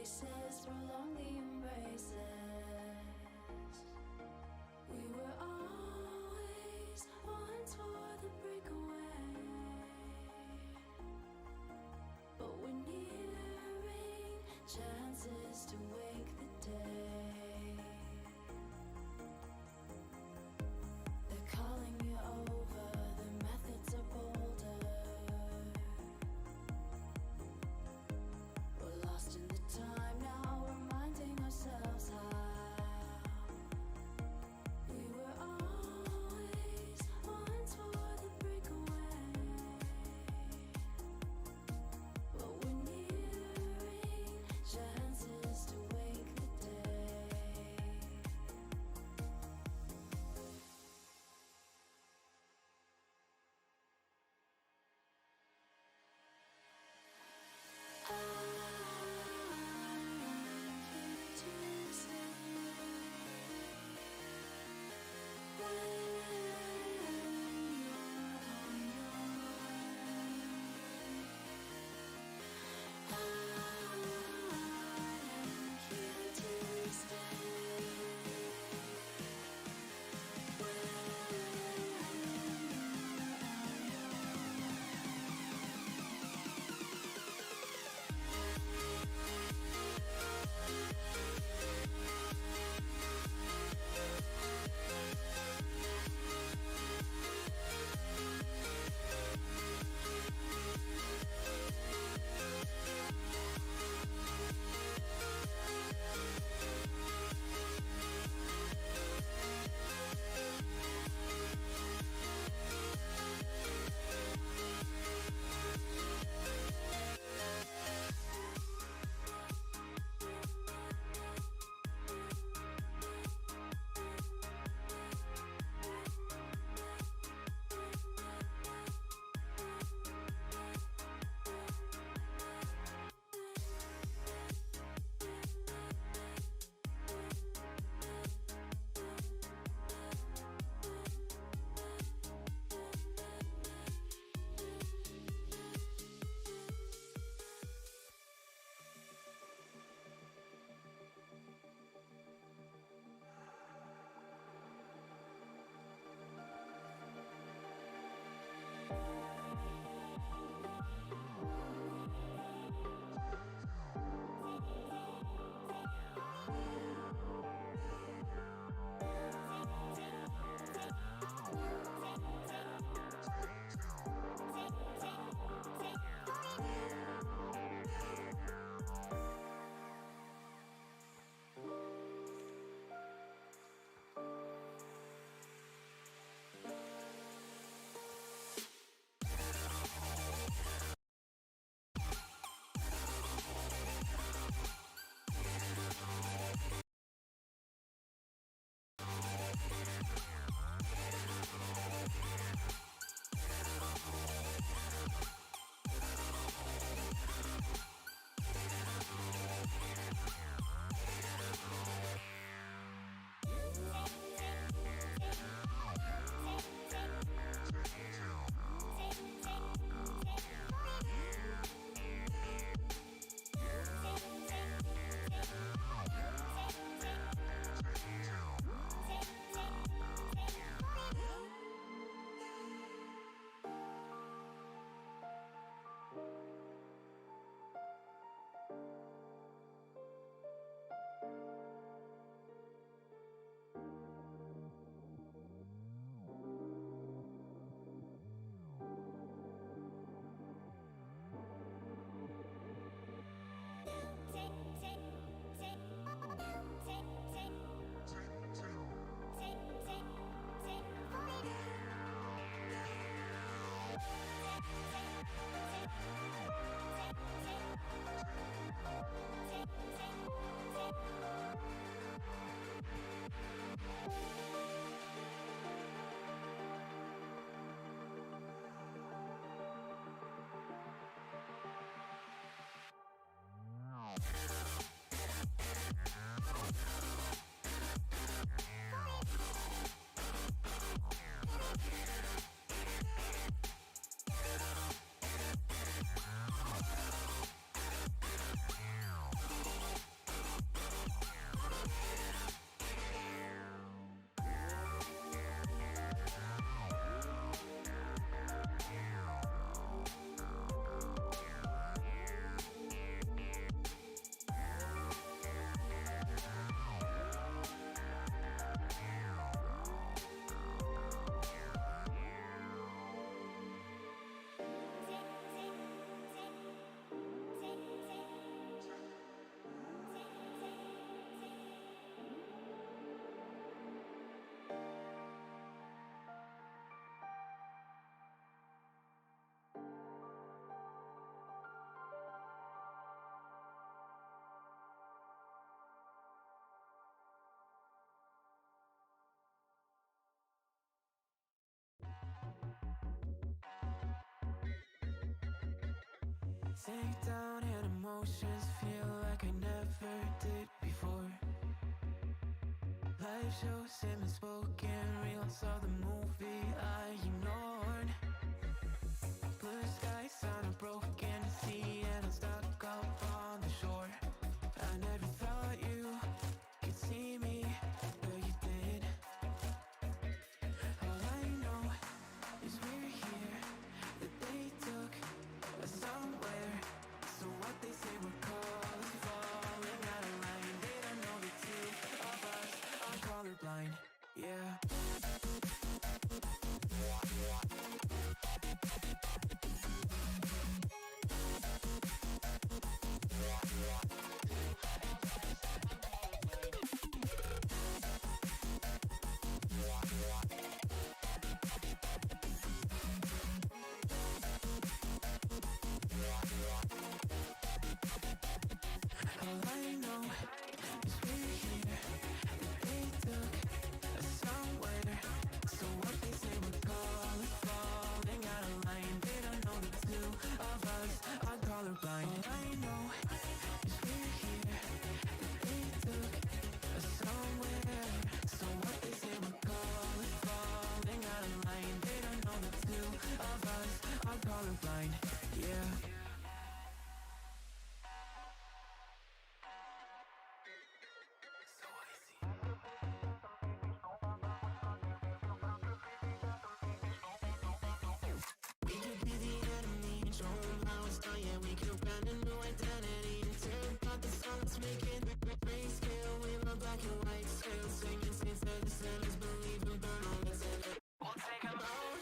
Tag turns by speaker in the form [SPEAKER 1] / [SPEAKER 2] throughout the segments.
[SPEAKER 1] faces prolong the embraces. We were always one for the breakaway, but we're nearing chances to wake the day. They're calling you over, the methods are bolder. We're lost in the time now, reminding ourselves how sink down and emotions feel like I never did before. Live shows, him spoken reels of the movie I ignored. Blue skies on a broken sea and I'm stuck up on the shore. I never thought you could see me, but you did. All I know is we're here, that they took us somewhere. So what they say we're called is falling out of line. They don't know the two of us are colorblind, yeah. All I know is we're here, that they took us somewhere. So what they say we're called is falling out of line. They don't know the two of us are colorblind. All I know is we're here, that they took us somewhere. So what they say we're called is falling out of line. They don't know the two of us are colorblind, yeah. So icy. We could be the enemy, controlling how it's done. Yeah, we could brand a new identity and tear apart the songs, make it grayscale. We love black and white scale, singing saints that the sinners believe and burn all that's in it. We'll take 'em out,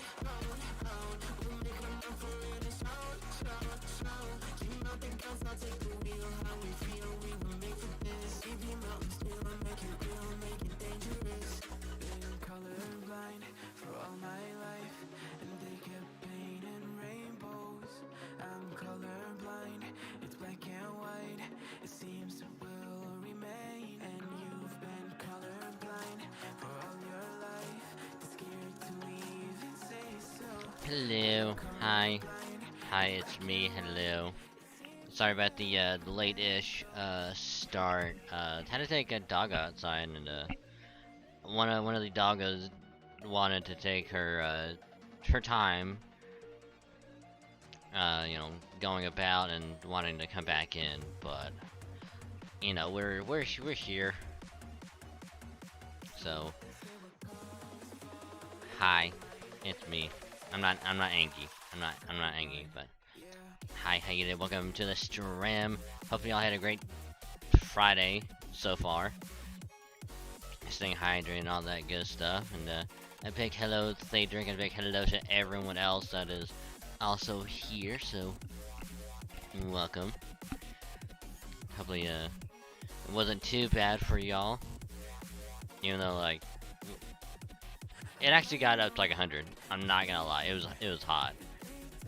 [SPEAKER 1] out. We'll make 'em run for it and shout, shout. Dream out the guns, I'll take the wheel. How we feel, we were made for this. We be mountains, we'll make it real, make it dangerous. Been colorblind for all my life, and they kept painting rainbows. I'm colorblind, it's black and white. It seems it will remain. And you've been colorblind for all your life, scared to even say so.
[SPEAKER 2] Hello, hi, it's me. Hello. Sorry about the late-ish start. Had to take a dog outside, and one of the doggos wanted to take her her time, you know, going about and wanting to come back in, but you know, we're here. So, hi, it's me. I'm not angry. I'm not angry, but hi, how you doing? Welcome to the stream. Hopefully y'all had a great Friday so far. Staying hydrated and all that good stuff. And a big hello to Stay Drink and a big hello to everyone else that is also here. So welcome. Hopefully it wasn't too bad for y'all. Even though like it actually got up to like 100. I'm not gonna lie, it was hot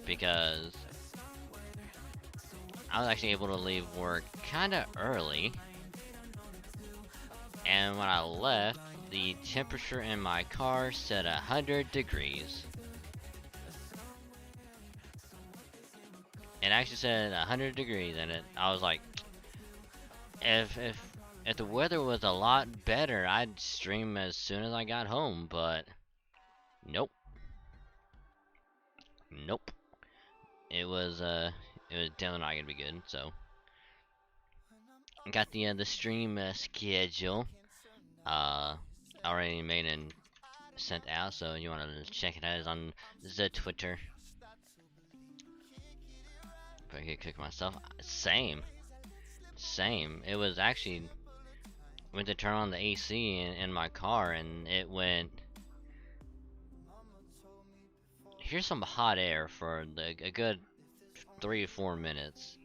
[SPEAKER 2] because I was actually able to leave work kinda early, and when I left, the temperature in my car said 100 degrees. It actually said 100 degrees in it. I was like, if the weather was a lot better, I'd stream as soon as I got home, but nope. Nope. It was definitely not gonna be good, so got the stream schedule already made and sent out, so you want to check it out. It's on the Twitter. If I could cook myself, same. It was actually went to turn on the AC in my car, and it went. Here's some hot air for a good 3 or 4 minutes,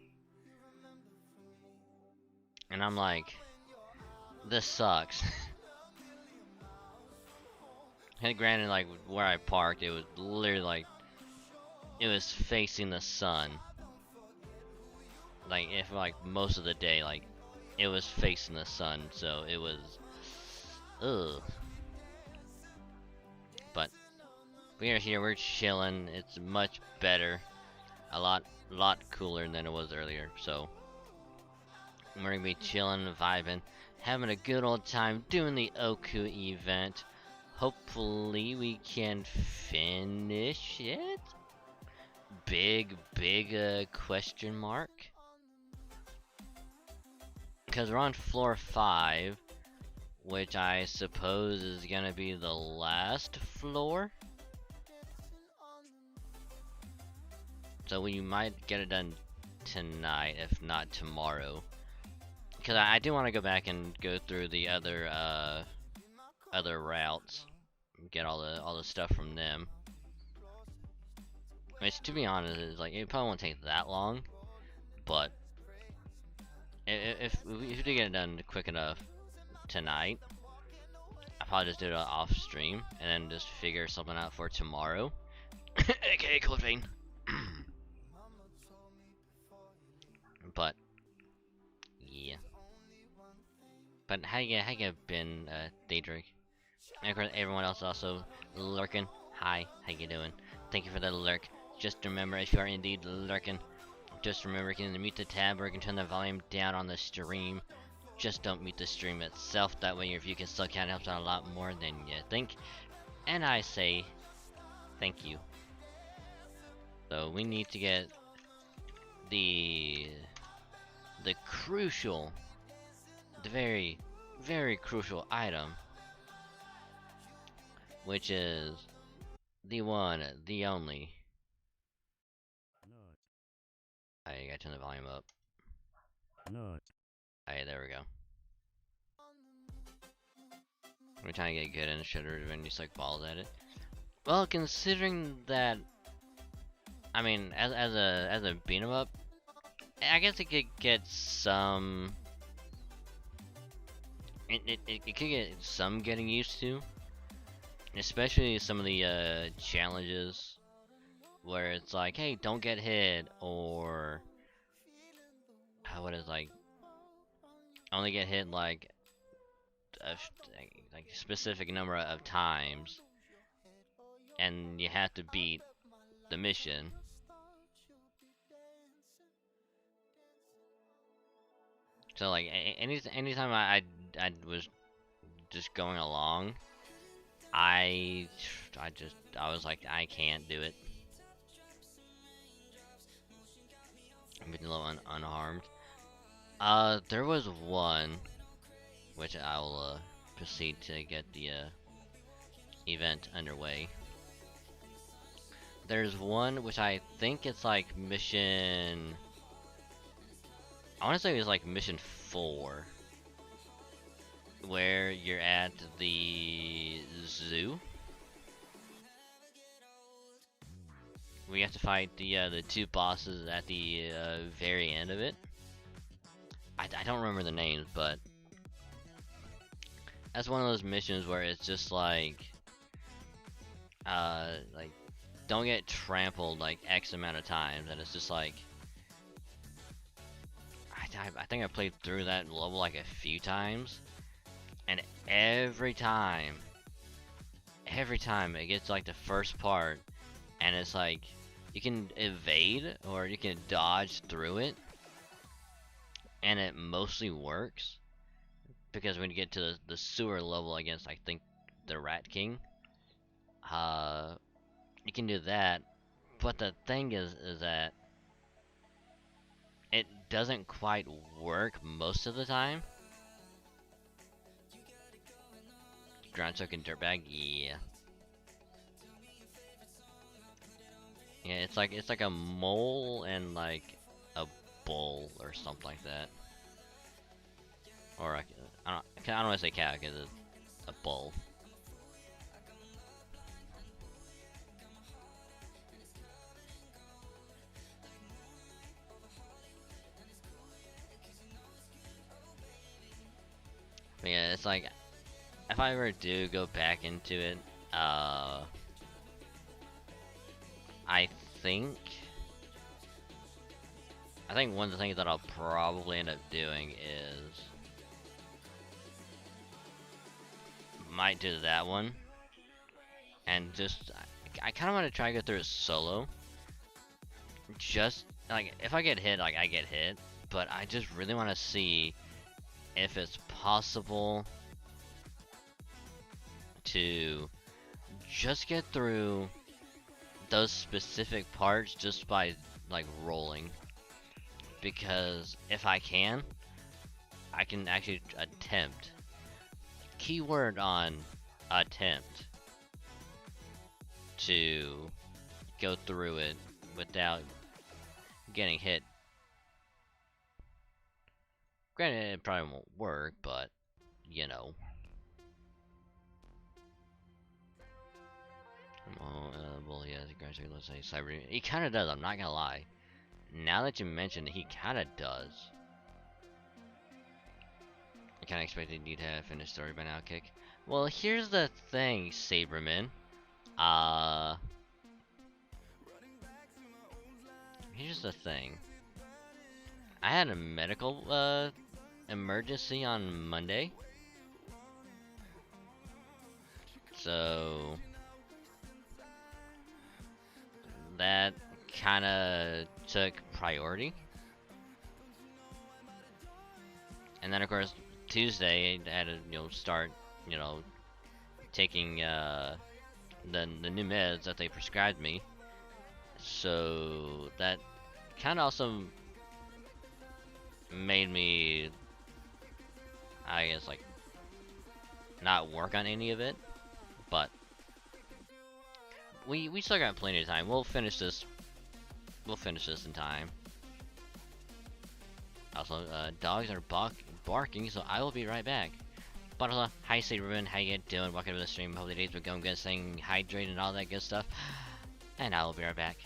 [SPEAKER 2] and I'm like, this sucks. And granted, like where I parked, it was literally like it was facing the sun. Like if like most of the day, like it was facing the sun, so it was, ugh. But we are here, we're chilling. It's much better, a lot a lot cooler than it was earlier. So we're gonna be chilling, vibing, having a good old time doing the Ooku event. Hopefully we can finish it. Big question mark. Because we're on floor 5, which I suppose is gonna be the last floor. So we might get it done tonight, if not tomorrow. Because I do want to go back and go through the other routes, get all the stuff from them. Which, to be honest, is like it probably won't take that long, but if we do get it done quick enough tonight, I'll probably just do it off stream and then just figure something out for tomorrow. AKA Cold Vein. But yeah. But how you been, Daedric? And of course, everyone else also lurking. Hi, how you doing? Thank you for the lurk. Just remember, if you are indeed lurking, just remember you can mute the tab or you can turn the volume down on the stream. Just don't mute the stream itself. That way your view can still count. It helps out a lot more than you think. And I say thank you. So we need to get the crucial, the very crucial item, which is the one, the only. I gotta turn the volume up. Alright, there we go. We're trying to get good and should have just like balls at it. Well, considering that, I mean, as a beat 'em up, I guess it could get some. It could get some getting used to, especially some of the challenges where it's like, hey, don't get hit, or what is like, only get hit like a specific number of times, and you have to beat the mission. So like anytime I was just going along, I was like, I can't do it. I'm getting a little unharmed. There was one which I will proceed to get the event underway. There's one which I think it's like mission. I want to say it was like mission 4, where you're at the zoo. We have to fight the 2 bosses at the very end of it. I don't remember the names, but that's one of those missions where it's just like don't get trampled like X amount of times, and it's just like I think I played through that level like a few times, and every time it gets like the first part, and it's like you can evade or you can dodge through it, and it mostly works, because when you get to the sewer level against, I think, the Rat King, you can do that, but the thing is that it doesn't quite work most of the time. Ground soaking dirtbag, yeah. Yeah, it's like a mole and like a bull or something like that. Or I don't want to say cow because it's a bull. But yeah, it's like if I ever do go back into it, I think one of the things that I'll probably end up doing is might do that one, and just I kind of want to try to go through it solo, just like, if I get hit, like, I get hit, but I just really want to see if it's possible to just get through those specific parts just by, like, rolling. Because if I can actually attempt. Keyword on attempt to go through it without getting hit. Granted, it probably won't work, but you know. Well, yeah, gradually, let's say cyber. He kind of does. I'm not gonna lie. Now that you mention it, he kind of does. I kind of expected you to have finished story by now, Kick. Well, here's the thing, Saberman. Here's the thing. I had a medical emergency on Monday, so that kind of took priority. And then of course Tuesday I had to start taking the new meds that they prescribed me. So that kind of also made me, I guess, like, not work on any of it, but we still got plenty of time. We'll finish this in time. Also, dogs are barking, so I will be right back. But also, hi Saberman, how you doing? Welcome to the stream. Hope the day's been going good, staying hydrated and all that good stuff. And I will be right back.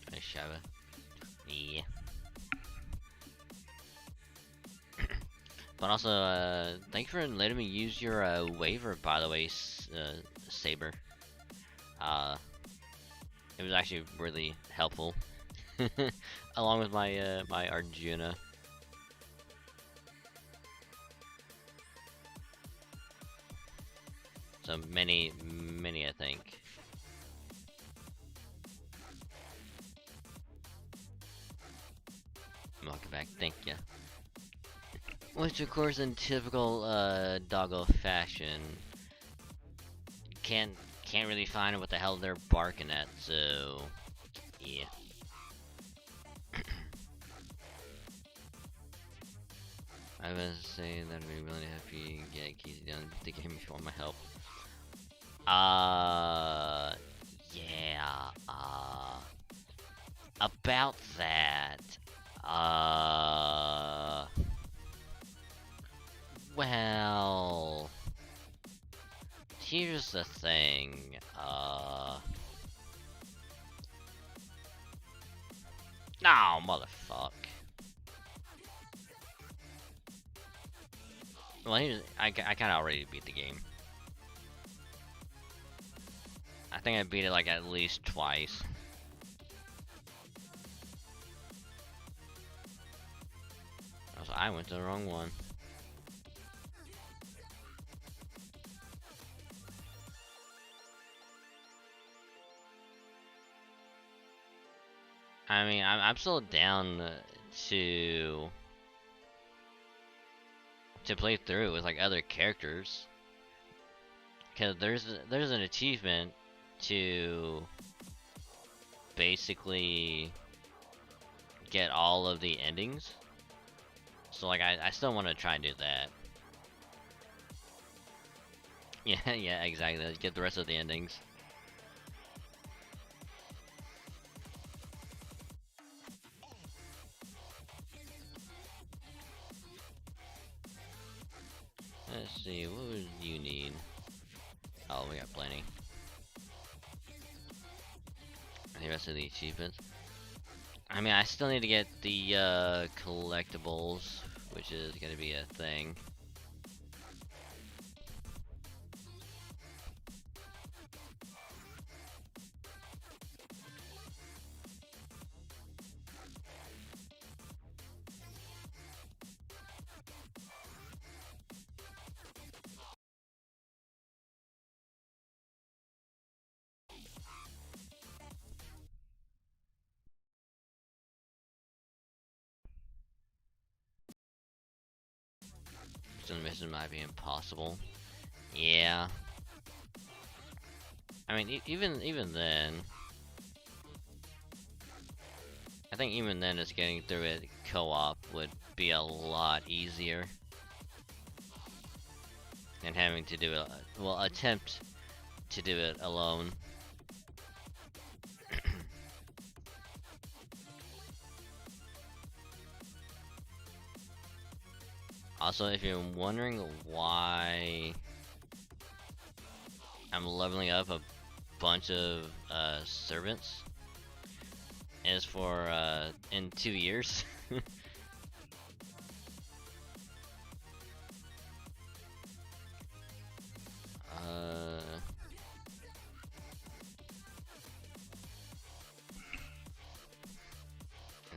[SPEAKER 2] Nice shower. Yeah. But also, thank you for letting me use your waiver, by the way, Saber. It was actually really helpful, along with my my Arjuna. So many, I think. Welcome back, thank you. Which, of course, in typical doggo fashion, can't really find what the hell they're barking at. So, yeah. I was saying that I'd be really happy to get Keezy down to give me all my help. Yeah. about that, well, here's the thing, no, motherfuck. Well, I kind of already beat the game. I think I beat it like at least twice. So I went to the wrong one. I mean, I'm still down to play through with like other characters, because there's an achievement to basically get all of the endings. So like I still want to try and do that. Yeah, yeah, exactly. Let's get the rest of the endings. Let's see, what would you need? Oh, we got plenty. The rest of the achievements. I mean, I still need to get the collectibles, which is gonna be a thing. Some missions might be impossible. Yeah. I mean, even then, I think even then, just getting through it co-op would be a lot easier than having to do it. Well, attempt to do it alone. Also, if you're wondering why I'm leveling up a bunch of servants, is for in 2 years. I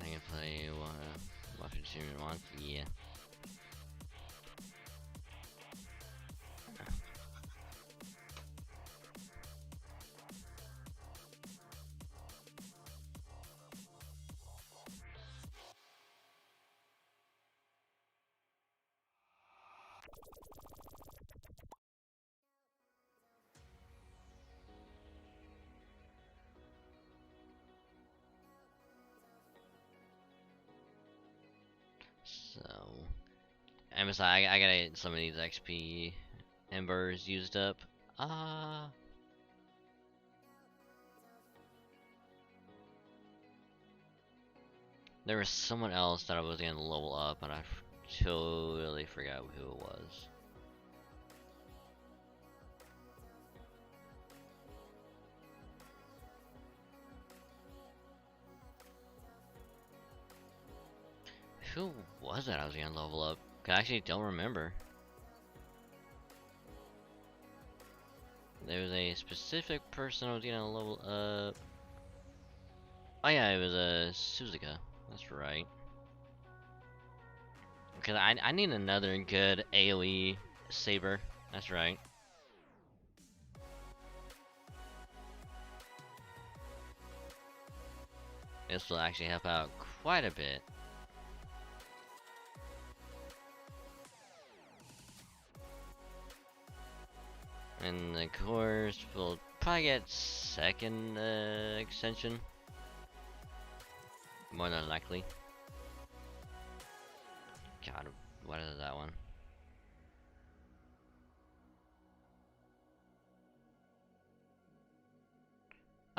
[SPEAKER 2] can play one VStreamer once. Yeah. So, and besides, I gotta get some of these XP embers used up. There was someone else that I was gonna level up, and I totally forgot who it was. Who was that I was gonna level up? 'Cause I actually don't remember. There was a specific person I was gonna level up. Oh yeah, it was a Suzuka. That's right. Because I need another good AoE saber. That's right. This will actually help out quite a bit. And of course, we'll probably get second extension. More than likely. God, what is that one?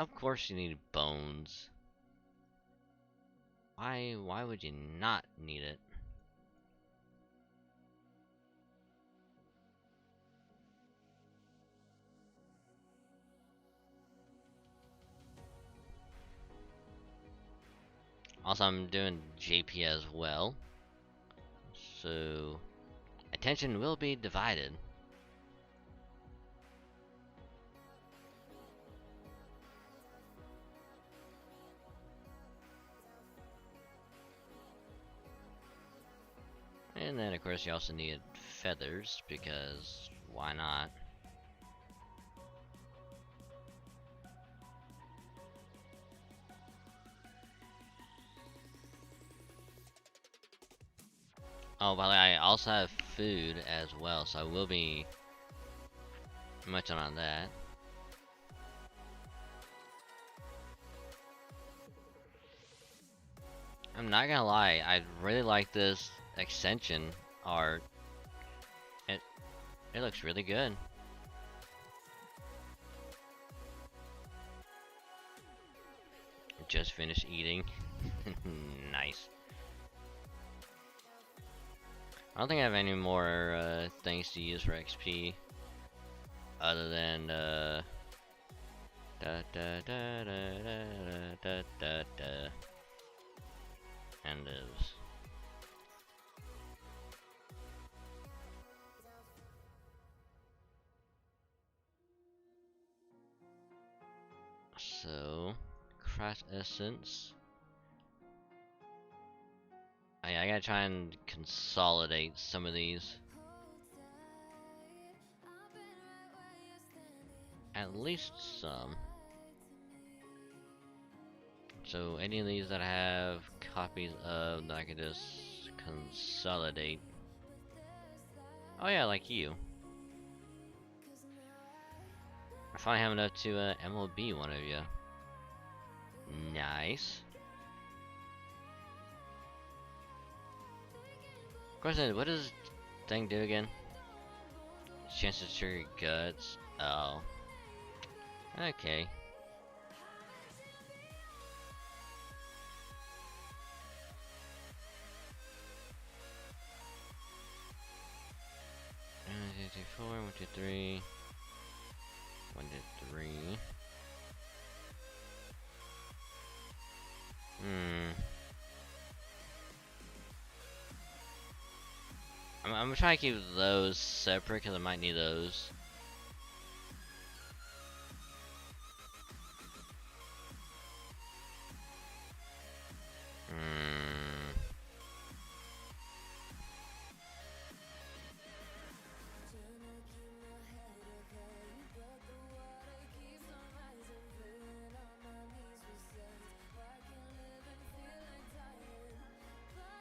[SPEAKER 2] Of course you need bones. Why would you not need it? Also, I'm doing JP as well, so attention will be divided. And then, of course, you also need feathers, because why not? Oh, by the way, I also have food as well, so I will be much on that. I'm not gonna lie, I really like this extension art. It it looks really good. Just finished eating. Nice. I don't think I have any more things to use for XP other than da da da da da da da da and those. So, craft essence. I gotta try and consolidate some of these. At least some. So any of these that I have copies of that I can just consolidate. Oh yeah, like you. I finally have enough to MLB one of you. Nice. Question: what does thing do again? Chances to your guts. Oh. Okay. One, two, three, four. 1, 2, 3. 1, 2, 3. I'm gonna try to keep those separate because I might need those.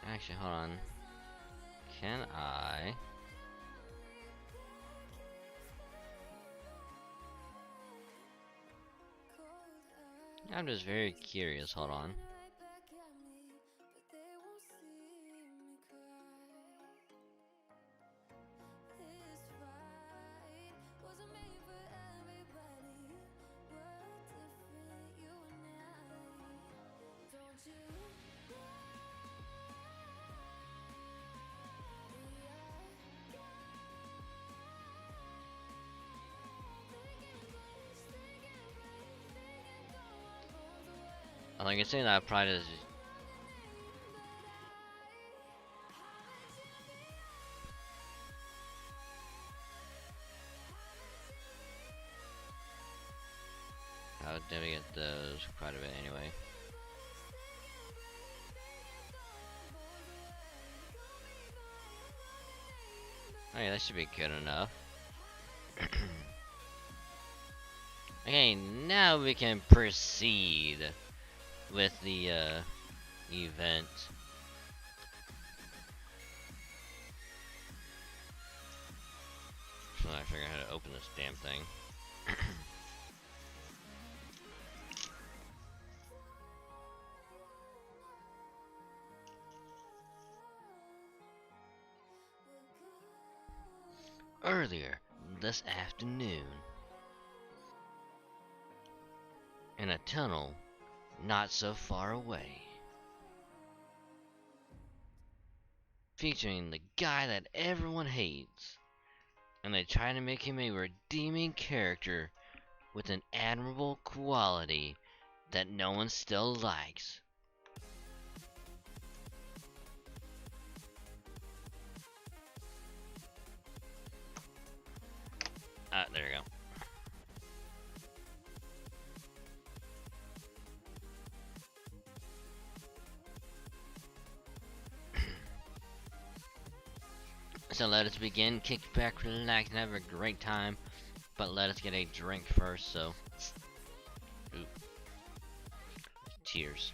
[SPEAKER 2] Actually, hold on. Can I? I'm just very curious. Hold on. Like I say, that probably is. How did we get those? Quite a bit anyway. Okay, that should be good enough. Okay, now we can proceed with the event. So I figure out how to open this damn thing. Earlier this afternoon, in a tunnel not so far away. featuring the guy that everyone hates, and they try to make him a redeeming character with an admirable quality that no one still likes. There you go. So let us begin. Kick back, relax, and have a great time. But let us get a drink first, so... Ooh. Cheers.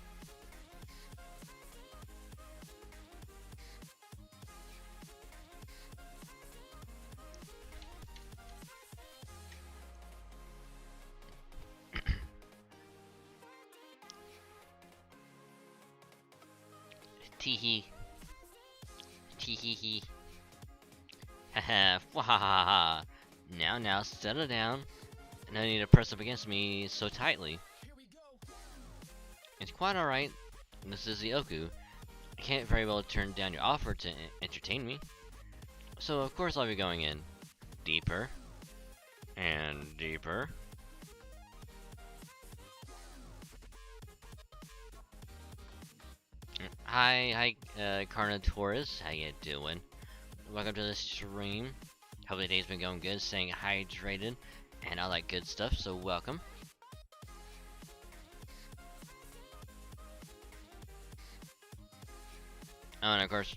[SPEAKER 2] Teehee. Teehee. Haha. Wahahaha. Now, settle down. No need to press up against me so tightly. It's quite alright. This is the Ooku. I can't very well turn down your offer to entertain me. So of course I'll be going in. Deeper. And deeper. Hi, Carnotaurus. How you doing? Welcome to the stream. Hope the day's been going good, staying hydrated, and all that good stuff, so welcome. Oh, and of course,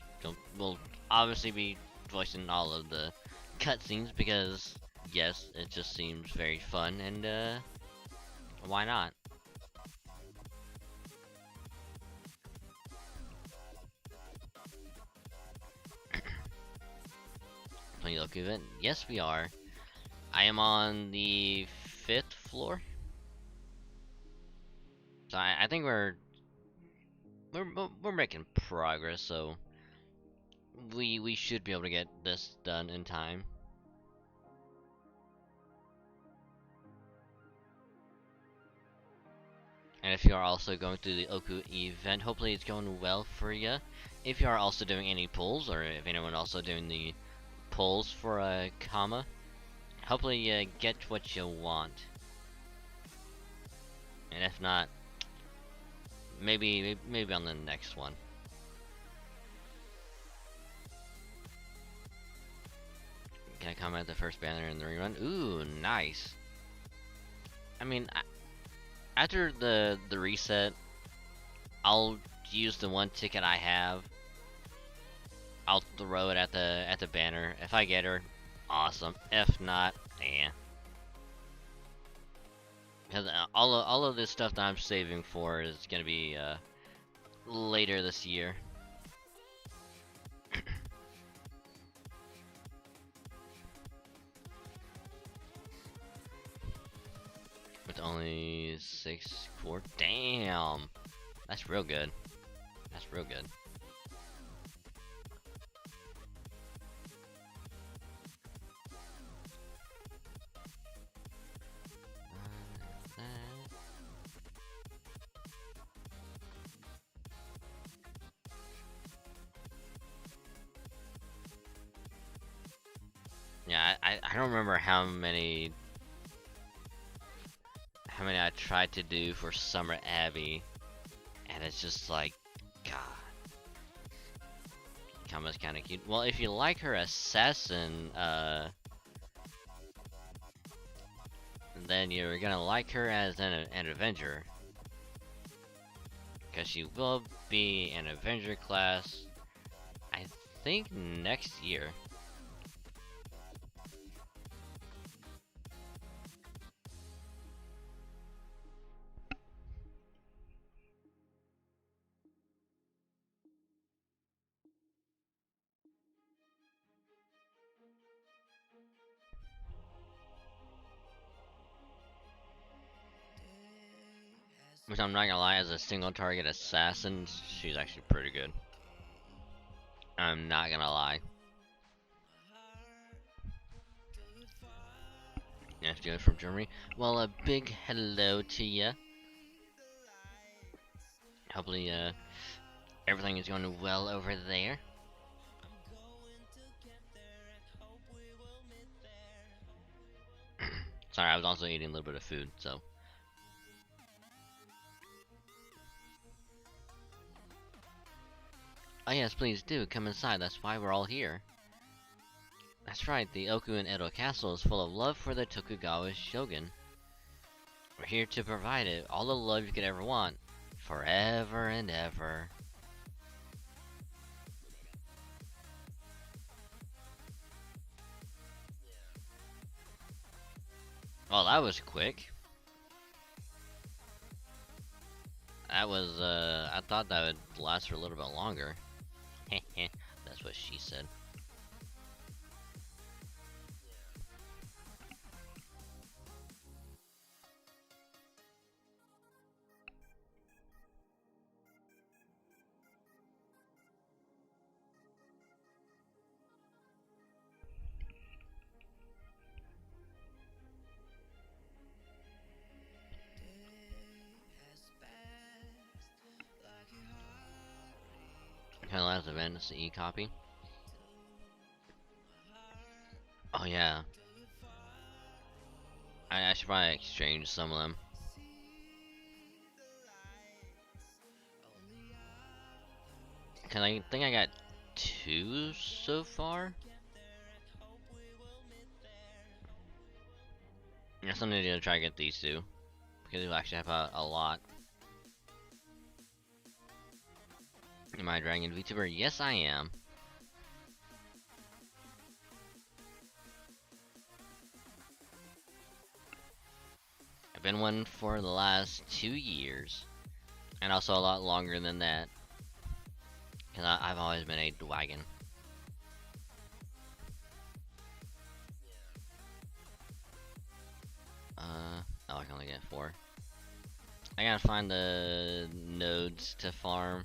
[SPEAKER 2] we'll obviously be voicing all of the cutscenes because, yes, it just seems very fun, and why not? Playing the Ooku event? Yes, we are. I am on the 5th floor. So I think we're making progress, so we should be able to get this done in time. And if you are also going through the Ooku event, hopefully it's going well for you. If you are also doing any pulls, or if anyone also doing the pulls for a comma, hopefully you get what you want. And if not, maybe on the next one. Can I comment the first banner in the rerun? Ooh, nice. I mean, after the reset, I'll use the one ticket I have. I'll throw it at the banner. If I get her, awesome. If not, eh. Because all of this stuff that I'm saving for is gonna be later this year. With only 6 core. Damn, that's real good. That's real good. Yeah, I don't remember how many I tried to do for Summer Abbey, and it's just like, God. Kama's kind of cute. Well, if you like her assassin, then you're gonna like her as an Avenger, because she will be an Avenger class, I think, next year. Which I'm not gonna lie, as a single target assassin, she's actually pretty good. I'm not gonna lie. Yes, doing from Germany. Well, a big hello to ya. Hopefully, everything is going well over there. Sorry, I was also eating a little bit of food, so. Oh yes, please do, come inside, that's why we're all here. That's right, the Ooku in Edo Castle is full of love for the Tokugawa shogun. We're here to provide it, all the love you could ever want, forever and ever. Well, that was quick. That was, I thought that would last for a little bit longer. That's what she said. Kind of last event is the e-copy. Oh yeah, I should probably exchange some of them. Cause I think I got 2 so far. Yeah, something to try to get these 2 because we actually have a lot. Am I a dragon VTuber? Yes, I am. I've been one for the last 2 years, and also a lot longer than that. Cause I've always been a dragon. Oh, I can only get 4. I gotta find the nodes to farm.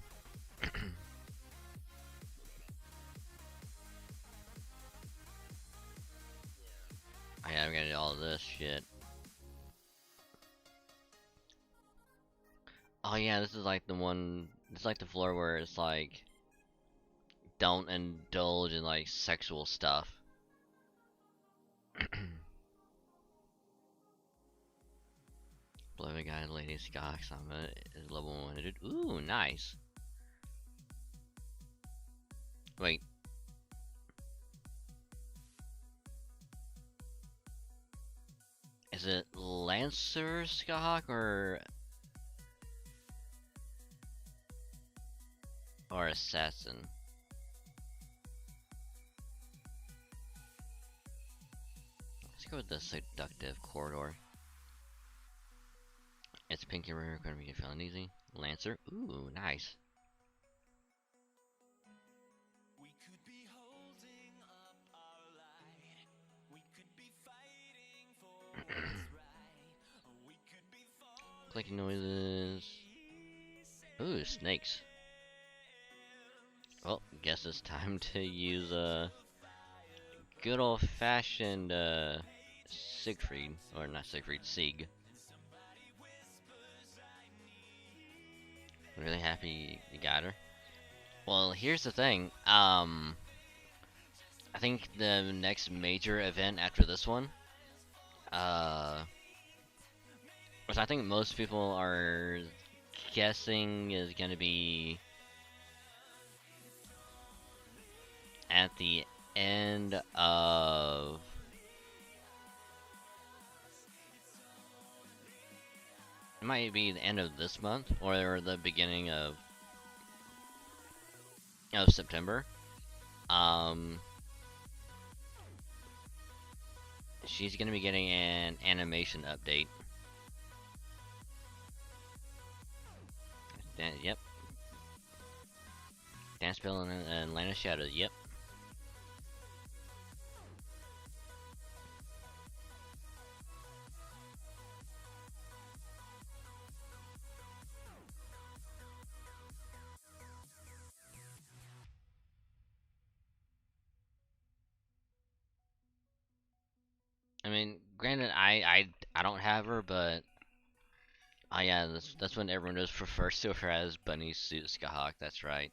[SPEAKER 2] I gotta get all this shit. Oh yeah, this is like the one. It's like the floor where it's like, don't indulge in like sexual stuff. Blowing guy, lady Scocks. Is level 100. Ooh, nice. Wait. Is it Lancer Skahawk or Assassin? Let's go with the seductive corridor. It's Pinky River, gonna be feeling easy. Lancer. Ooh, nice. Clicking noises. Ooh, snakes. Well, guess it's time to use a good old-fashioned Siegfried, or not Siegfried, Sieg. Really happy you got her. Well, here's the thing. I think the next major event after this one, which I think most people are guessing is gonna be at the end of it might be the end of this month or the beginning of September. She's gonna be getting an animation update. Yep. Dance Bill and Land of Shadows. Yep. I mean, granted, I don't have her, but oh yeah, that's when everyone just refers to her as Bunny Suit Skahawk. That's right.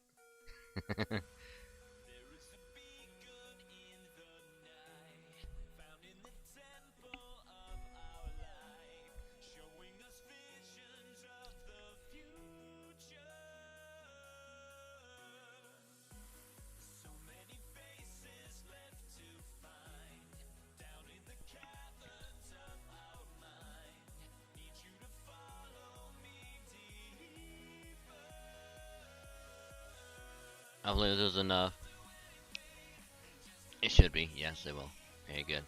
[SPEAKER 2] Hopefully this is enough. It should be. Yes, it will. Okay, good.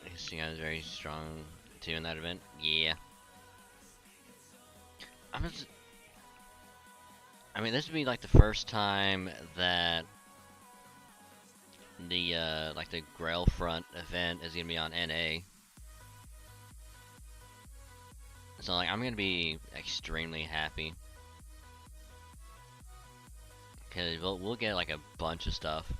[SPEAKER 2] You see, I was very strong too in that event. Yeah. I'm just, I mean, this would be like the first time that the like the Grail Front event is gonna be on NA. So like I'm gonna be extremely happy because we'll get like a bunch of stuff.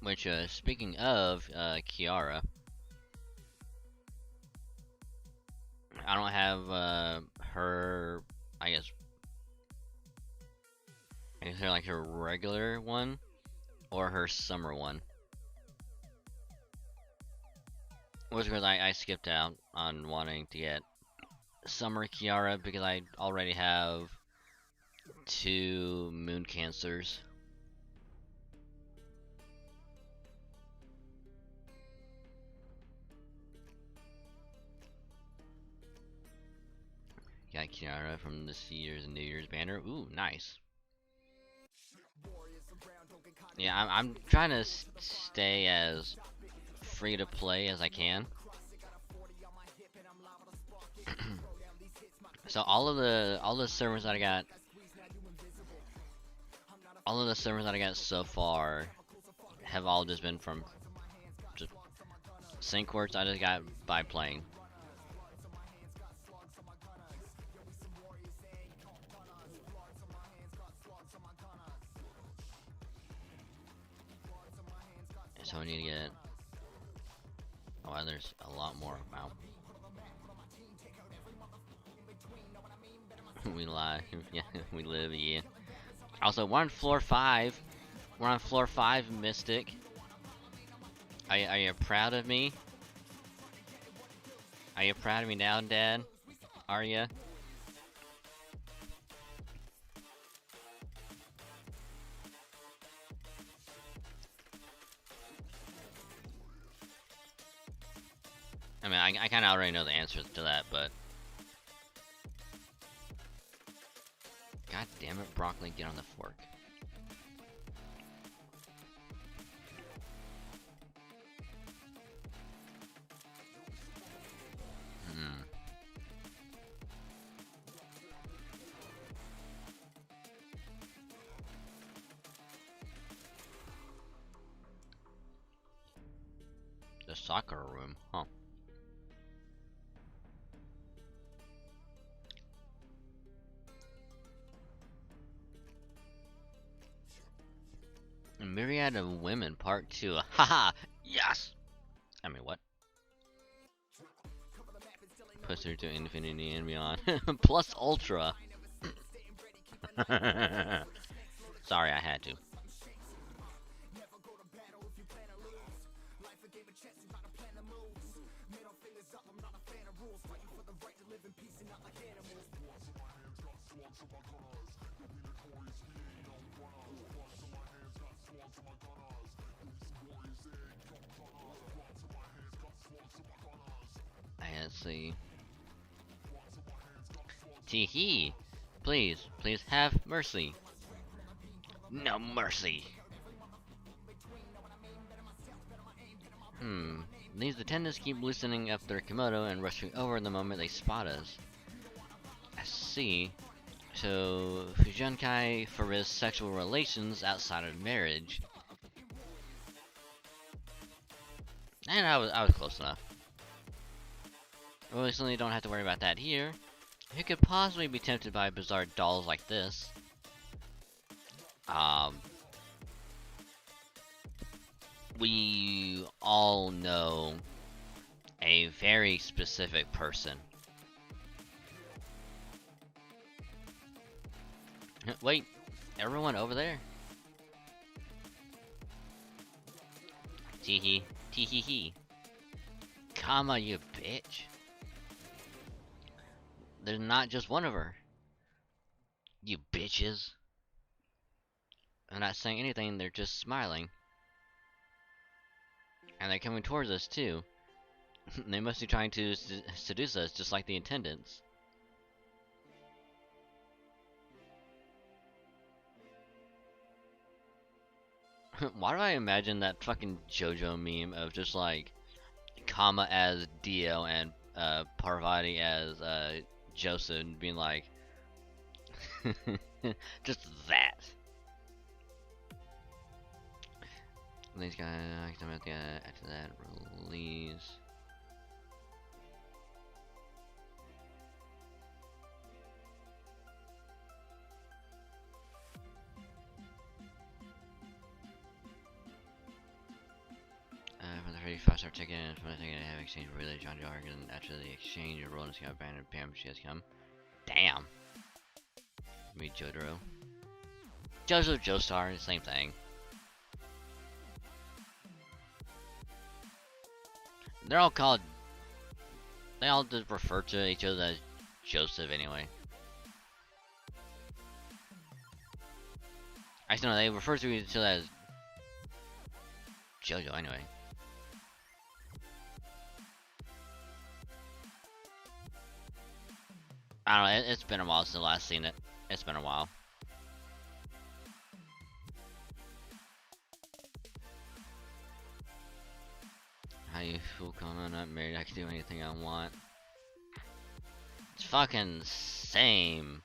[SPEAKER 2] Which speaking of Kiara, I don't have her. I guess her like her regular one or her summer one. Which because I skipped out on wanting to get summer Kiara because I already have 2 moon cancers. Got Kiara from this year's New Year's banner. Ooh, nice. Yeah, I'm trying to stay as free to play as I can. So all the servers that I got, all of the servers that I got so far have all just been from just sync quartz I just got by playing. So I need to get. Oh, there's a lot more. Wow. We live. Yeah, we live. Yeah. Also, we're on floor 5. We're on floor 5, Mystic. Are you proud of me? Are you proud of me now, Dad? Are ya? I mean, I kind of already know the answer to that, but... God damn it, broccoli, get on the fork. The soccer room, huh? Myriad of Women, Part 2. Haha! Yes! I mean, what? Push her to infinity and beyond. Plus Ultra. Sorry, I had to. Let's see. Teehee! Please, please have mercy. No mercy. These attendants keep loosening up their kimono and rushing over the moment they spot us. I see. So, Fujunkai forbids sexual relations outside of marriage. And I was close enough. We certainly don't have to worry about that here. Who could possibly be tempted by bizarre dolls like this? We all know a very specific person. Wait, everyone over there? Tee hee hee. Comma, you bitch. There's not just one of her. You bitches. They're not saying anything, they're just smiling. And they're coming towards us too. They must be trying to seduce us, just like the attendants. Why do I imagine that fucking JoJo meme of just like Kama as Dio and Parvati as Joseph being like just that. These guys after that release. From the 35-star ticket and from the ticket I have exchanged really John Jargon after the exchange of Roland's got abandoned Pam she has come. Damn. Me Jotaro. Jojo Joestar, same thing. They're all called. They all just refer to each other as Joseph anyway. Actually, no, they refer to each other as JoJo anyway. I don't know. It's been a while since I last seen it. It's been a while. How do you feel, Kama? I'm not married. I can do anything I want. It's fucking same.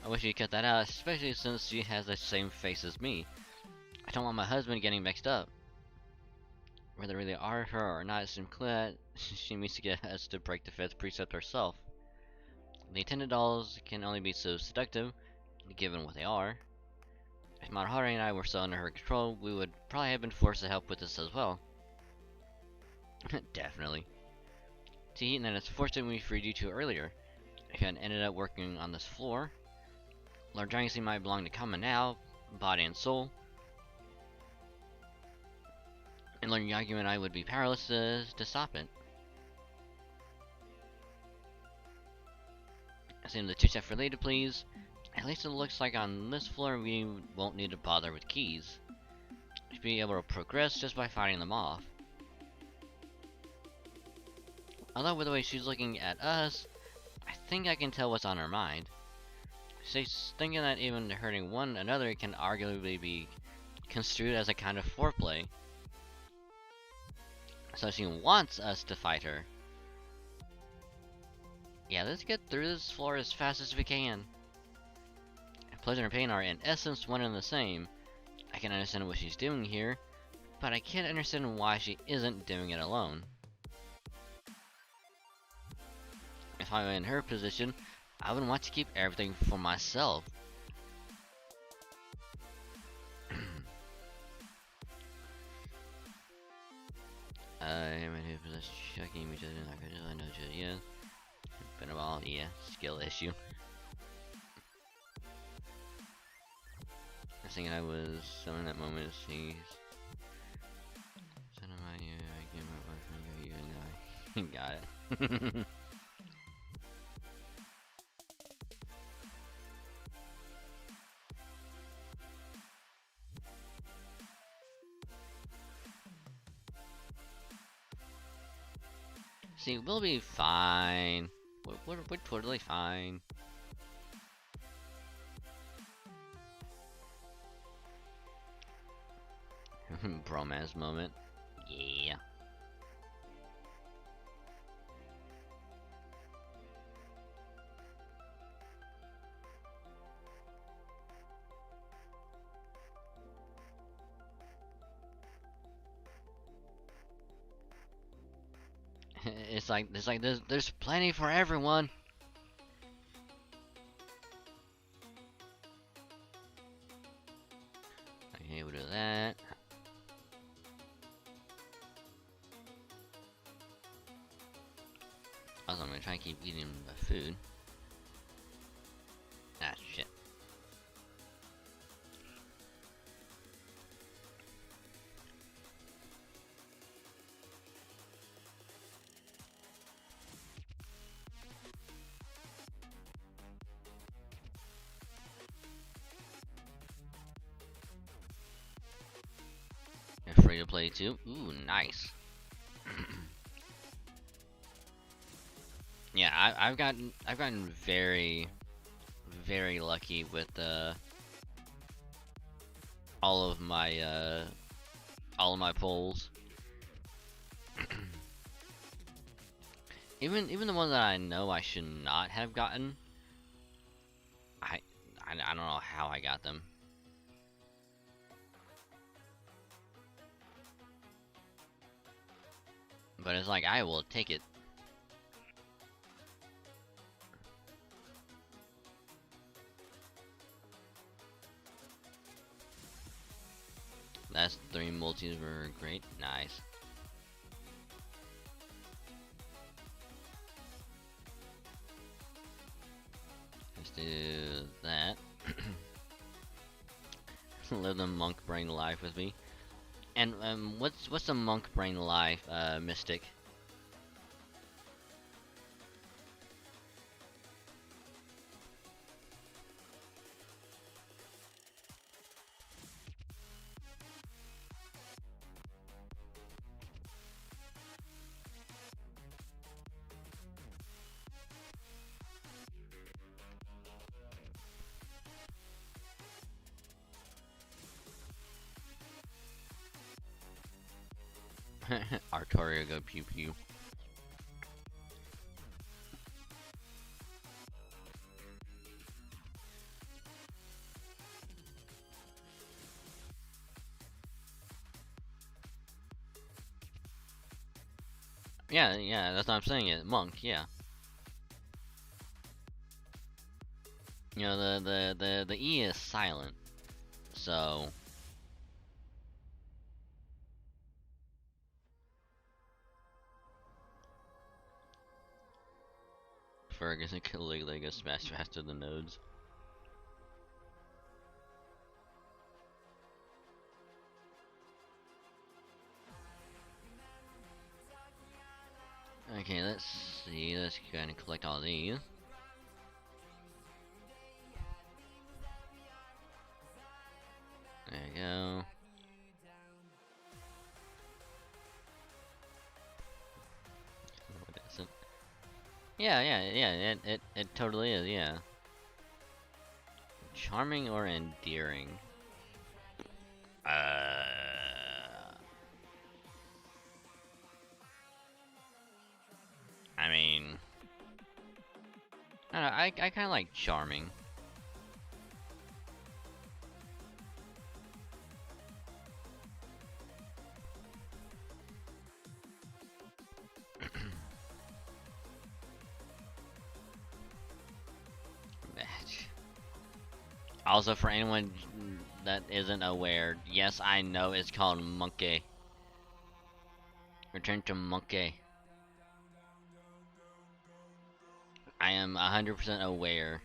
[SPEAKER 2] I wish you'd cut that out, especially since she has the same face as me. I don't want my husband getting mixed up. Whether they really are her or not, it seems clear that she needs to get us to break the fifth precept herself. The attendant dolls can only be so seductive, given what they are. If Madahari and I were still under her control, we would probably have been forced to help with this as well. Definitely. See, then it's fortunate we freed you two earlier. If you had ended up working on this floor, Lord Dragoncy might belong to Kama now, body and soul. And Lord Yagu and I would be powerless to stop it. Assume the two staff related, please. At least it looks like on this floor we won't need to bother with keys. We should be able to progress just by fighting them off. Although with the way she's looking at us, I think I can tell what's on her mind. She's thinking that even hurting one another can arguably be construed as a kind of foreplay. So she wants us to fight her. Yeah, let's get through this floor as fast as we can. Pleasure and pain are in essence one and the same. I can understand what she's doing here, but I can't understand why she isn't doing it alone. If I were in her position, I would want to keep everything for myself. I'm in who possess checking each other not good. I know yeah. Been a while, yeah. Skill issue. I was thinking I was someone that moment she's son of mine, I give my wife and you got it. See, we'll be fine. We're totally fine. Bromance moment. Yeah. It's like there's plenty for everyone. Okay, we'll do that. Also, I'm gonna try and keep eating the food. to play too. Ooh, nice. Yeah, I've gotten very, very lucky with all of my polls. Even the ones that I know I should not have gotten. I don't know how I got them. But it's like, I will take it. Last 3 multis were great. Nice. Let's do that. Live the monk brain life with me. And what's the monk brain life, Mystic? Artoria go pew pew. Yeah, that's what I'm saying. It monk, yeah. You know, the E is silent, so Ferguson Caligula gets smashed faster than nodes. Okay, let's see. Let's kind of collect all these. There you go. What is it? Yeah. It totally is. Yeah. Charming or endearing? I mean, I don't know. I kind of like charming. Also, for anyone that isn't aware, yes, I know it's called Monkey. Return to Monkey. I am 100% aware.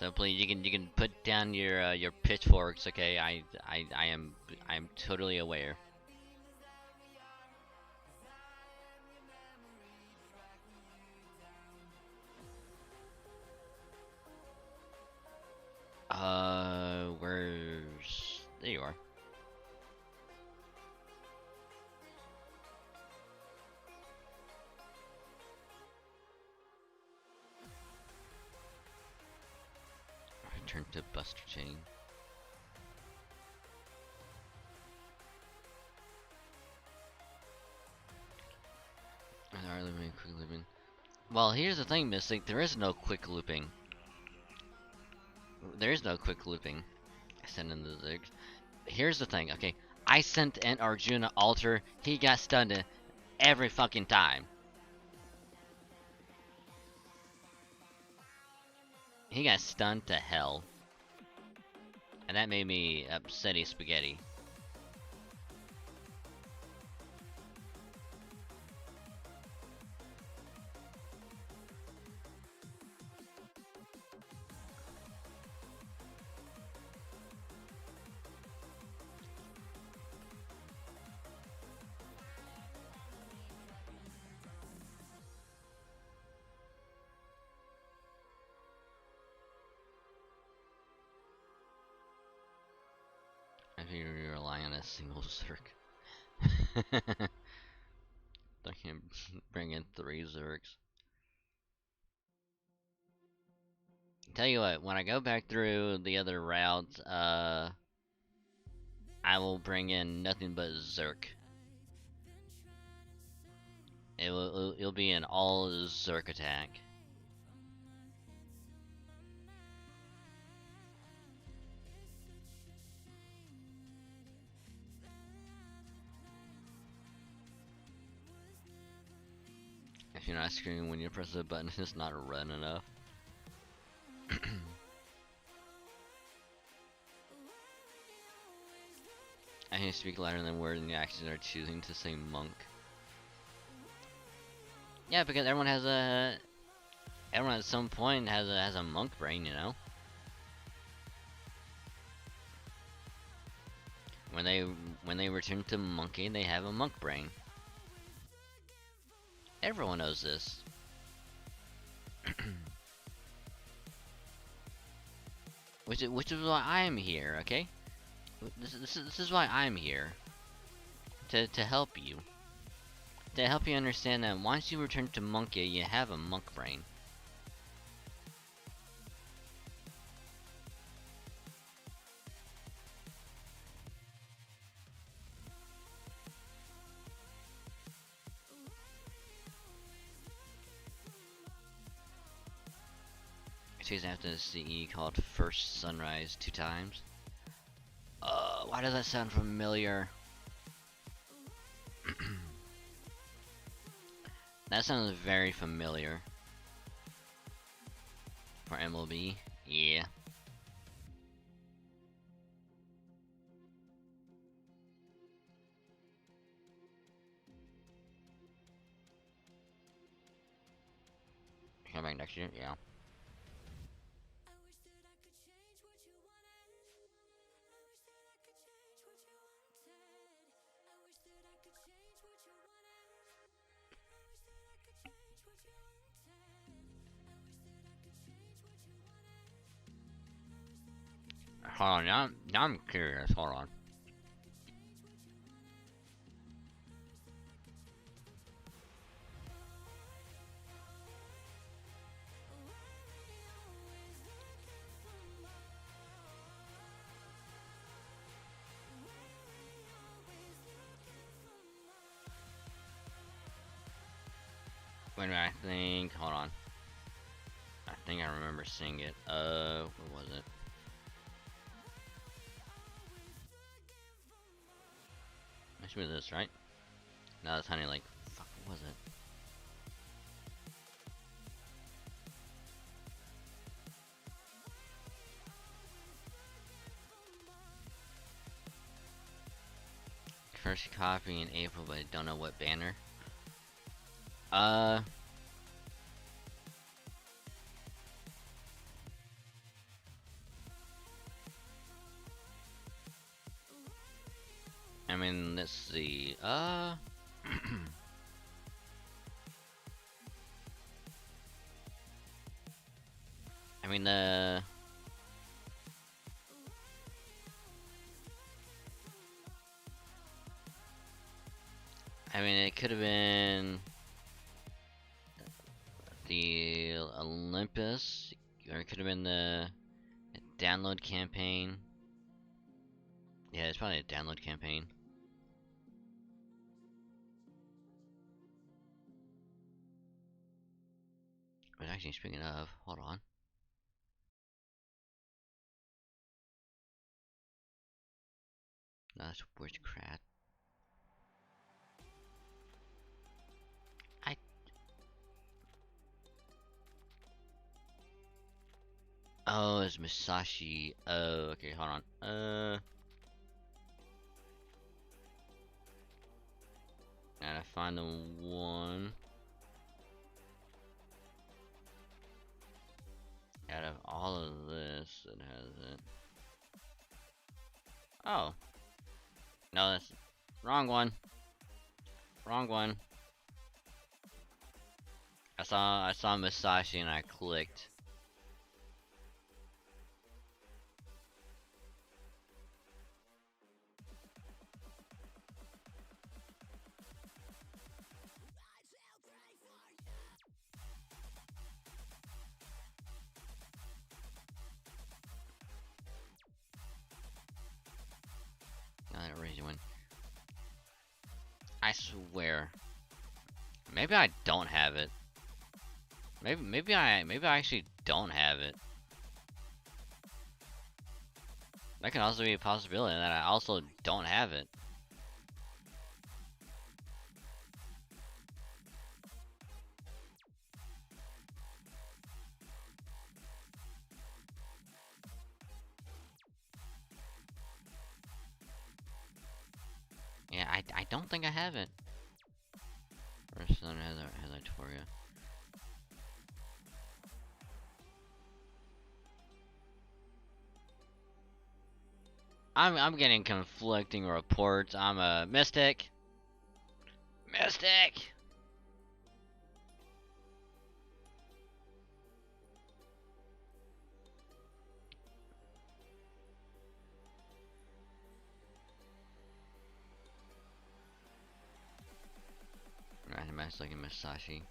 [SPEAKER 2] So please, you can put down your pitchforks, okay? I am totally aware. Where's... There you are. Return to Buster Chain. Quick looping. Well, here's the thing, Mystic. There is no quick looping. There is no quick looping. I sent in the zigs. Here's the thing, okay? I sent in Arjuna Alter. He got stunned every fucking time. He got stunned to hell. And that made me upsetty spaghetti. you're relying on a single Zerk. I can bring in 3 Zerks. Tell you what, when I go back through the other routes, I will bring in nothing but Zerk. It'll be an all Zerk attack. If you're not screaming when you press the button, it's not run enough. I can speak louder than words, and the actions are choosing to say monk. Yeah, because everyone at some point has a monk brain, you know. When they return to monkey, they have a monk brain. Everyone knows this. which is why I'm here, okay? This is why I'm here. To help you. To help you understand that once you return to monkey, you have a monk brain. Chase after the CE called First Sunrise 2 times. Why does that sound familiar? That sounds very familiar. For MLB, yeah. Come back next year, yeah. Hold on, now I'm curious. Hold on. Wait a minute, I think. Hold on. I think I remember seeing it. What was it? It should be this, right? No, that's Honey Lake. Fuck, what was it? First copy in April, but I don't know what banner. I mean, let's see. I mean it could have been the Olympus, or it could have been the download campaign. Yeah, it's probably a download campaign. But actually, speaking of, hold on. No, that's witchcraft. Oh, it's Musashi. Oh, okay, hold on. Gotta find the one. Out of all of this, it has it. Oh. No, that's wrong one. Wrong one. I saw Musashi and I clicked. I swear. Maybe I don't have it. Maybe I actually don't have it. That can also be a possibility that I also don't have it. Yeah, I don't think I have it. First son has Toria. I'm getting conflicting reports. I'm a mystic. Mystic. Right, I'm like a Masashi.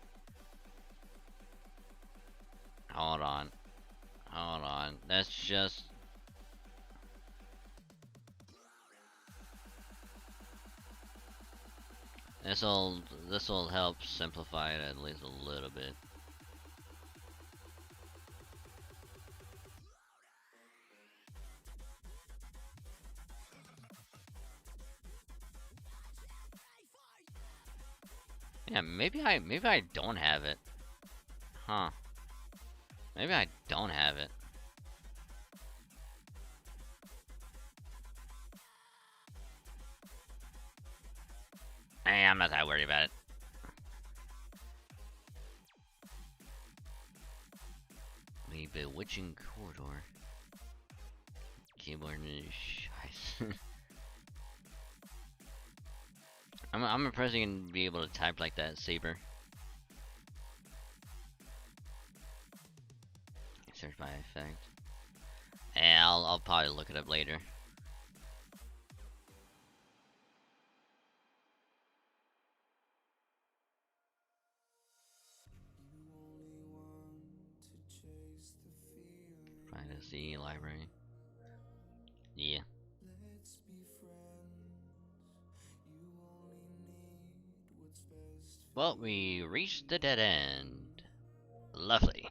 [SPEAKER 2] Hold on. Hold on. That's just. This'll help simplify it at least a little bit. Yeah, maybe I don't have it. Huh. Maybe I don't have it. Hey, I'm not that worried about it. The bewitching corridor. Keyboard scheiße. I'm impressed you can be able to type like that, Saber. Search by effect. Yeah, I'll probably look it up later. Fantasy library. Yeah. Well, we reached the dead end. Lovely.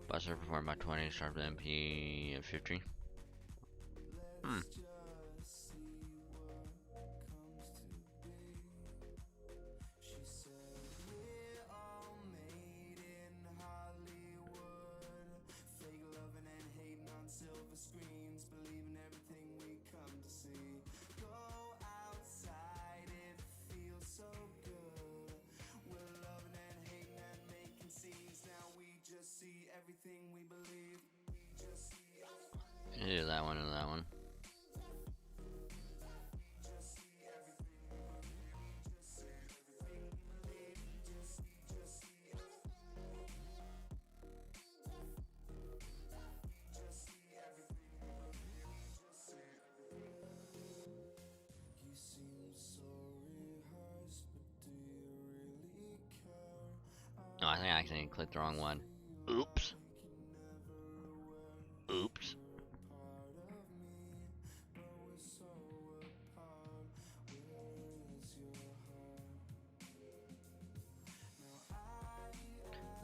[SPEAKER 2] Buster performed by 20, sharp MP 50. Hmm. Do that one and that one. Oh, I think I accidentally clicked the wrong one. Oops. Oops.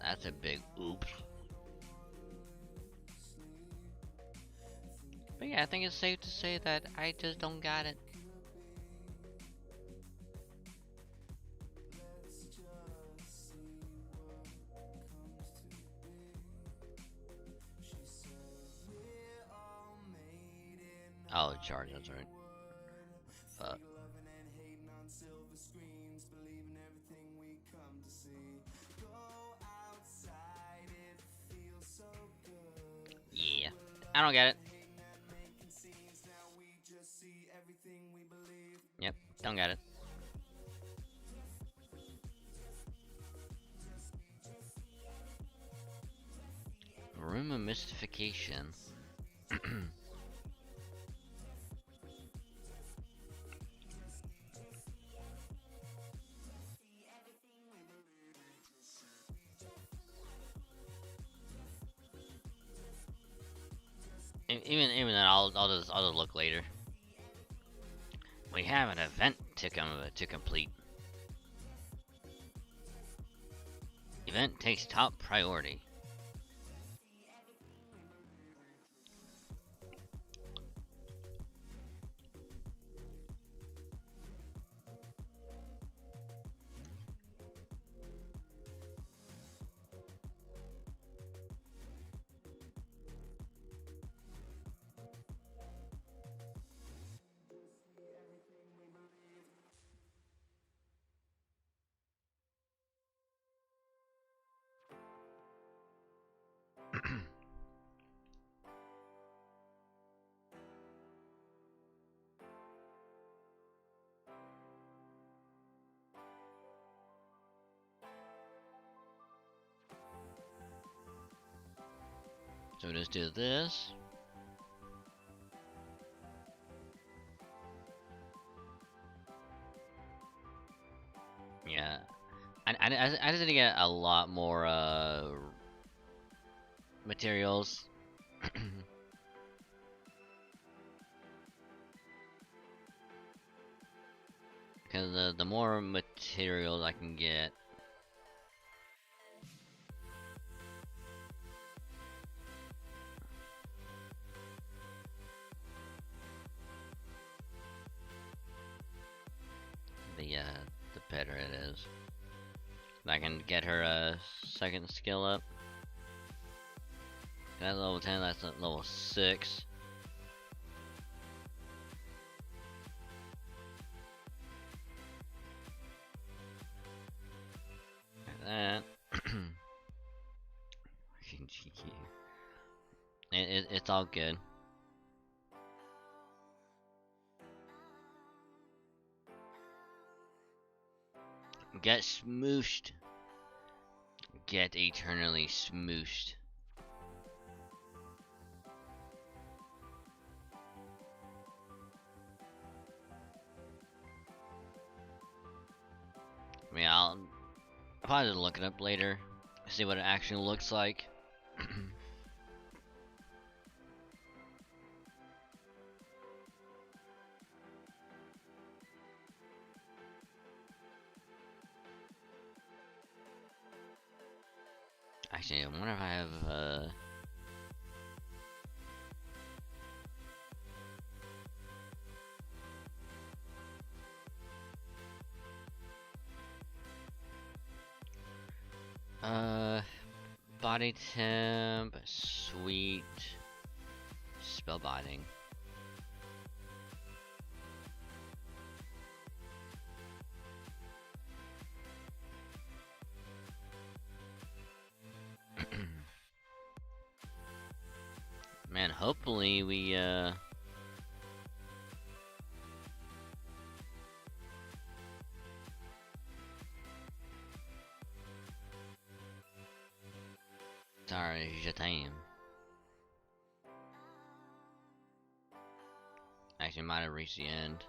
[SPEAKER 2] That's a big oops. But yeah, I think it's safe to say that I just don't got it. Oh, charge, that's right. Fuck. Yeah. I don't get it. Yep, don't get it. Room of mystification. Even then, I'll just look later. We have an event to complete. Event takes top priority. So just do this. Yeah, I just need to get a lot more materials. Because the more materials I can get, the better it is. I can get her a second skill up. That's level 10, that's at level 6. Like that. It's all good. Get smooshed. Get eternally smooshed. I mean, I'll probably just look it up later, see what it actually looks like. Actually, I wonder if I have body temp, sweet, spellbinding. Man, hopefully we sorry, je t'aime. Actually, might have reached the end.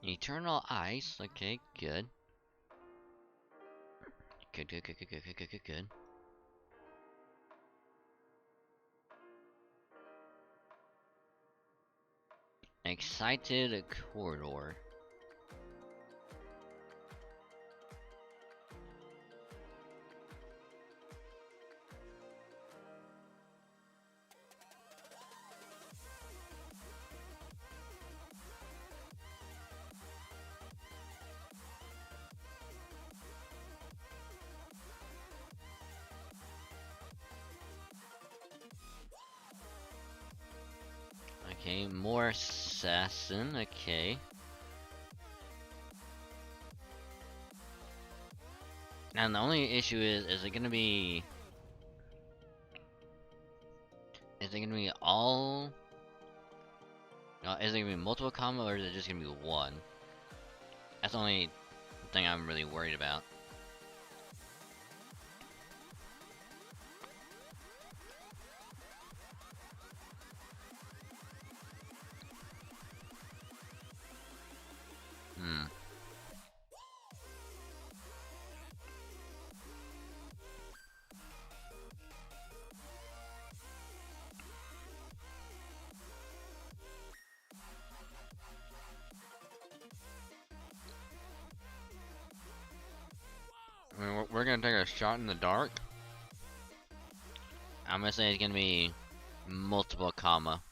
[SPEAKER 2] Eternal ice. Okay, good. Good. Excited corridor. Okay, more assassin. Okay. And the only issue is it gonna be? Is it gonna be all? No, is it gonna be multiple combo or is it just gonna be one? That's the only thing I'm really worried about. gonna take a shot in the dark. I'm gonna say it's gonna be multiple comma.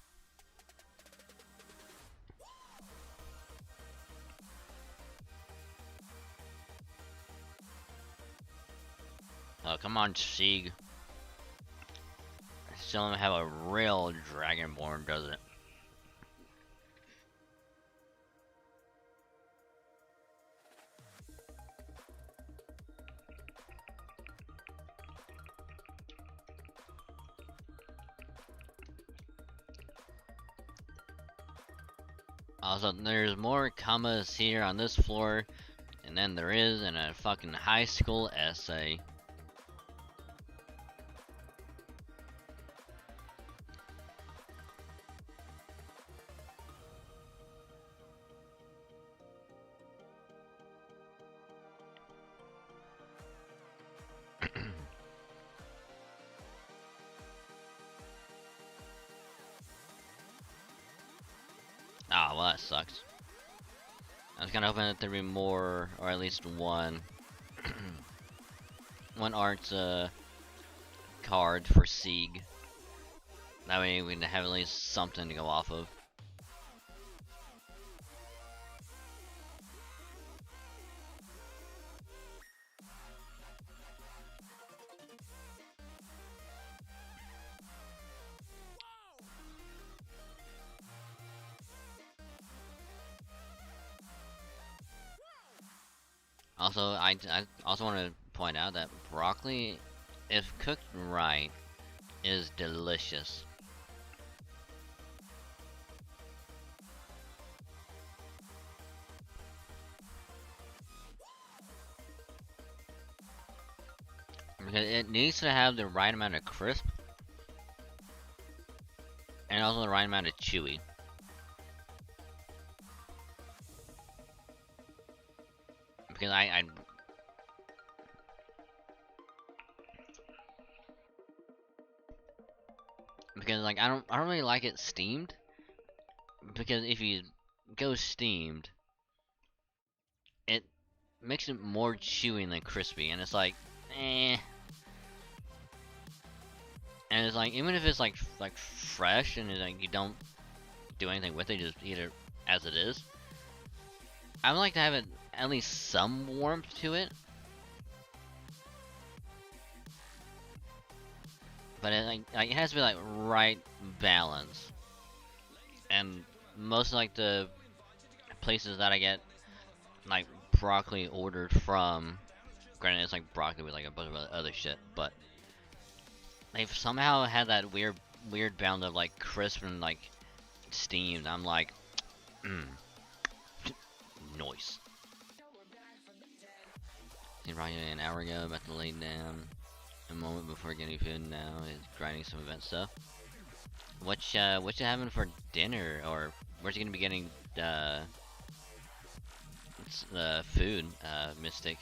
[SPEAKER 2] Oh, come on, Sieg. Still don't have a real Dragonborn, does it? Also, there's more commas here on this floor than there is in a fucking high school essay. Ah, well, that sucks. I was kind of hoping that there'd be more, or at least one, one art card for Sieg. That way we'd have at least something to go off of. Also, I also want to point out that broccoli, if cooked right, is delicious. Because it needs to have the right amount of crisp, and also the right amount of chewy. Because because like I don't really like it steamed, because if you go steamed, it makes it more chewy than crispy, and it's like, eh. And it's like, even if it's like fresh and it's like you don't do anything with it, just eat it as it is. I would like to have it at least some warmth to it, but it like it has to be like right balance. And most like the places that I get like broccoli ordered from, granted it's like broccoli with like a bunch of other shit, but they've somehow had that weird balance of like crisp and like steamed. I'm like, noise. Seen Ryan an hour ago, about to lay down a moment before getting food. Now is grinding some event stuff. What you having for dinner, or where's you gonna be getting food, Mystic?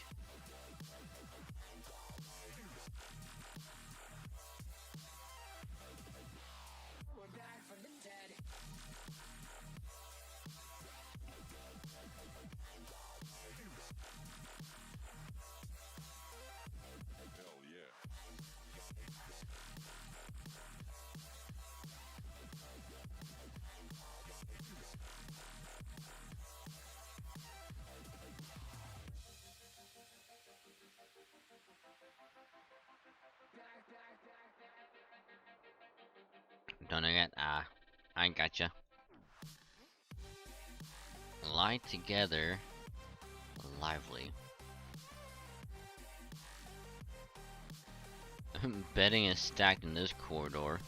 [SPEAKER 2] Don't know yet. I gotcha. Lie together, lively. Bedding is stacked in this corridor.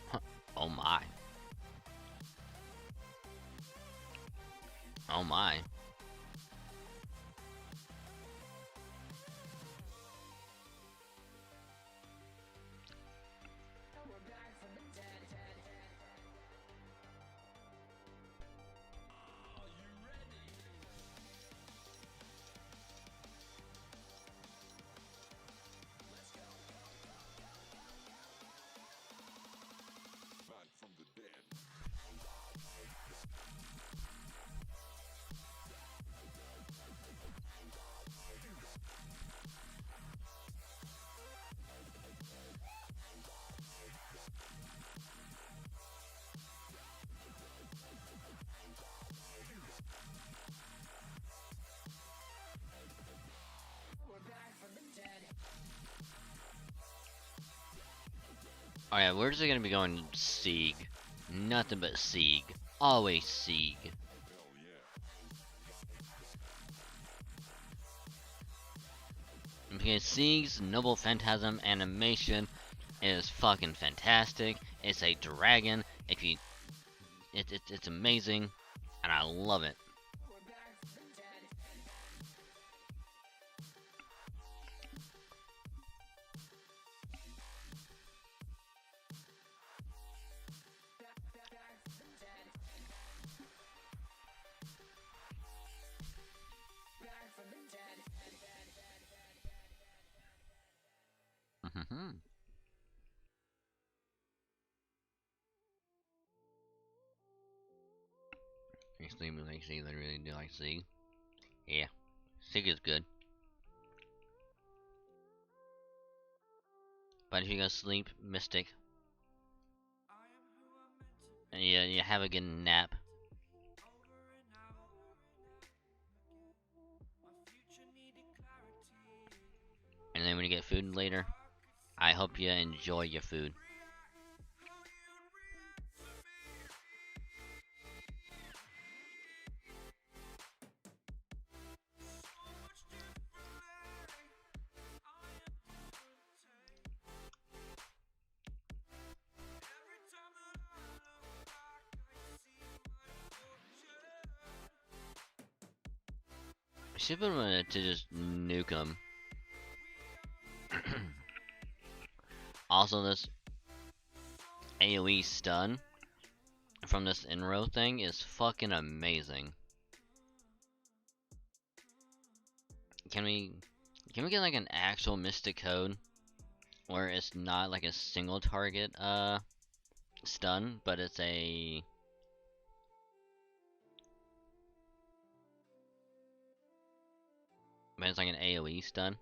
[SPEAKER 2] Huh. Oh my. Oh my. Oh yeah, where's it gonna be going? Sieg. Nothing but Sieg. Always Sieg. Because Sieg's Noble Phantasm animation is fucking fantastic. It's a dragon. If you, it's amazing, and I love it. Actually, like Sieg, I really do like Sieg. Yeah, Sieg is good. But if you go sleep, Mystic, and you have a good nap, and then when you get food later, I hope you enjoy your food. I should have wanted to just nuke them. Also, this AoE stun from this in-row thing is fucking amazing. Can we get like an actual Mystic code where it's not like a single target stun, but it's like an AoE stun?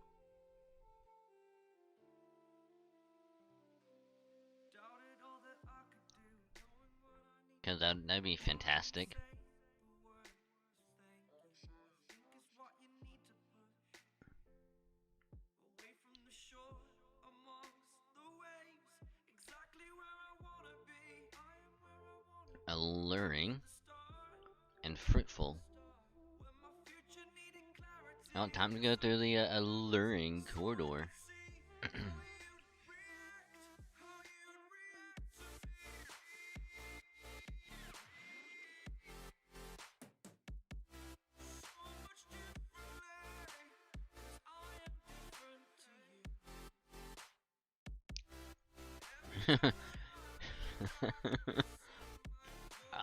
[SPEAKER 2] Cause that'd be fantastic. Alluring and fruitful. Now, time to go through the alluring corridor.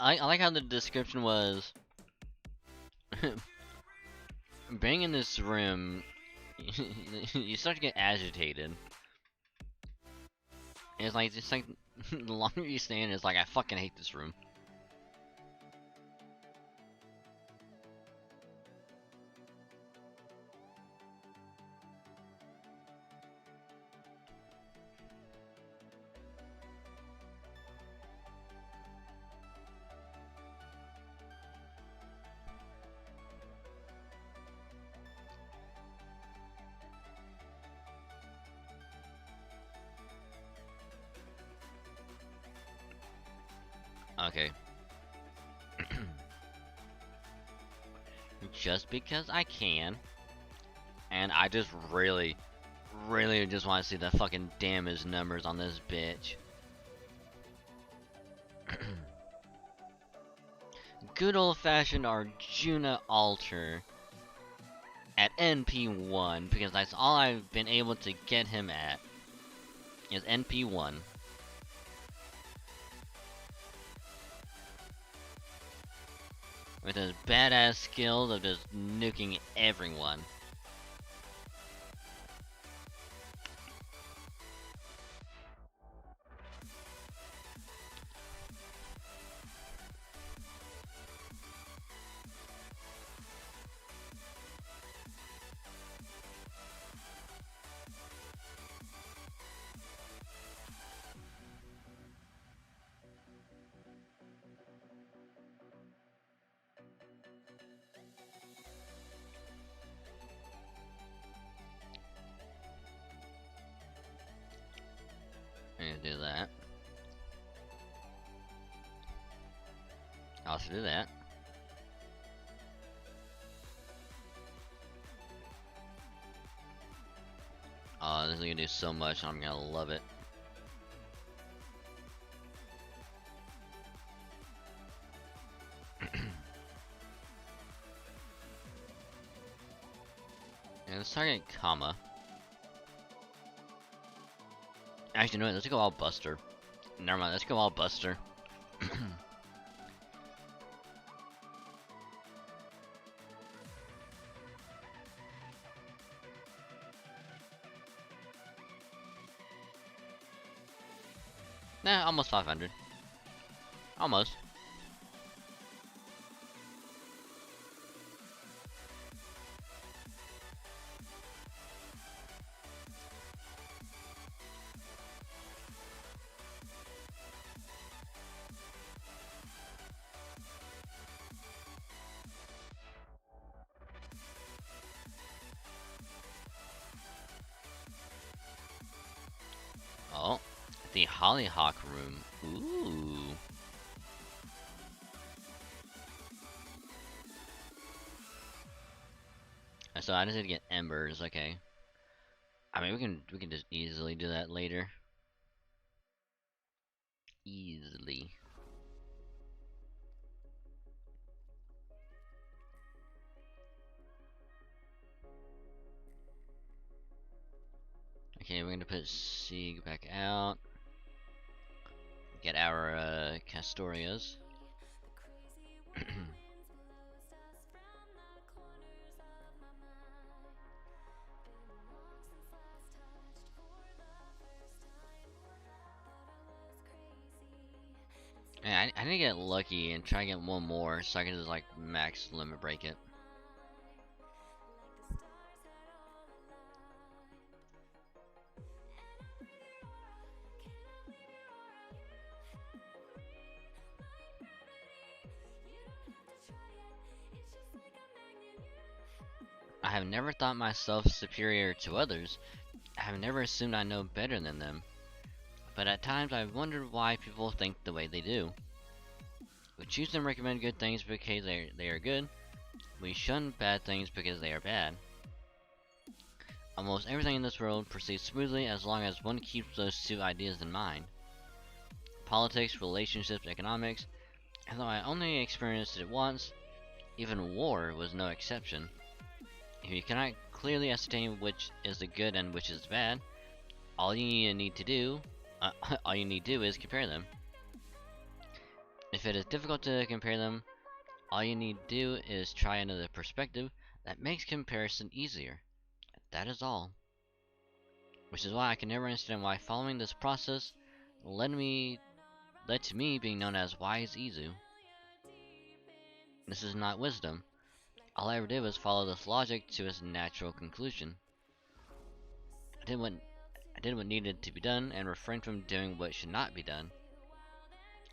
[SPEAKER 2] I like how the description was being in this room, you start to get agitated. It's like the longer you stay in, it's like I fucking hate this room. Okay. Just because I can, and I just really just want to see the fucking damage numbers on this bitch. Good old-fashioned Arjuna altar at NP1, because that's all I've been able to get him at, is NP1. With his badass skills of just nuking everyone. could do that. I'll also do that. Oh, this is gonna do so much, I'm gonna love it. And let's target comma. Actually, no, let's go all Buster. Never mind, let's go all Buster. Nah, almost 500. Almost. Oh, the Hollyhock room. Ooh. So I just need to get embers. Okay. I mean, we can just easily do that later. Easily. Okay, we're gonna put Sieg back out. Get our Castorias. Man, I need to get lucky and try to get one more so I can just like max limit break it. I have never thought myself superior to others. I have never assumed I know better than them. But at times I've wondered why people think the way they do. We choose and recommend good things because they are good. We shun bad things because they are bad. Almost everything in this world proceeds smoothly as long as one keeps those two ideas in mind. Politics, relationships, economics, and though I only experienced it once, even war was no exception. If you cannot clearly ascertain which is the good and which is the bad, all you need to do is compare them. If it is difficult to compare them, all you need to do is try another perspective that makes comparison easier. That is all. Which is why I can never understand why following this process led to me being known as Wise Izu. This is not wisdom. All I ever did was follow this logic to its natural conclusion. I did what needed to be done and refrained from doing what should not be done.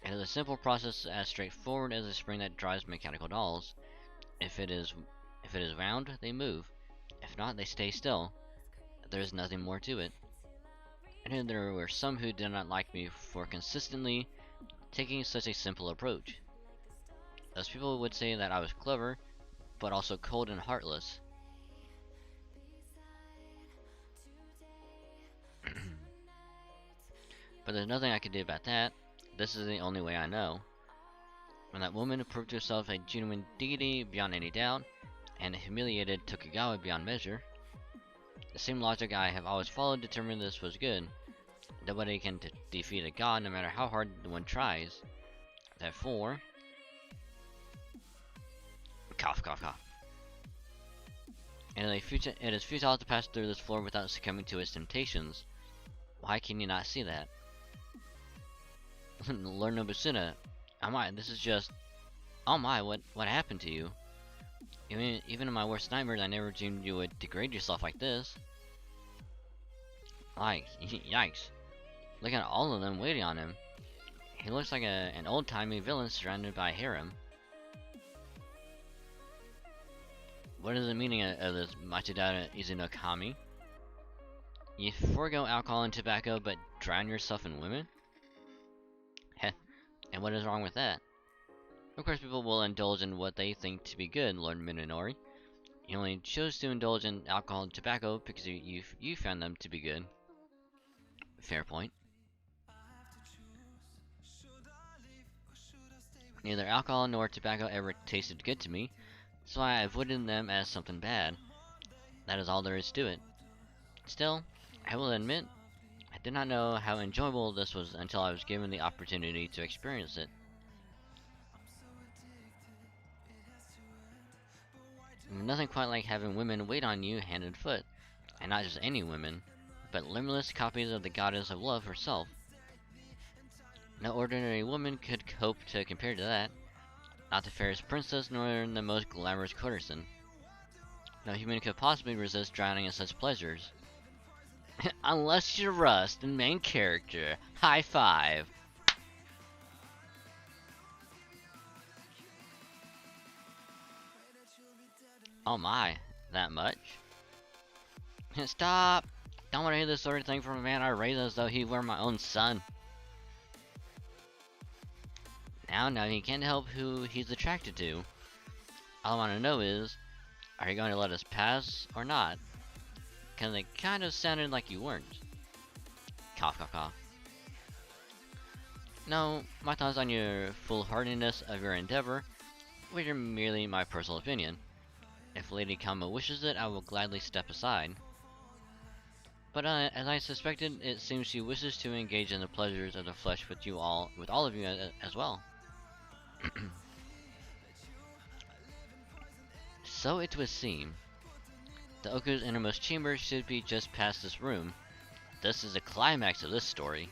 [SPEAKER 2] It is a simple process as straightforward as a spring that drives mechanical dolls. If it is round, they move. If not, they stay still. There is nothing more to it. I knew there were some who did not like me for consistently taking such a simple approach. Those people would say that I was clever, but also cold and heartless. But there's nothing I could do about that. This is the only way I know. When that woman proved herself a genuine deity beyond any doubt, and humiliated Tokugawa beyond measure, the same logic I have always followed determined this was good. Nobody can defeat a god no matter how hard one tries. Therefore... Cough, cough, cough. And it is futile to pass through this floor without succumbing to its temptations. Why can you not see that? Lord Nobusuna, oh my, this is just... Oh my, what happened to you? Even in my worst nightmares, I never dreamed you would degrade yourself like this. Like, yikes. Look at all of them waiting on him. He looks like an old-timey villain surrounded by a harem. What is the meaning of this Machidara Izunokami? You forego alcohol and tobacco, but drown yourself in women? Heh, and what is wrong with that? Of course, people will indulge in what they think to be good, Lord Minonori. You only chose to indulge in alcohol and tobacco because you found them to be good. Fair point. Neither alcohol nor tobacco ever tasted good to me, so I avoided them as something bad. That is all there is to it. Still, I will admit, I did not know how enjoyable this was until I was given the opportunity to experience it. Nothing quite like having women wait on you hand and foot, and not just any women, but limitless copies of the goddess of love herself. No ordinary woman could hope to compare to that. Not the fairest princess, nor the most glamorous courtesan. No human could possibly resist drowning in such pleasures. Unless you're Rust, the main character. High five. Oh my, that much? Stop! Don't want to hear this sort of thing from a man I raised as though he were my own son. Now he can't help who he's attracted to. All I want to know is, are you going to let us pass or not? Cause it kind of sounded like you weren't. Cough, cough, cough. No, my thoughts on your foolhardiness of your endeavor, which are merely my personal opinion. If Lady Kama wishes it, I will gladly step aside. But as I suspected, it seems she wishes to engage in the pleasures of the flesh with all of you as well. So it would seem. The Ooku's innermost chamber should be just past this room. This is the climax of this story.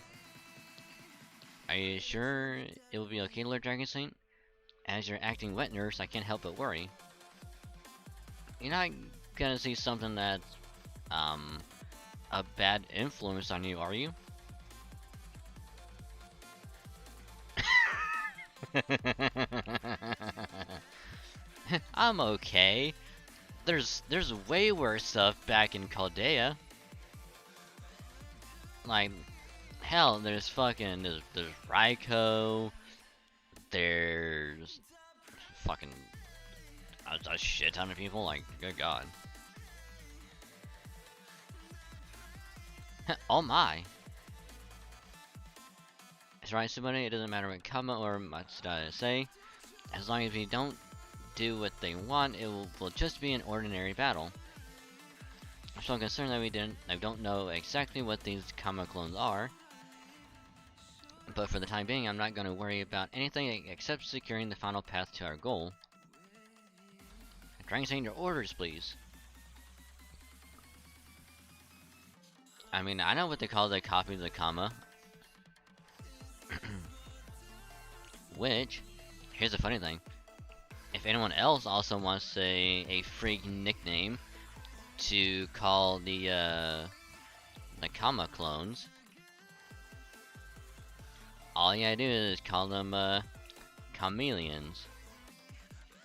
[SPEAKER 2] Are you sure it will be okay, Lord Dragon Saint? As your acting wet nurse, I can't help but worry. You're not gonna see something that's, a bad influence on you, are you? I'm okay. There's way worse stuff back in Chaldea. Like, hell, there's Raiko. There's fucking a shit ton of people. Like, good god. Oh my. That's right, somebody. It doesn't matter what Kama or Matsuda say. As long as we don't do what they want, it will just be an ordinary battle. I'm so concerned that I don't know exactly what these Kama clones are. But for the time being, I'm not going to worry about anything except securing the final path to our goal. Dragon Saint, your orders, please. I mean, I know what they call the copy of the Kama. Which, here's the funny thing. If anyone else also wants a freak nickname to call the Kama clones, all you gotta do is call them chameleons.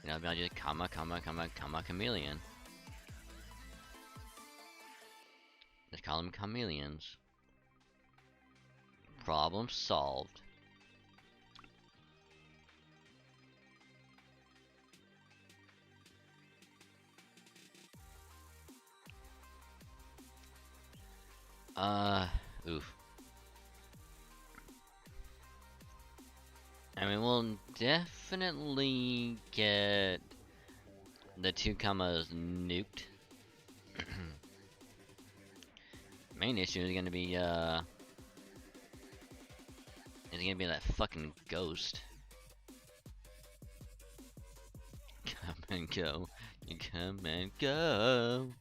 [SPEAKER 2] You know, I'll just Kama chameleon. Just call them chameleons. Problem solved. Oof. I mean, we'll definitely get the two Kamas nuked. Main issue is gonna be that fucking ghost. Come and go, you come and go.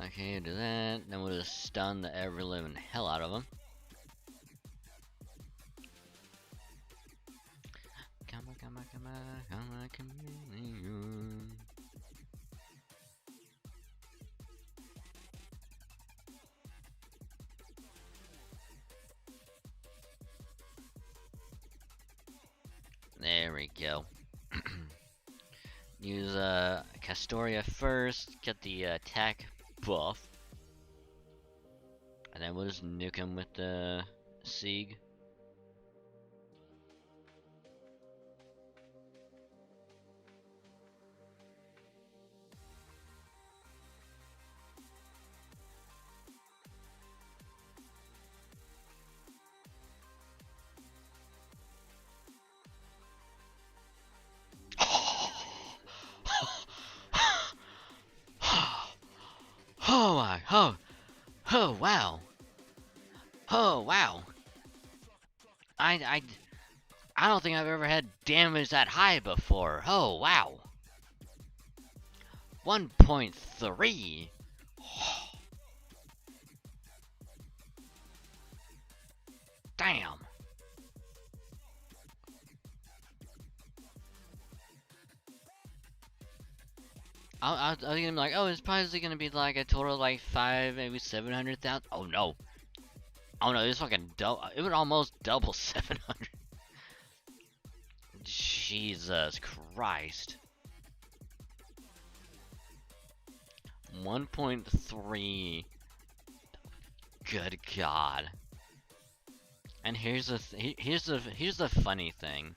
[SPEAKER 2] Okay, do that. Then we'll just stun the ever living hell out of him. Come on, chameleon. we go. Use Castoria first, get the attack buff. And then we'll just nuke him with the Sieg. Oh my, oh wow, oh wow. I I don't think I've ever had damage that high before. Oh wow. 1.3. Damn. I was gonna be like, oh, it's probably gonna be like a total of like 5, maybe 700,000. Oh no. Oh no, it's fucking double. It would almost double 700. Jesus Christ. 1.3. Good God. And here's the funny thing.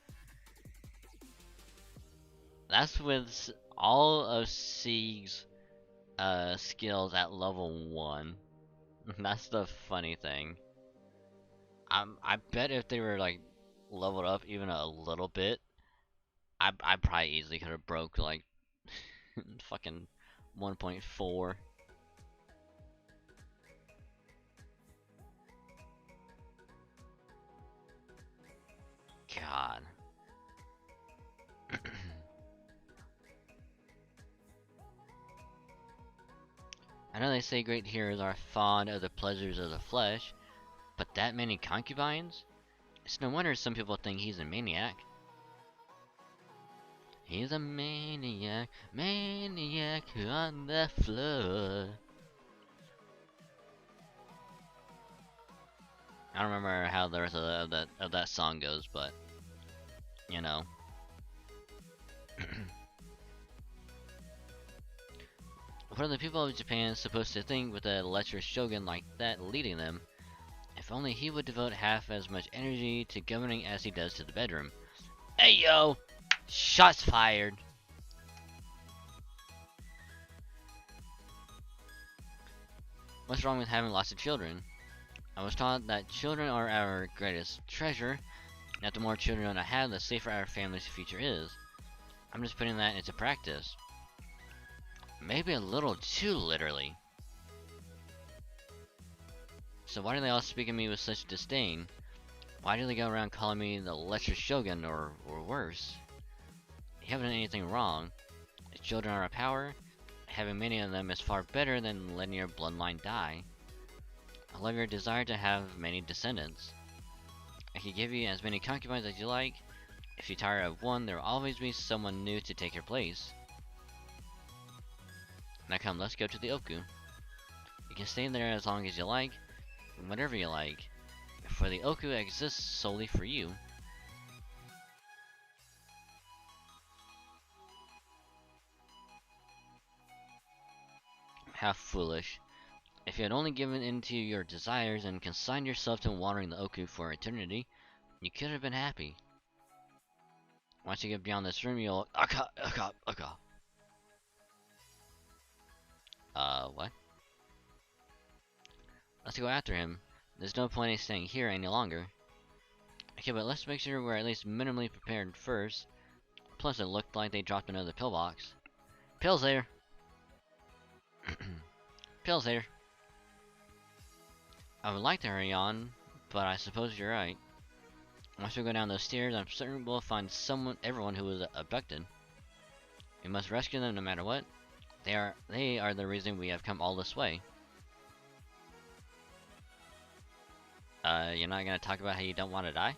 [SPEAKER 2] That's with all of Sieg's skills at level 1. That's the funny thing. I bet if they were like leveled up even a little bit, I probably easily could have broke like fucking 1.4. God. I know they say great heroes are fond of the pleasures of the flesh, but that many concubines? It's no wonder some people think he's a maniac. He's a maniac, maniac on the floor. I don't remember how the rest of that song goes, but you know. What are the people of Japan supposed to think with a lecherous shogun like that leading them? If only he would devote half as much energy to governing as he does to the bedroom. Hey yo! Shots fired! What's wrong with having lots of children? I was taught that children are our greatest treasure, and that the more children I have, the safer our family's future is. I'm just putting that into practice. Maybe a little too literally. So why do they all speak of me with such disdain? Why do they go around calling me the lecherous shogun or worse? You haven't done anything wrong. If children are a power, having many of them is far better than letting your bloodline die. I love your desire to have many descendants. I can give you as many concubines as you like. If you tire of one, there will always be someone new to take your place. Now come, let's go to the Ooku. You can stay there as long as you like, whatever you like, for the Ooku exists solely for you. How foolish. If you had only given in to your desires and consigned yourself to wandering the Ooku for eternity, you could have been happy. Once you get beyond this room, you'll Aka. What? Let's go after him. There's no point in staying here any longer. Okay, but let's make sure we're at least minimally prepared first. Plus, it looked like they dropped another pillbox. Pills there! Pills there! I would like to hurry on, but I suppose you're right. Once we go down those stairs, I'm certain we'll find everyone who was abducted. We must rescue them no matter what. They are the reason we have come all this way. You're not gonna talk about how you don't want to die?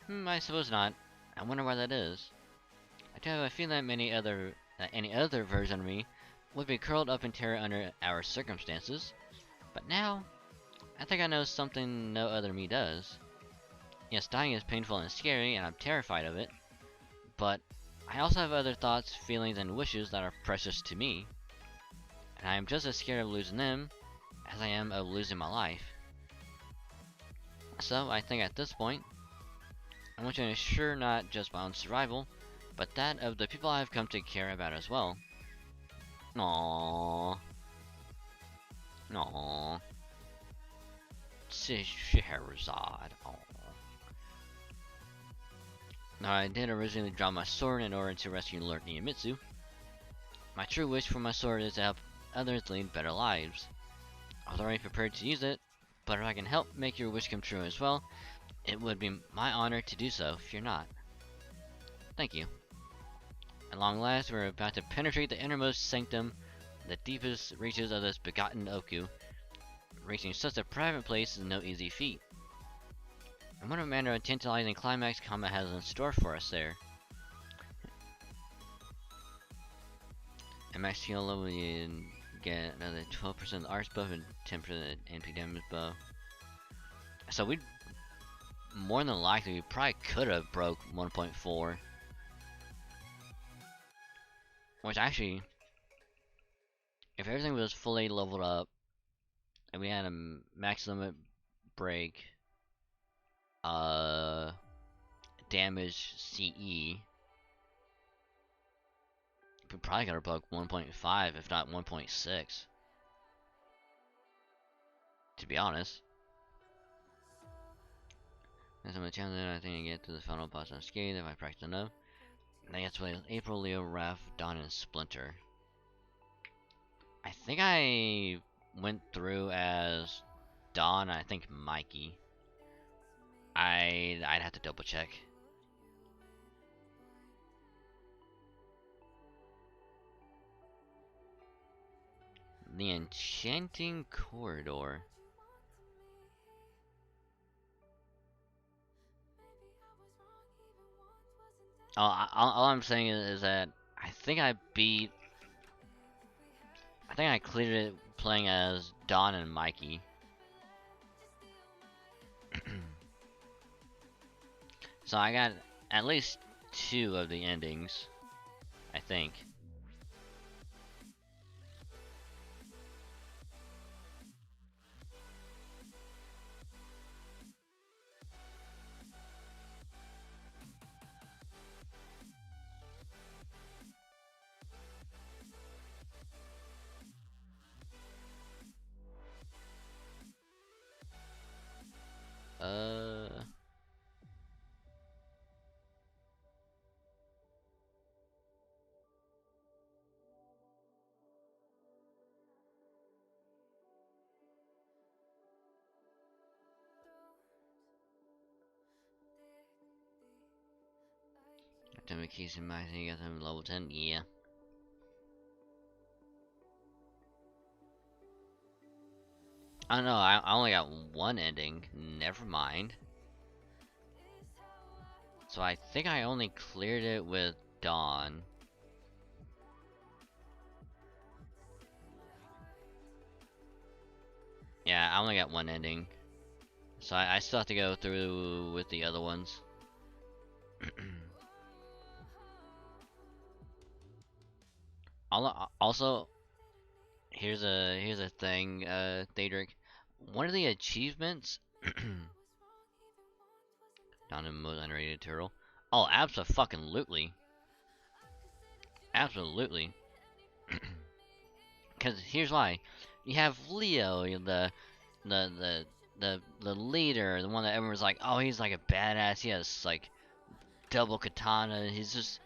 [SPEAKER 2] I suppose not. I wonder why that is. I do have a feeling that any other version of me would be curled up in terror under our circumstances. But now, I think I know something no other me does. Yes, dying is painful and scary, and I'm terrified of it, but I also have other thoughts, feelings, and wishes that are precious to me, and I am just as scared of losing them as I am of losing my life. So I think at this point, I want to ensure not just my own survival, but that of the people I have come to care about as well. Aww. Aww. Scheherazade. Aww. Now I did originally draw my sword in order to rescue Lord Niyamitsu. My true wish for my sword is to help others lead better lives. I was already prepared to use it, but if I can help make your wish come true as well, it would be my honor to do so. Fear not. Thank you. At long last, we're about to penetrate the innermost sanctum, the deepest reaches of this begotten Ooku. Reaching such a private place is no easy feat. And what a manner of tantalizing climax combat has in store for us there. At max skill level, you get another 12% arts buff and 10% NP damage buff. So we more than likely we probably could have broke 1.4. Which actually, if everything was fully leveled up and we had a max limit break damage CE, we probably could have broke 1.5 if not 1.6. To be honest. And some of the challenges I think I get to the final boss unscathed if I practice enough. And I get to play April, Leo, Raph, Dawn, and Splinter. I think I went through as Dawn, I think Mikey. I'd have to double check. The Enchanting Corridor. Oh, all I'm saying is that I think I cleared it playing as Dawn and Mikey. So I got at least 2 of the endings, I think. Uh... Atomic keys in my thing, got them level 10, yeah. I don't know, I only got 1 ending, never mind. So I think I only cleared it with Dawn. Yeah, I only got 1 ending. So I still have to go through with the other ones. Also, here's a thing, Daedric. One of the achievements down in most underrated turtle. Oh, abso-fucking-lutely. Absolutely. Cause here's why. You have Leo, the the leader, the one that everyone's like, oh, he's like a badass. He has like double katana. He's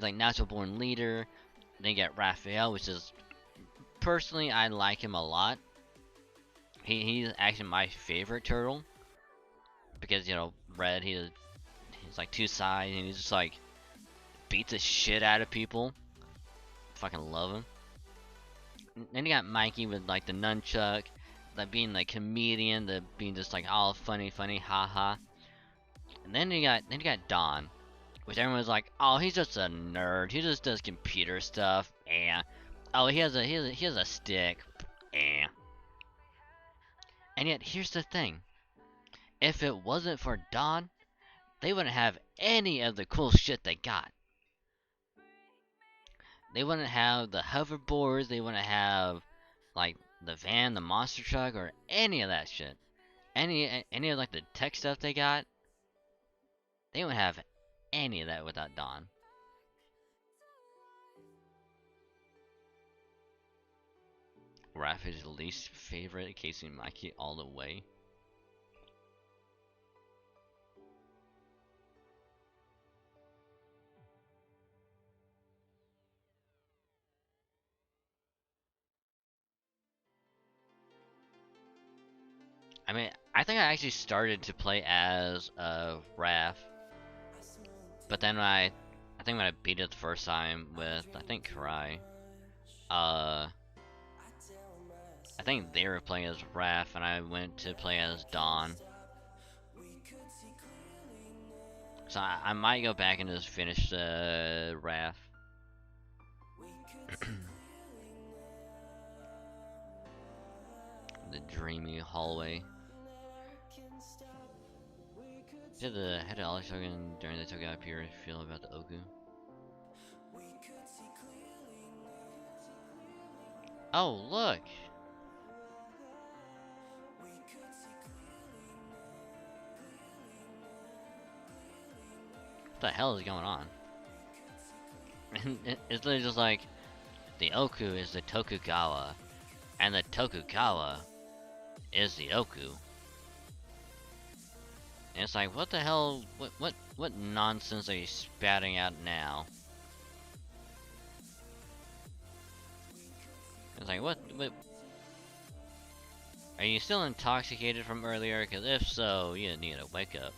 [SPEAKER 2] like natural born leader. Then you get Raphael, which is personally I like him a lot. He's actually my favorite turtle because you know red. He's like 2 sides and he's just like beats the shit out of people. Fucking love him. Then you got Mikey with like the nunchuck, like being like comedian, the being just like all funny, haha. And then you got Don, which everyone's like, oh, he's just a nerd. He just does computer stuff. Eh. Oh, he has a stick. Eh. And yet here's the thing. If it wasn't for Dawn, they wouldn't have any of the cool shit they got. They wouldn't have the hoverboards, they wouldn't have like the van, the monster truck, or any of that shit. Any of like the tech stuff they got, they wouldn't have any of that without Dawn. Raph is least favorite, Casey and Mikey all the way. I mean, I think I actually started to play as Raph, but then I think when I beat it the first time with I think Karai, I think they were playing as Raph, and I went to play as Dawn. So I might go back and just finish Raph. The dreamy hallway. Had the Alex token during the Tokyo up here feel about the Ooku? Oh look! What the hell is going on? It's literally just like the Ooku is the Tokugawa, and the Tokugawa is the Ooku. And it's like, what the hell? What nonsense are you spouting out now? It's like, what? Are you still intoxicated from earlier? Because if so, you need to wake up.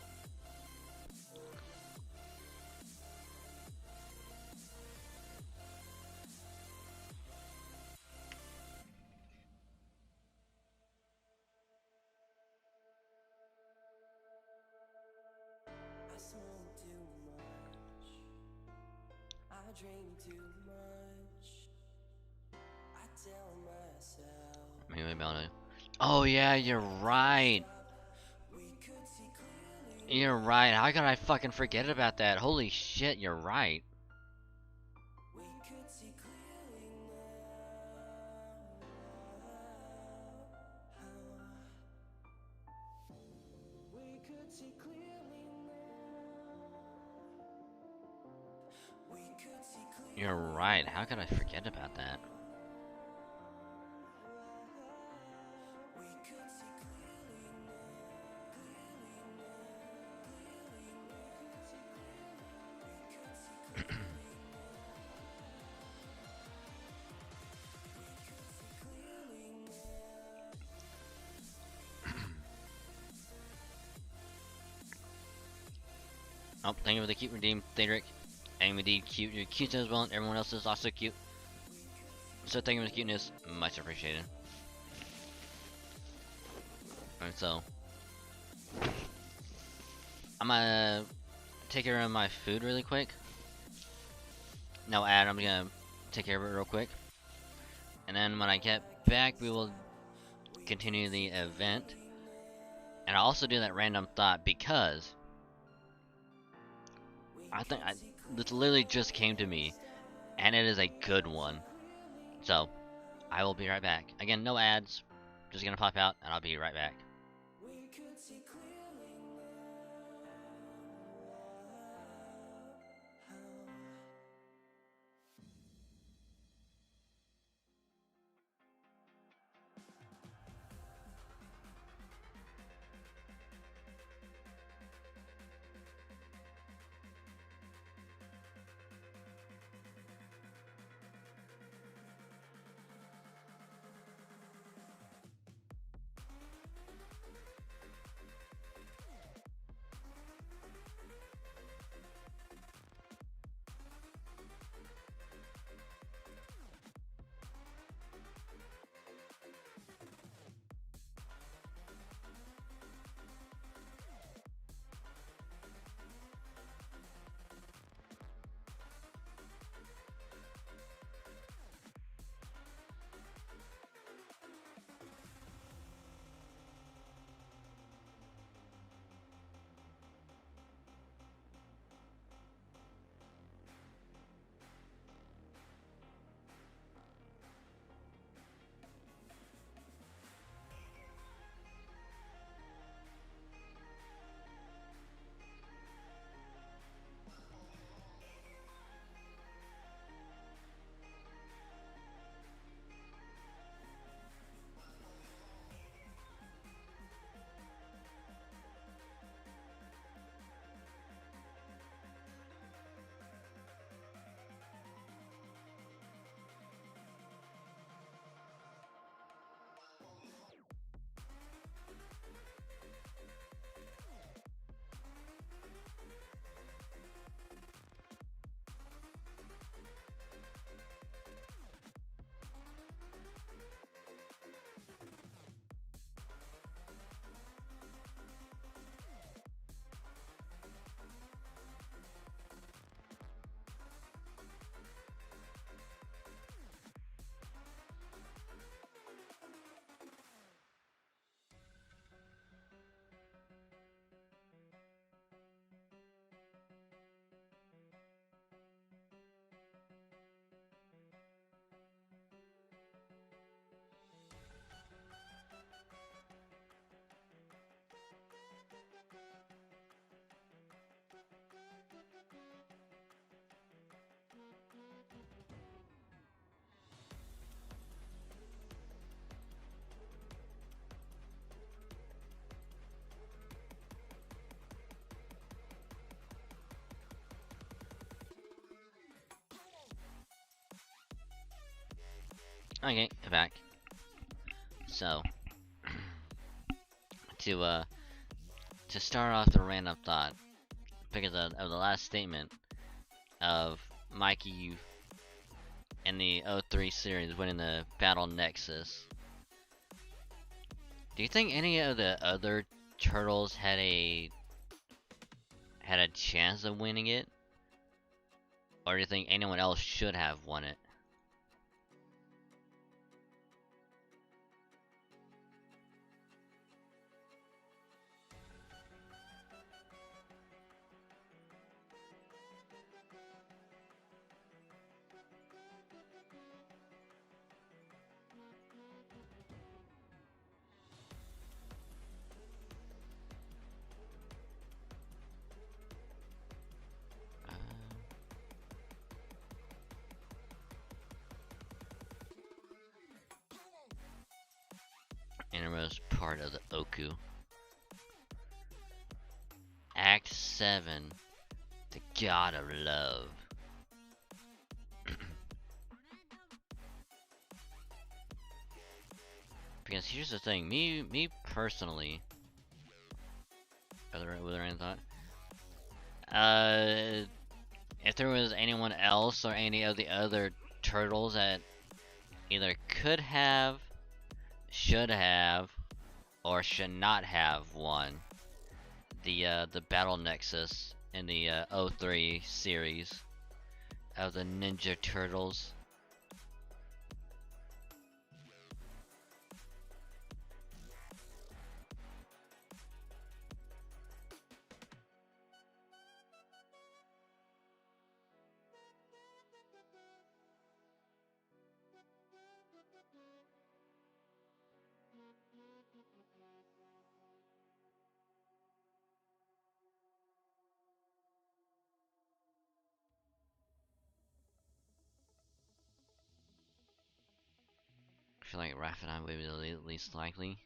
[SPEAKER 2] Maybe about it. Oh yeah, you're right. You're right. How could I fucking forget about that? Holy shit, you're right. You're right. How could I forget about that? Oh, thank you for the cute redeem, Thedric. And indeed cute. You're cute as well, and everyone else is also cute. So thank you for the cuteness. Much appreciated. Alright, so I'm gonna take care of my food really quick. No ad, I'm gonna take care of it real quick. And then when I get back, we will continue the event. And I'll also do that random thought because this literally just came to me, and it is a good one. So I will be right back. Again, no ads. Just gonna pop out, and I'll be right back. Okay, back. So, to to start off the random thought, because of the last statement of Mikey in the 03 series winning the Battle Nexus, do you think any of the other turtles had a chance of winning it, or do you think anyone else should have won it? Uh, innermost part of the Ooku. Act 7, the God of Love. Because here's the thing, me personally, was there any thought? If there was anyone else or any of the other turtles that either could have, should have, or should not have won the Battle Nexus in the 03 series of the Ninja Turtles. I feel like Raph and I would be the least likely.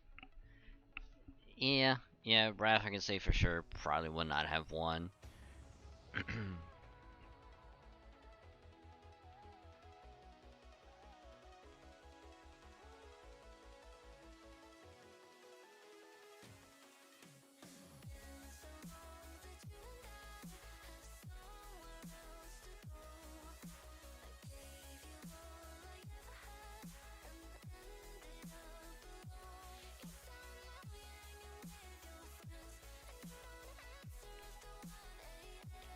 [SPEAKER 2] Yeah, Raph I can say for sure probably would not have won.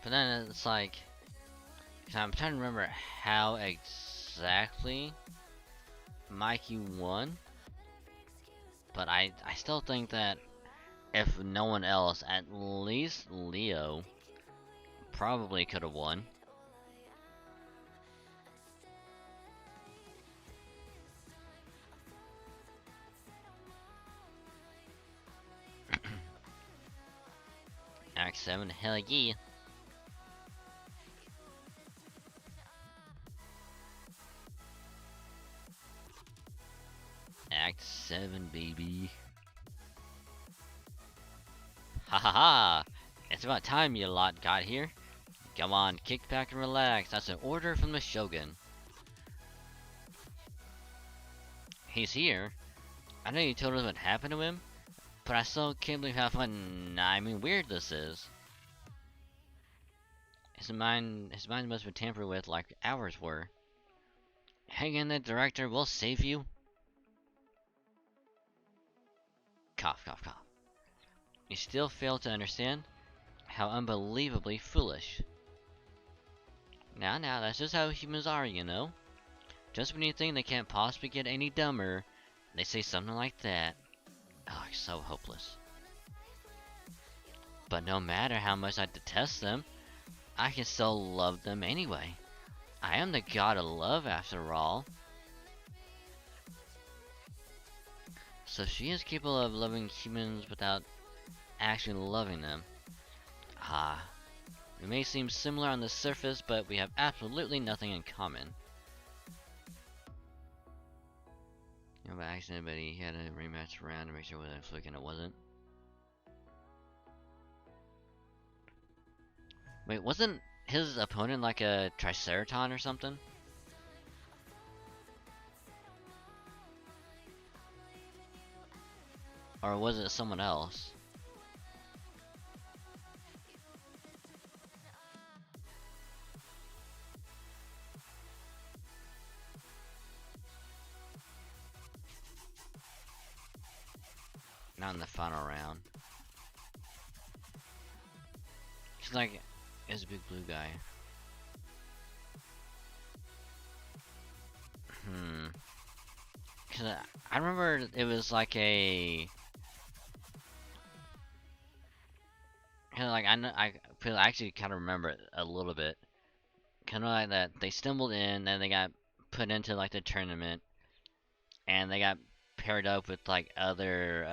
[SPEAKER 2] But then it's like, I'm trying to remember how exactly Mikey won. But I still think that if no one else, at least Leo probably could have won. Act 7, hell yeah. Act 7, baby. Ha ha ha! It's about time you lot got here. Come on, kick back and relax. That's an order from the Shogun. He's here. I know you told us what happened to him, but I still can't believe how weird this is. His mind must have been tampered with like ours were. Hang in there, director. We'll save you. Cough, cough, cough. You still fail to understand? How unbelievably foolish. Now, that's just how humans are, you know? Just when you think they can't possibly get any dumber, they say something like that. Oh, so hopeless. But no matter how much I detest them, I can still love them anyway. I am the god of love after all. So she is capable of loving humans without actually loving them. Ah, we may seem similar on the surface, but we have absolutely nothing in common. You know, by accident, but he had a rematch round to make sure it wasn't flicking, it wasn't. Wait, wasn't his opponent like a Triceraton or something? Or was it someone else? Not in the final round. He's like, is a big blue guy. Cause I remember it was like a. Kind of like I know I feel I actually kind of remember it a little bit. Kind of like that they stumbled in and they got put into like the tournament, and they got paired up with like other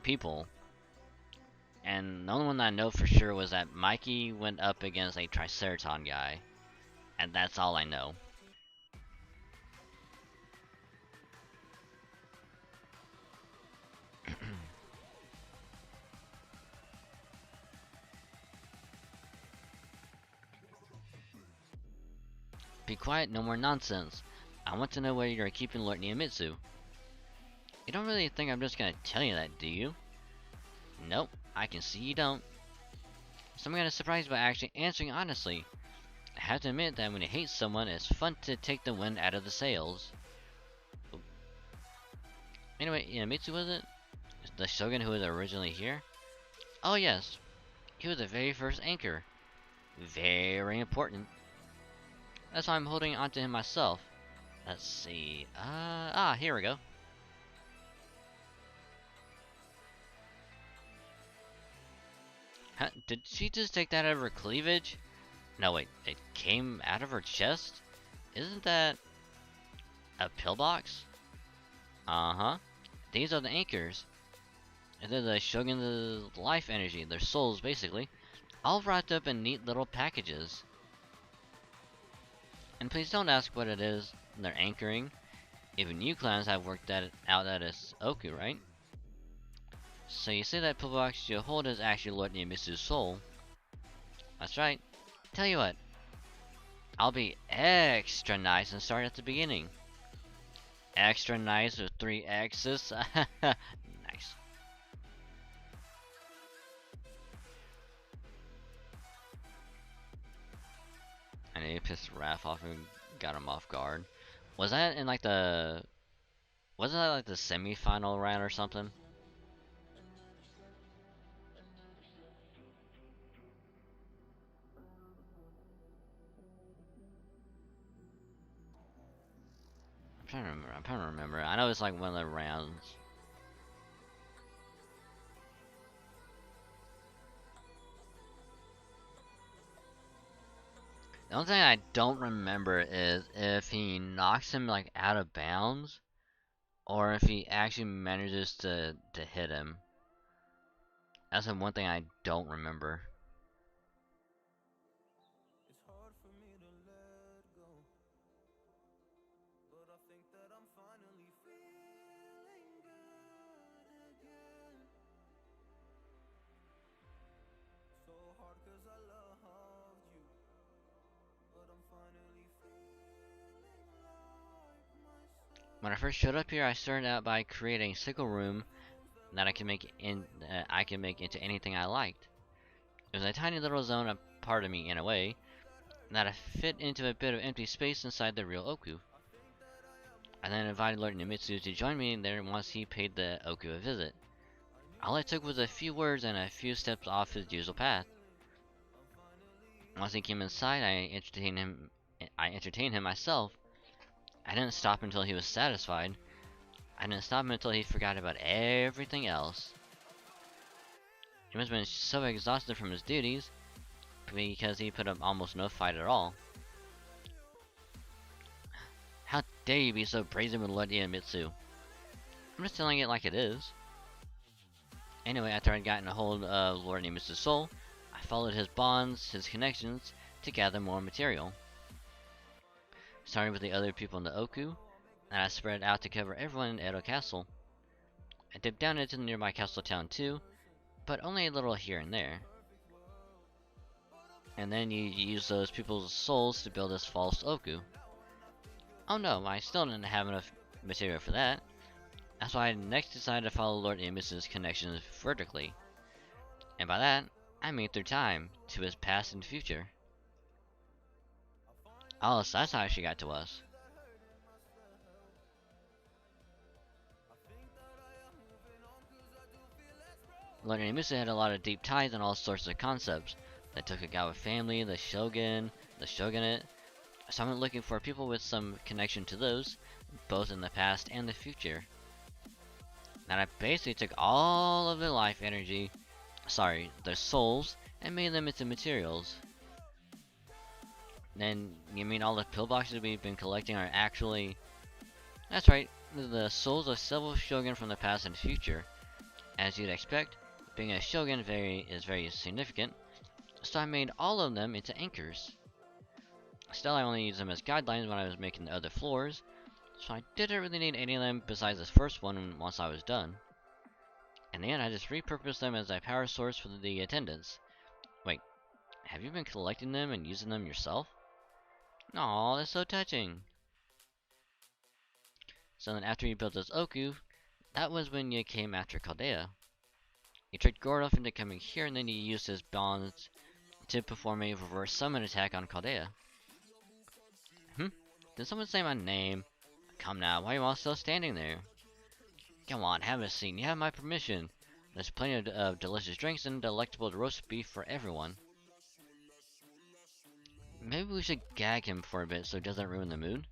[SPEAKER 2] people. And the only one that I know for sure was that Mikey went up against a Triceraton guy, and that's all I know. Be quiet, no more nonsense. I want to know where you're keeping Lord Niyamitsu. You don't really think I'm just gonna tell you that, do you? Nope, I can see you don't. So I'm kinda surprised by actually answering honestly. I have to admit that when you hate someone, it's fun to take the wind out of the sails. Anyway, Niyamitsu was it? The shogun who was originally here? Oh yes, he was the very first anchor. Very important. That's why I'm holding onto him myself. Let's see. Here we go. Huh, did she just take that out of her cleavage? No, wait, it came out of her chest? Isn't that a pillbox? Uh-huh. These are the anchors. They're the Shogun's life energy, their souls, basically. All wrapped up in neat little packages. And please don't ask what it is they're anchoring. Even you clowns have worked that out that it's Ooku, right? So you say that pillbox you hold is actually Lord Niyamitsu's soul. That's right. Tell you what, I'll be extra nice and start at the beginning. Extra nice with 3 X's. Nice. And he pissed Raph off and got him off guard. Was that in like the... Wasn't that like the semi-final round or something? I'm trying to remember. I know it's like one of the rounds. The only thing I don't remember is if he knocks him like out of bounds, or if he actually manages to hit him. That's the one thing I don't remember.
[SPEAKER 1] It's hard for me to let go, but I think that I'm finally feeling good again. So hard cause I loved you, but I'm finally feeling like myself.
[SPEAKER 2] When I first showed up here, I started out by creating a single room that I can make into anything I liked. It was a tiny little zone, a part of me in a way, that I fit into a bit of empty space inside the real Ooku. I then invited Lord Nimitsu to join me there once he paid the Ooku a visit. All it took was a few words and a few steps off his usual path. Once he came inside, I entertained him myself. I didn't stop until he was satisfied. I didn't stop him until he forgot about everything else. He must have been so exhausted from his duties, because he put up almost no fight at all. How dare you be so brazen with Lord Niyamitsu? I'm just telling it like it is. Anyway, after I'd gotten a hold of Lord Niyamitsu's soul, I followed his bonds, his connections, to gather more material. Starting with the other people in the Ooku, and I spread out to cover everyone in Edo Castle. I dipped down into the nearby castle town too, but only a little here and there. And then you use those people's souls to build this false Ooku. Oh no, I still didn't have enough material for that. That's why I next decided to follow Lord Amos's connections vertically. And by that, I mean through time, to his past and future. Oh, so that's how she got to us. Lord Amos had a lot of deep ties on all sorts of concepts. The Tokugawa family, the Shogun, the Shogunate. So I'm looking for people with some connection to those, both in the past and the future. And I basically took all of their life energy, sorry, their souls, and made them into materials. Then, you mean all the pillboxes we've been collecting are actually... That's right, the souls of several shogun from the past and future. As you'd expect, being a shogun is very significant, so I made all of them into anchors. Still, I only used them as guidelines when I was making the other floors, so I didn't really need any of them besides this first one once I was done. In the end, I just repurposed them as a power source for the attendants. Wait, have you been collecting them and using them yourself? Aw, that's so touching. So then after you built this Ooku, that was when you came after Caldea. You tricked Gordolf into coming here, and then you used his bonds to perform a reverse summon attack on Caldea. Did someone say my name? Come now, why are you all still standing there? Come on, have a seat. You have my permission. There's plenty of delicious drinks and delectable roast beef for everyone. Maybe we should gag him for a bit so it doesn't ruin the mood.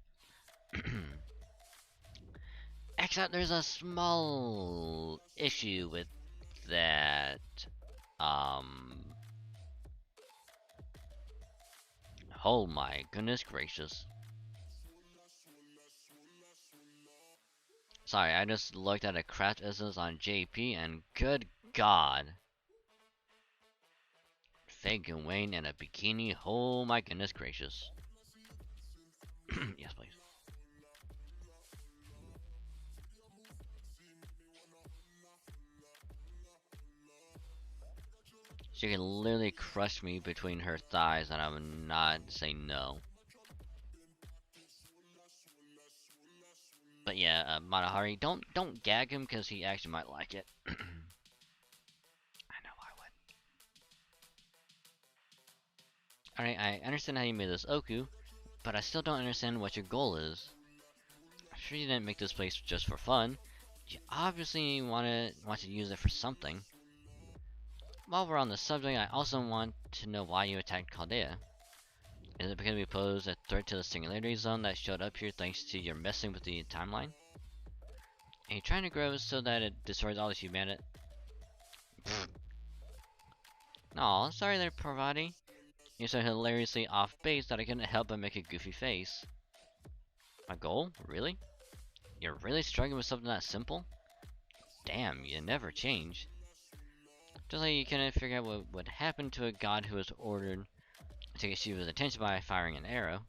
[SPEAKER 2] Except there's a small issue with that. Oh my goodness gracious. Sorry, I just looked at a craft essence on JP and good god. Fake and Wayne in a bikini, oh my goodness gracious. Yes, please. She can literally crush me between her thighs and I would not say no. But yeah, Matahari, don't gag him because he actually might like it. I know I would. Alright, I understand how you made this Ooku, but I still don't understand what your goal is. I'm sure you didn't make this place just for fun. You obviously want to use it for something. While we're on the subject, I also want to know why you attacked Caldea. Is it because we posed a threat to the singularity zone that showed up here thanks to your messing with the timeline? Are you trying to grow so that it destroys all the humanity? Aw, sorry there, Parvati. You're so hilariously off base that I couldn't help but make a goofy face. My goal? Really? You're really struggling with something that simple? Damn, you never change. Just like you couldn't figure out what would happen to a god who was ordered to get Shiva's attention by firing an arrow.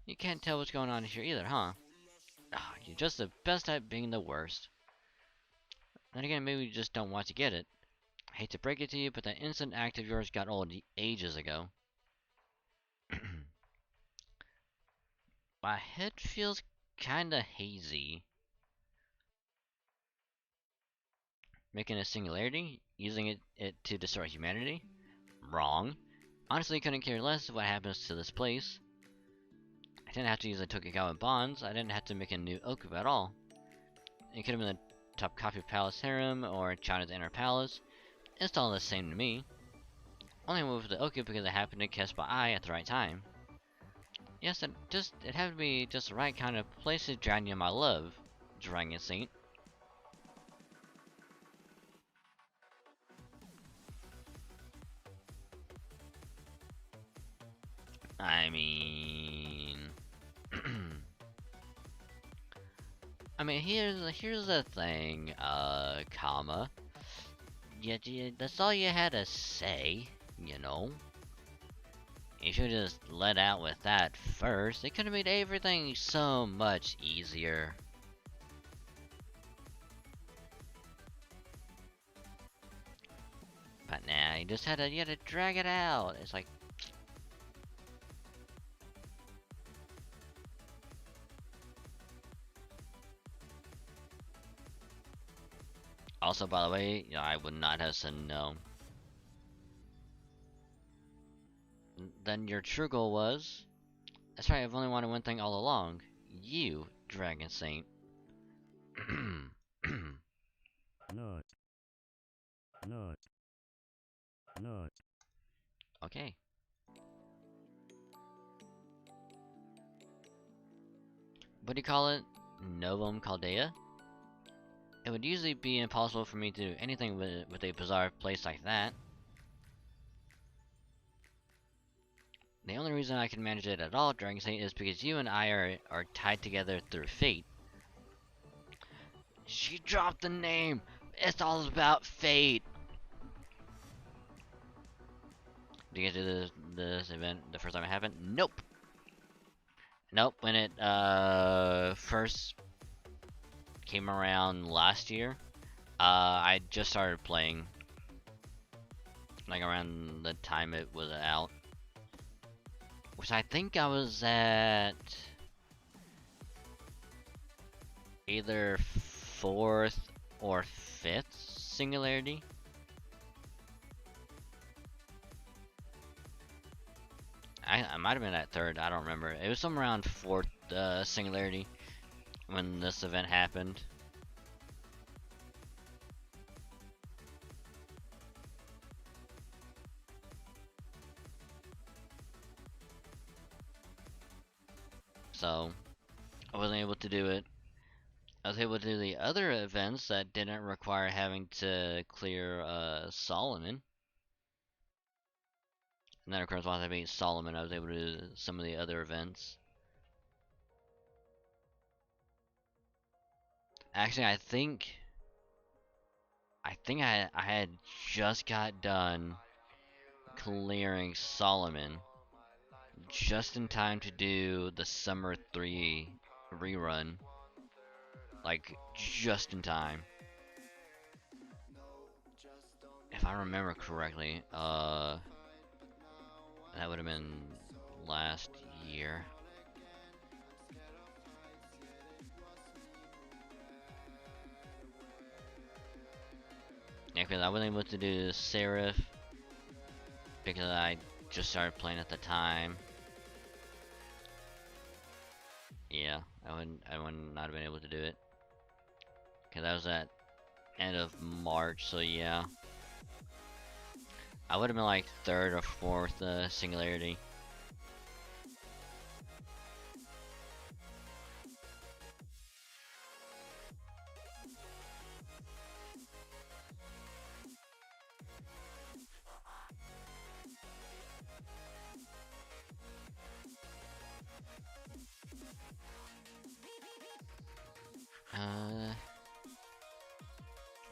[SPEAKER 2] You can't tell what's going on here either, huh? Ah, you're just the best at being the worst. Then again, maybe you just don't want to get it. I hate to break it to you, but that instant act of yours got old ages ago. My head feels kinda hazy. Making a singularity? Using it to destroy humanity? Wrong. Honestly, couldn't care less what happens to this place. I didn't have to use the Tokugawa bonds. I didn't have to make a new Ooku at all. It could have been the Topkapi Palace Harem or China's Inner Palace. It's all the same to me. Only moved the Ooku because it happened to catch my eye at the right time. Yes, it had to be just the right kind of place to drown you in my love, Dragon Saint. I mean... I mean, here's the thing, comma. That's all you had to say, you know? You should just let out with that first. It could have made everything so much easier. But nah, you just had to drag it out. It's like, Also, by the way, yeah, I would not have said no. Then your true goal was? That's right, I've only wanted one thing all along. You, Dragon Saint.
[SPEAKER 3] Nut. Nut. Nut.
[SPEAKER 2] Okay. What do you call it? Novum Chaldea? It would usually be impossible for me to do anything with a bizarre place like that. The only reason I can manage it at all, Dragon Saint, is because you and I are tied together through fate. She dropped the name! It's all about fate! Did you guys do this event the first time it happened? Nope! Nope, when it first came around last year, I just started playing. Like around the time it was out. Which I think I was at either 4th or 5th Singularity. I might have been at 3rd, I don't remember. It was somewhere around 4th Singularity when this event happened. So, I wasn't able to do it. I was able to do the other events that didn't require having to clear Solomon. And then of course once I beat Solomon I was able to do some of the other events. Actually I think I had just got done clearing Solomon just in time to do the Summer 3 rerun. Like just in time. If I remember correctly, that would have been last year. Yeah, because I wasn't able to do Seraph because I just started playing at the time. Yeah, I would not have been able to do it. Cause that was at end of March, so yeah. I would have been like 3rd or 4th Singularity.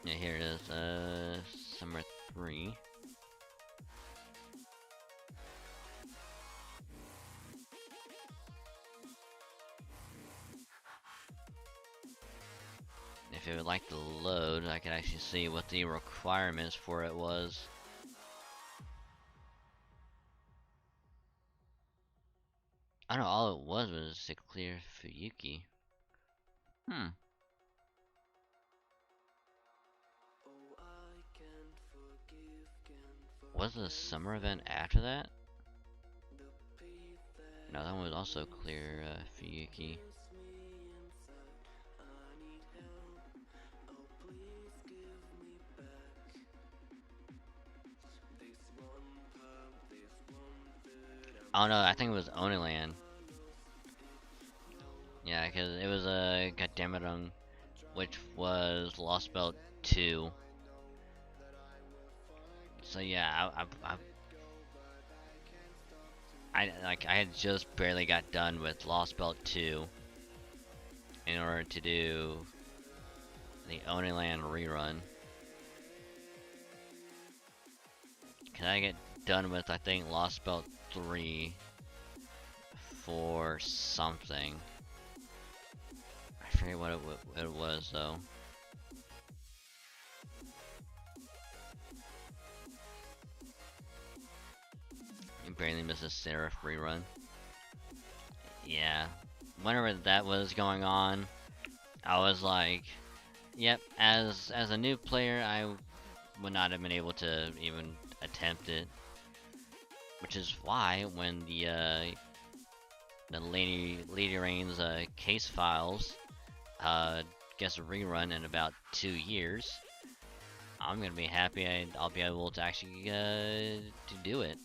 [SPEAKER 2] Yeah, here it is. Summer 3. If it would like to load, I could actually see what the requirements for it was. I don't know, all it was to clear Fuyuki. Was the summer event after that? No, that one was also clear Fuyuki. Oh no, I think it was Oniland. Yeah, because it was a Goddammit, which was Lost Belt 2. So yeah, I had just barely got done with Lost Belt 2 in order to do the Oniland rerun. Can I get done with I think Lost Belt 3 for something? I forget what it was though. You barely missed a Seraph rerun. Yeah. Whenever that was going on, I was like, Yep, as a new player, I would not have been able to even attempt it, which is why when the Lady Rain's case files gets a rerun in about 2 years, I'm gonna be happy I'll be able to actually to do it.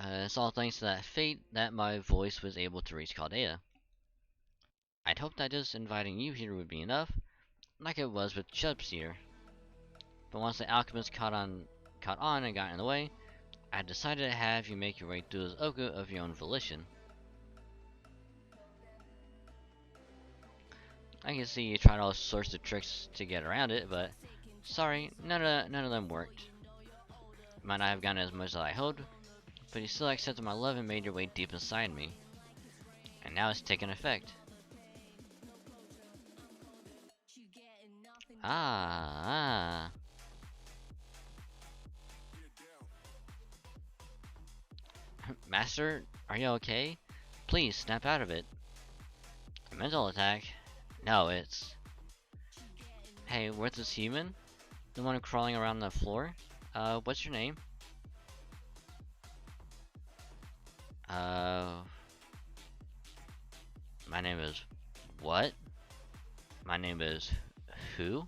[SPEAKER 2] It's all thanks to that fate that my voice was able to reach Chaldea. I'd hoped that just inviting you here would be enough, like it was with Chubbs here. But once the alchemist caught on and got in the way, I decided to have you make your way through this Ooku of your own volition. I can see you tried all sorts of tricks to get around it, but sorry, none of them worked. You might not have gotten as much as I hoped, but you still accepted my love and made your way deep inside me. And now it's taken effect. Ah. Master, are you okay? Please, snap out of it. A mental attack? No, it's... Hey, where's this human? The one crawling around the floor? What's your name? My name is... What? My name is... Who?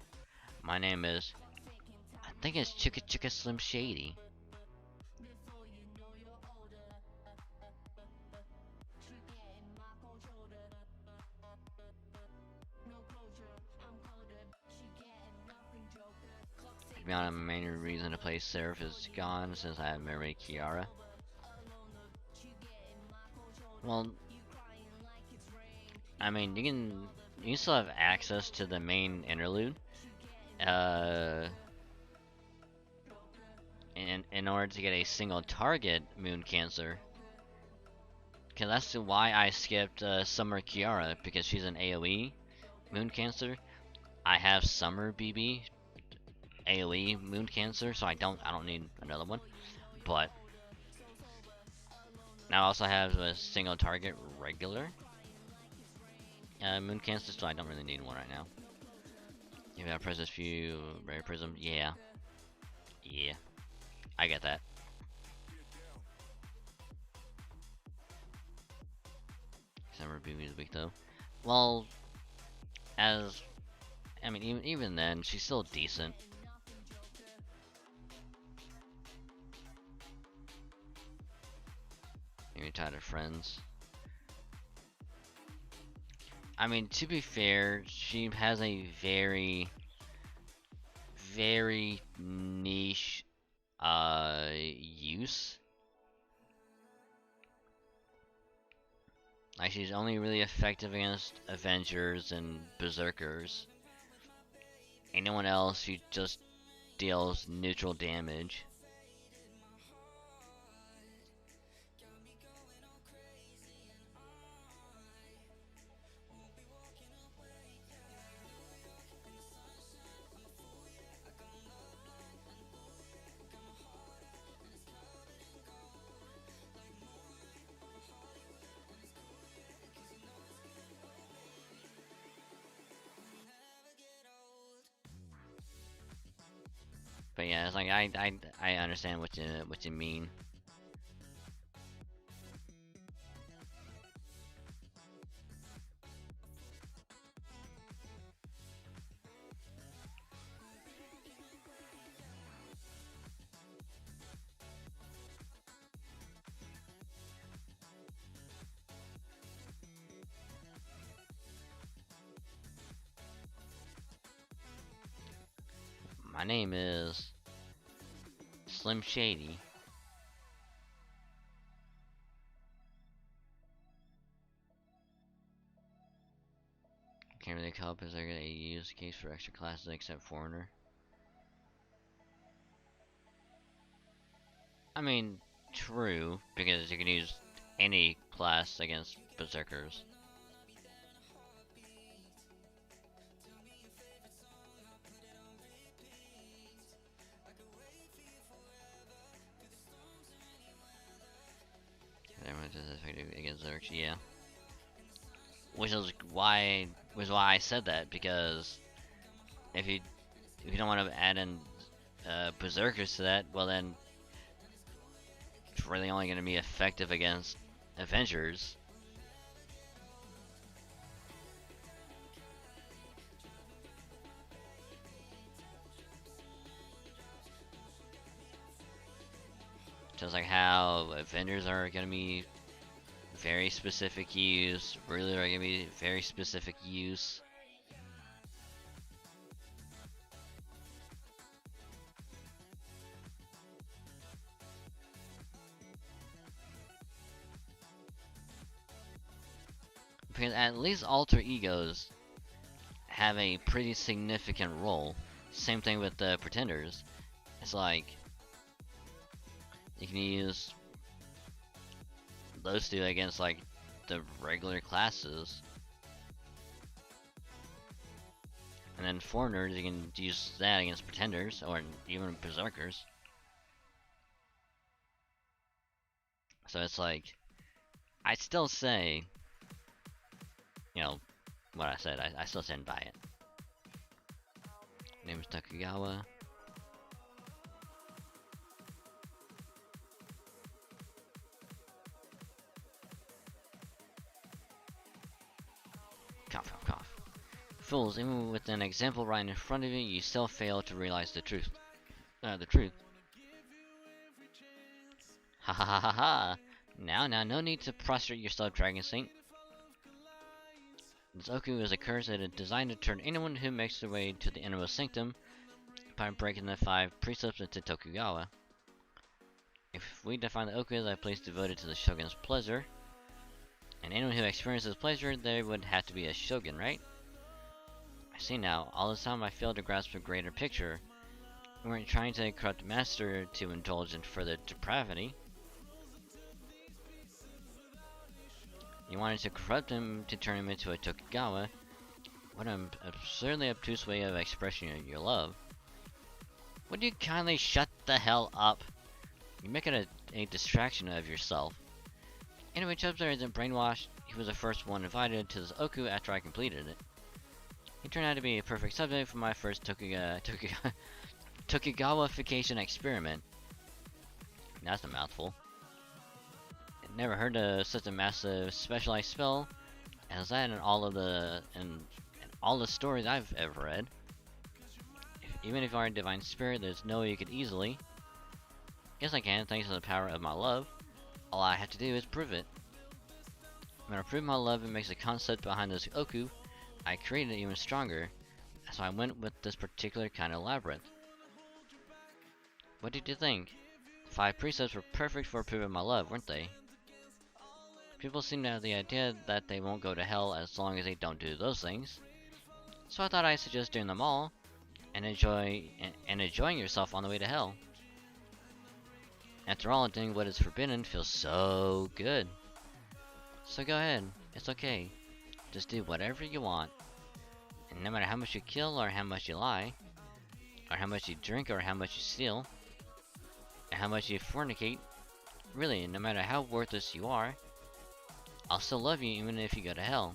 [SPEAKER 2] My name is... I think it's Chicka Chicka Slim Shady. To be honest, my main reason to play Seraph is gone since I have married Kiara. Well, I mean, you can still have access to the main interlude. In order to get a single target Moon Cancer. Cause that's why I skipped Summer Kiara, because she's an AoE Moon Cancer. I have Summer BB AoE Moon Cancer, so I don't need another one. But now I also have a single target regular Moon Cancer, so I don't really need one right now. You gotta press this few Rare Prism. Yeah, I get that. Summer BB is weak though. Well, as I mean, even then, she's still decent. You're tired of friends. I mean, to be fair, she has a very niche use. Like, she's only really effective against Avengers and Berserkers. Anyone else, she just deals neutral damage. But yeah, it's like I understand what you mean. My name is Slim Shady. Can't really help as I get a use case for extra classes except Foreigner. I mean, true, because you can use any class against berserkers. Everyone does effective against Zerks, yeah. Which is why I said that, because if you don't want to add in berserkers to that, well then it's really only going to be effective against Avengers. Just like how Avengers are going to be very specific use, really are going to be very specific use. Because at least alter egos have a pretty significant role. Same thing with the pretenders. It's like you can use those two against like the regular classes, and then foreigners you can use that against pretenders or even berserkers. So it's like, I still say, you know, what I said, I still stand by it. Name is Tokugawa. Cough, cough, cough. Fools, even with an example right in front of you, you still fail to realize the truth. The truth. Ha ha ha ha ha! Now, no need to prostrate yourself, Dragon Saint. This Ooku is a curse that is designed to turn anyone who makes their way to the innermost sanctum by breaking the 5 precepts into Tokugawa. If we define the Ooku as a place devoted to the Shogun's pleasure, and anyone who experiences pleasure, there would have to be a Shogun, right? I see now, all this time I failed to grasp a greater picture. We weren't trying to corrupt Master to indulge in further depravity. You wanted to corrupt him to turn him into a Tokugawa. What an absurdly obtuse way of expressing your love. Would you kindly shut the hell up? You make it a distraction of yourself. Anyway, Chubster isn't brainwashed. He was the first one invited to this Ooku after I completed it. He turned out to be a perfect subject for my first Tokugawa-fication experiment. That's a mouthful. Never heard of such a massive specialized spell as that in all the stories I've ever read. Even if you are a divine spirit, there's no way you could easily. Yes, I can, thanks to the power of my love. All I have to do is prove it. When I prove my love, it makes the concept behind this Ooku I created even stronger. So I went with this particular kind of labyrinth. What did you think? The 5 precepts were perfect for proving my love, weren't they? People seem to have the idea that they won't go to hell as long as they don't do those things. So I thought I'd suggest doing them all, and enjoying yourself on the way to hell. After all, doing what is forbidden feels so good. So go ahead, it's okay. Just do whatever you want. And no matter how much you kill, or how much you lie, or how much you drink, or how much you steal, or how much you fornicate, really, no matter how worthless you are, I'll still love you even if you go to hell.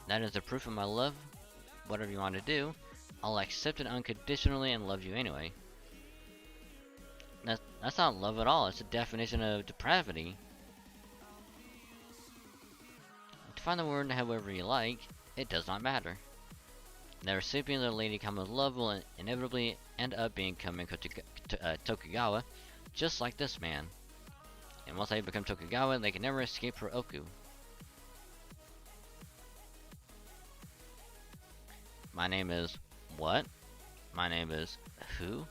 [SPEAKER 2] That is the proof of my love. Whatever you want to do, I'll accept it unconditionally and love you anyway. That's not love at all, it's a definition of depravity. Define the word however you like, it does not matter. The recipient of the Lady Kama's love will inevitably end up becoming Tokugawa, just like this man. And once they become Tokugawa, they can never escape her Ooku. My name is... what? My name is... who?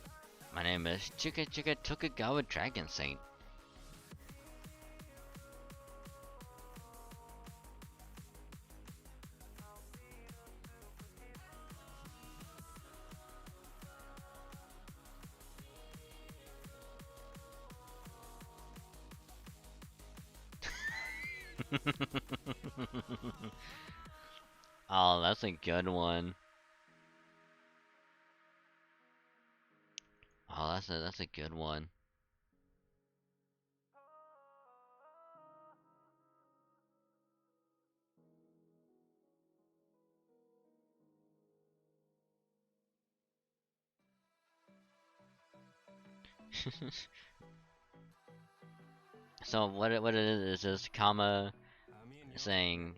[SPEAKER 2] My name is Chika Tokugawa Dragon Saint. Oh, that's a good one. Oh, that's a good one. So what it is just Kama saying,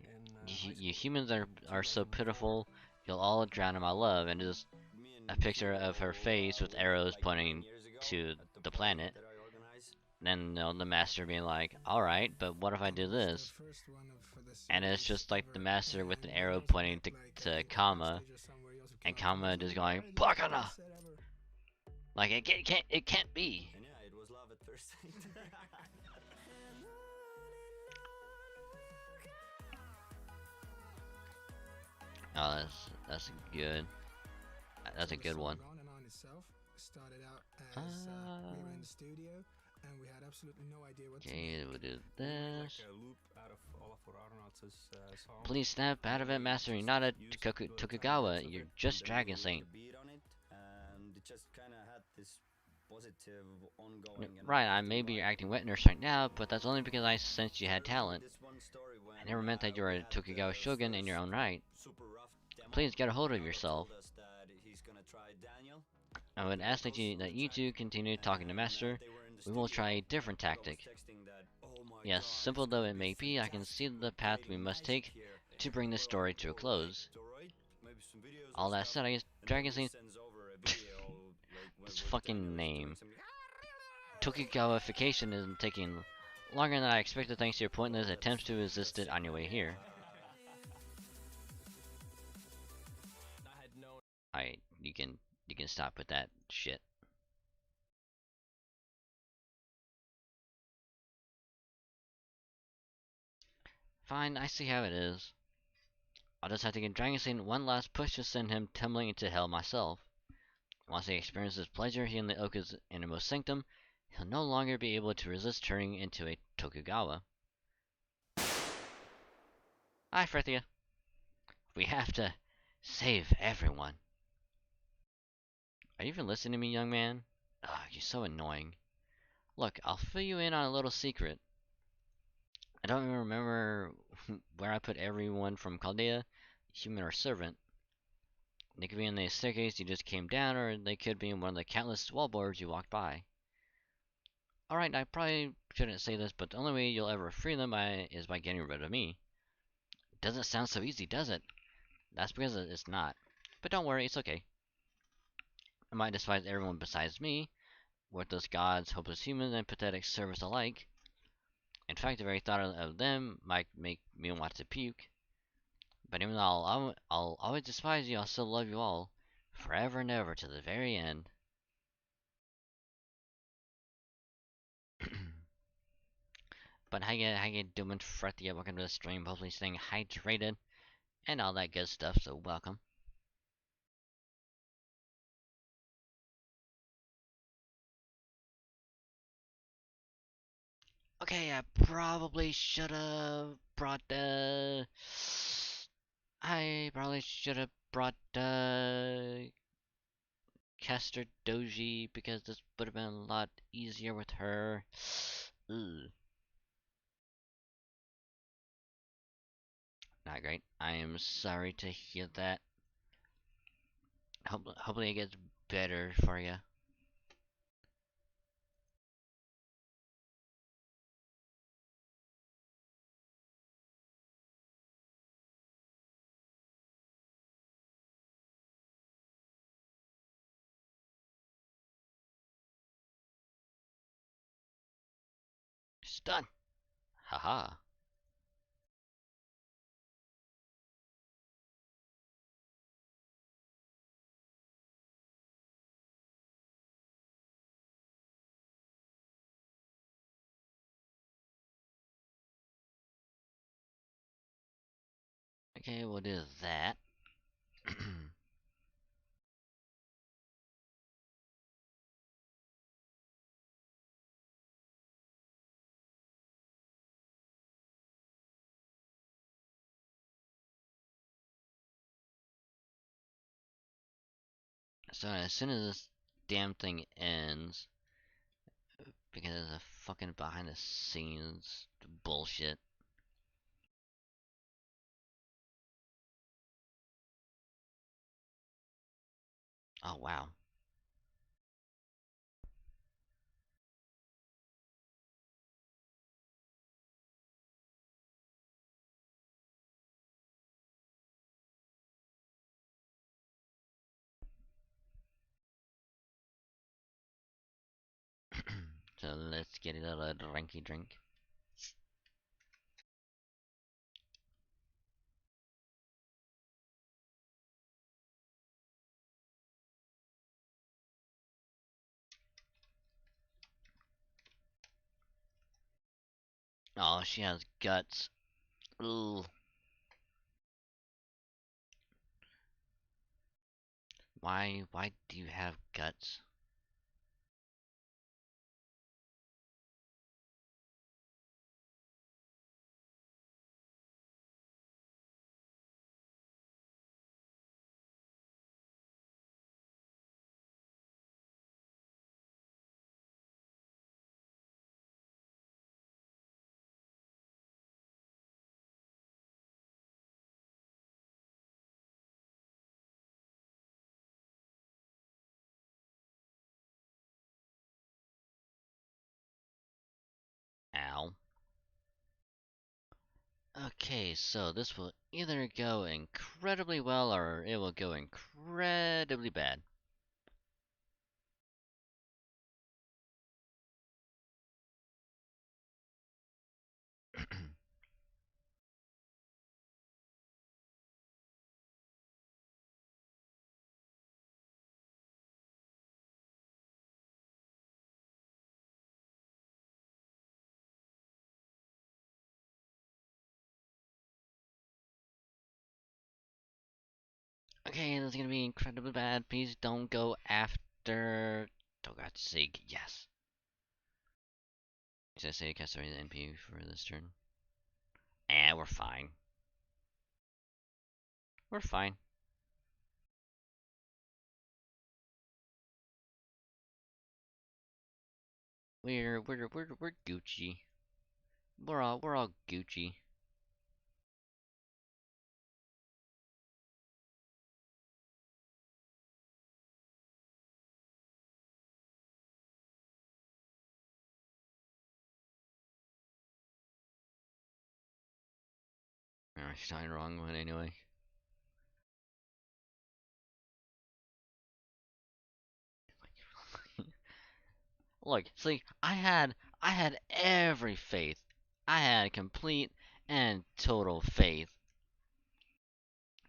[SPEAKER 2] you humans are so pitiful, you'll all drown in my love, and just a picture of her face with arrows pointing to the planet. Then the master being like, alright, but what if I do this? And it's just like the master with an arrow pointing to Kama, and Kama just going, Bakana! Like, it can't be.
[SPEAKER 4] And yeah, it was love at first sight.
[SPEAKER 2] Oh, that's good. That's a good one.
[SPEAKER 5] On and on itself started out as we were in the studio and we had absolutely no idea what
[SPEAKER 2] Okay,
[SPEAKER 5] to
[SPEAKER 2] we'll
[SPEAKER 5] make.
[SPEAKER 2] do
[SPEAKER 6] We made
[SPEAKER 2] this.
[SPEAKER 6] like a loop out of Olafur Arnalds' song.
[SPEAKER 2] Please snap out of it, Master. You're not a Tokugawa. You're just Dragon Saint.
[SPEAKER 4] Beat on it, and it just kind of had this positive ongoing. And
[SPEAKER 2] Right, maybe you're acting wet nurse right now, but that's only because I sensed you had talent.
[SPEAKER 4] This one story when,
[SPEAKER 2] I never meant that you were
[SPEAKER 4] we
[SPEAKER 2] a
[SPEAKER 4] had,
[SPEAKER 2] Tokugawa shogun in your own right.
[SPEAKER 4] super rough demo,
[SPEAKER 2] Please get a hold of
[SPEAKER 4] Naoto
[SPEAKER 2] yourself.
[SPEAKER 4] told us that he's gonna try Daniel.
[SPEAKER 2] I would ask that you two continue talking to Master.
[SPEAKER 4] They were in the
[SPEAKER 2] We will
[SPEAKER 4] studio,
[SPEAKER 2] try a different
[SPEAKER 4] Naoto was
[SPEAKER 2] tactic.
[SPEAKER 4] texting that, "Oh my
[SPEAKER 2] Yes,
[SPEAKER 4] God,
[SPEAKER 2] simple
[SPEAKER 4] it's
[SPEAKER 2] though
[SPEAKER 4] gonna
[SPEAKER 2] it may be, I can see the
[SPEAKER 4] fantastic,
[SPEAKER 2] path we
[SPEAKER 4] creating
[SPEAKER 2] must
[SPEAKER 4] magic
[SPEAKER 2] take
[SPEAKER 4] here."
[SPEAKER 2] to bring this story to a close.
[SPEAKER 4] Alright, maybe some videos
[SPEAKER 2] All
[SPEAKER 4] and
[SPEAKER 2] that
[SPEAKER 4] stuff.
[SPEAKER 2] said, I guess
[SPEAKER 4] And
[SPEAKER 2] Dragon
[SPEAKER 4] then he
[SPEAKER 2] Saint
[SPEAKER 4] sends over a video, like,
[SPEAKER 2] this
[SPEAKER 4] with
[SPEAKER 2] fucking
[SPEAKER 4] Daniel is doing
[SPEAKER 2] name.
[SPEAKER 4] some-
[SPEAKER 2] Tokugawafication is taking longer than I expected thanks to your pointless attempts to resist it on your way here. Alright, you can stop with that shit. Fine, I see how it is. I'll just have to give Dragon Saint one last push to send him tumbling into hell myself. Once he experiences pleasure here in the Oku's innermost sanctum, he'll no longer be able to resist turning into a Tokugawa. Hi, Frithia. We have to save everyone. Are you even listening to me, young man? Ugh, you're so annoying. Look, I'll fill you in on a little secret. I don't even remember where I put everyone from Chaldea, human or servant. They could be in the staircase you just came down, or they could be in one of the countless wallboards you walked by. Alright, I probably shouldn't say this, but the only way you'll ever free them is by getting rid of me. Doesn't sound so easy, does it? That's because it's not. But don't worry, it's okay. I might despise everyone besides me, worthless gods, hopeless humans, and pathetic servants alike. In fact, the very thought of them might make me want to puke. But even though I'll always despise you, I'll still love you all, forever and ever to the very end. But how you doing, Frethia? Welcome to the stream. Hopefully staying hydrated and all that good stuff. So welcome. Okay, I probably should have brought the. I probably should have brought Caster Doji because this would have been a lot easier with her. Ugh. Not great. I am sorry to hear that. Hopefully it gets better for you. It's done. Haha. Okay, we'll do that. So as soon as this damn thing ends, because of fucking behind the scenes bullshit. Oh wow. So let's get a little drinky drink. Oh, she has guts. Ooh. Why do you have guts? Ow. Okay, so this will either go incredibly well or it will go incredibly bad. Okay, this is gonna be incredibly bad. Please don't go after. Oh God's sake, yes. Did I say cast the NP for this turn? We're fine. We're fine. We're Gucci. We're all Gucci. She's not wrong one anyway. Look, see, I had every faith. I had complete and total faith.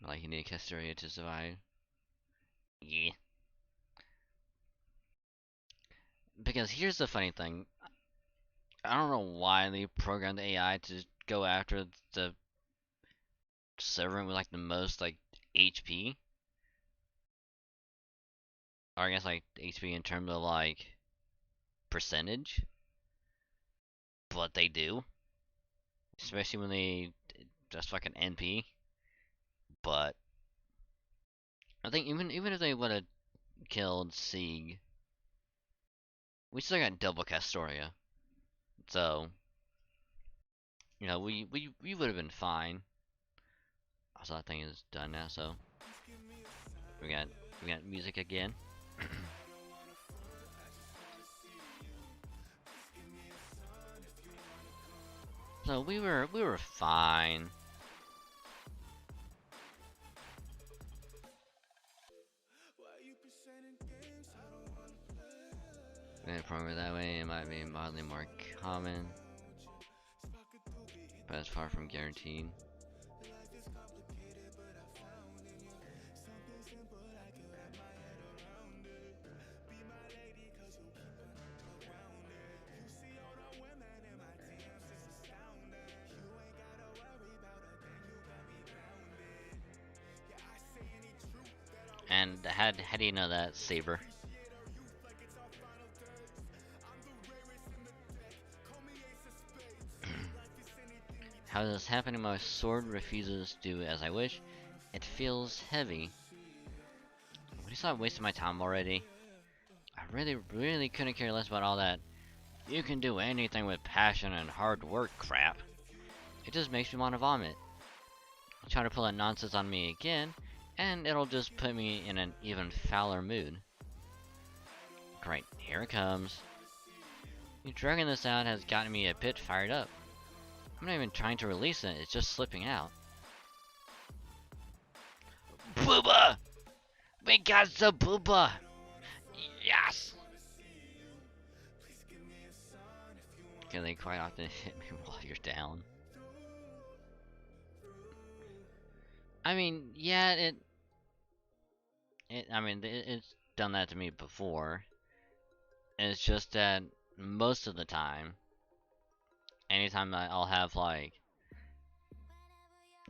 [SPEAKER 2] Like you need Castoria to survive. Yeah. Because here's the funny thing. I don't know why they programmed the AI to go after the servant with like the most like HP. Or I guess like HP in terms of like percentage. But they do. Especially when they just fucking NP. But I think even if they would have killed Sieg, we still got double Castoria. So we would have been fine. Also that thing is done now, so we got music again. So we were fine. Gonna program it that way, it might be mildly more common, but it's far from guaranteed. And how do you know that, Saber? How is this happening? My sword refuses to do as I wish. It feels heavy. What you stop wasting my time already? I really couldn't care less about all that "you can do anything with passion and hard work" crap. It just makes me want to vomit. Try to pull that nonsense on me again, and it'll just put me in an even fouler mood. Great, here it comes. You dragging this out has gotten me a bit fired up. I'm not even trying to release it, it's just slipping out. Booba! We got the booba! Yes! Okay, they quite often hit me while you're down. I mean, yeah, it's done that to me before. It's just that most of the time, anytime I'll have like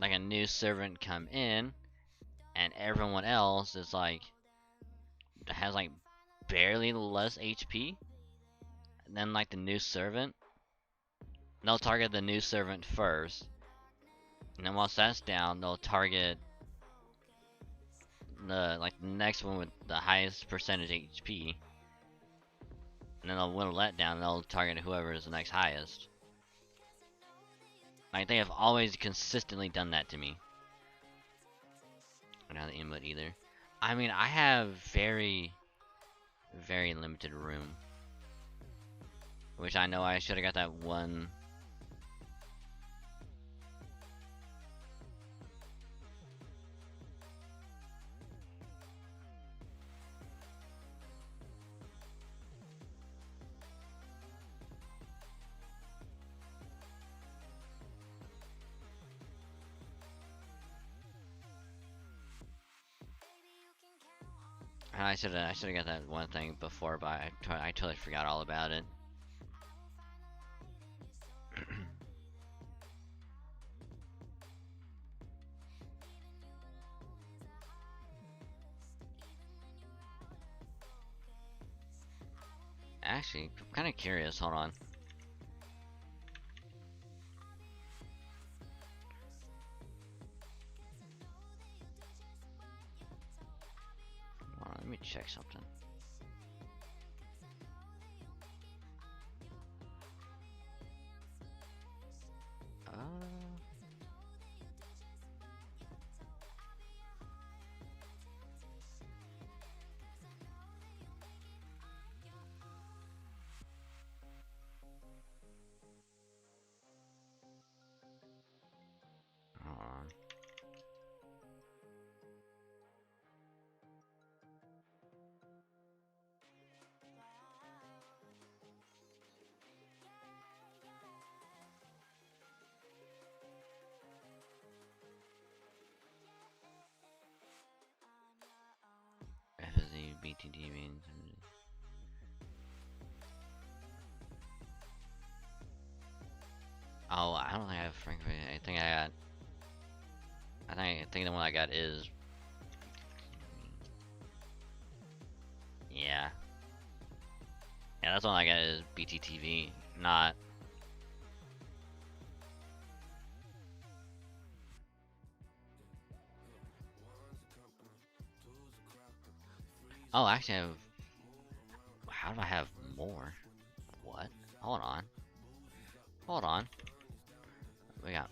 [SPEAKER 2] a new servant come in, and everyone else is like has like barely less HP than like the new servant, they'll target the new servant first, and then once that's down, they'll target the next one with the highest percentage HP, and then they'll whittle that down, and they'll target whoever is the next highest. Like, they have always consistently done that to me. Not the emote either. I mean, I have very limited room, which I know I should have got that one. I should have got that one thing before, but I totally forgot all about it. Actually, I'm kind of curious. Hold on. Hold on, let me check something. Hold on. FSD BTD means. Oh, I don't think I have Frankfurt. I think I think the one I got is. Yeah. Yeah, that's the one I got is BTTV, not. Oh, actually, I have. How do I have more? What? Hold on. Hold on. We got.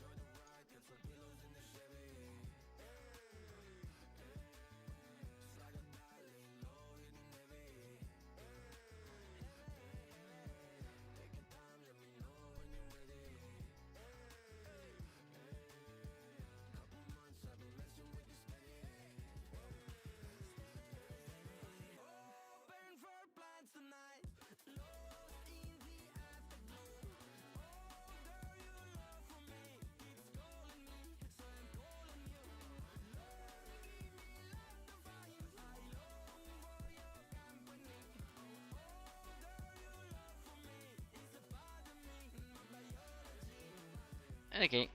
[SPEAKER 2] Okay.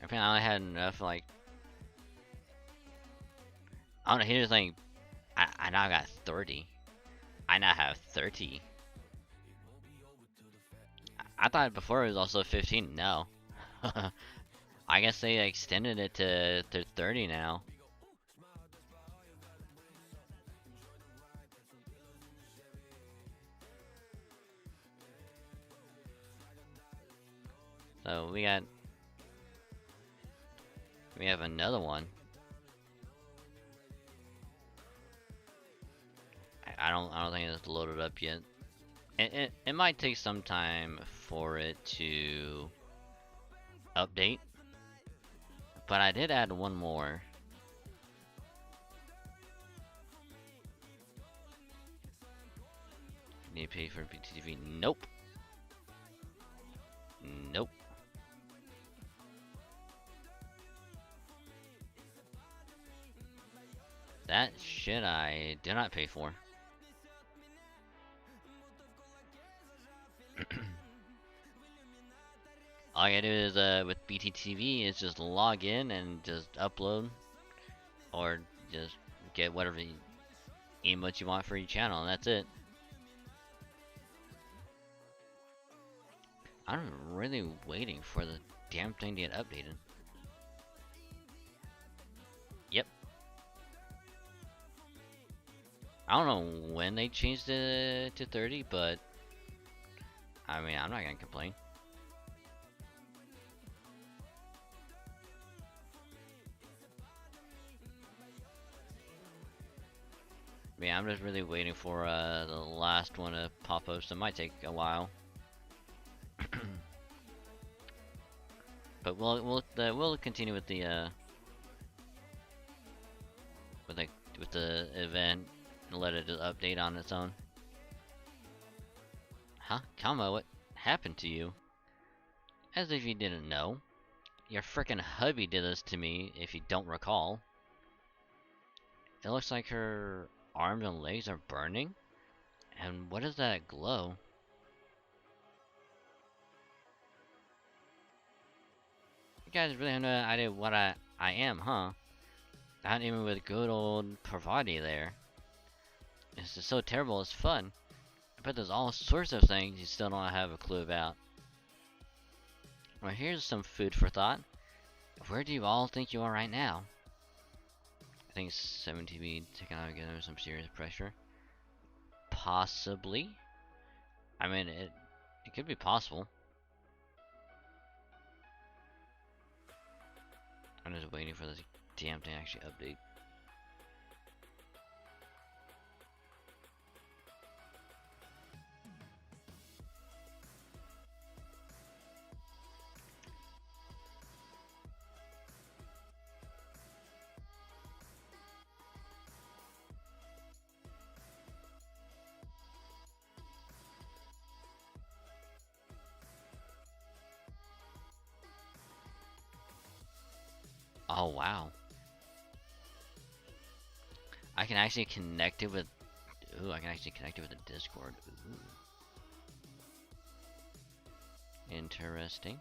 [SPEAKER 2] Apparently I only had enough, like. I don't know, here's the thing. I now got 30. I now have 30. I thought before it was also 15. No. I guess they extended it to 30 now. So we have another one. I don't think it's loaded up yet. It might take some time for it to update, but I did add one more. Need to pay for BTV? Nope. Nope. That shit I did not pay for. All I gotta do is with BTTV is just log in and just upload, or just get whatever emotes you want for each channel, and that's it. I'm really waiting for the damn thing to get updated. Yep. I don't know when they changed it to 30, but I mean, I'm not gonna complain. Yeah, I'm just really waiting for the last one to pop up, so it might take a while. But we'll continue with the event and let it just update on its own. Huh? Kama, what happened to you? As if you didn't know. Your frickin' hubby did this to me, if you don't recall. It looks like her arms and legs are burning? And what is that glow? You guys really have no idea what I am, huh? Not even with good old Parvati there. It's just so terrible, it's fun. I bet there's all sorts of things you still don't have a clue about. Well, here's some food for thought. Where do you all think you are right now? I think 7TV taking out again under some serious pressure. Possibly. I mean, it could be possible. I'm just waiting for this damn thing to actually update. Oh wow. I can actually connect it with I can actually connect it with the Discord. Ooh. Interesting.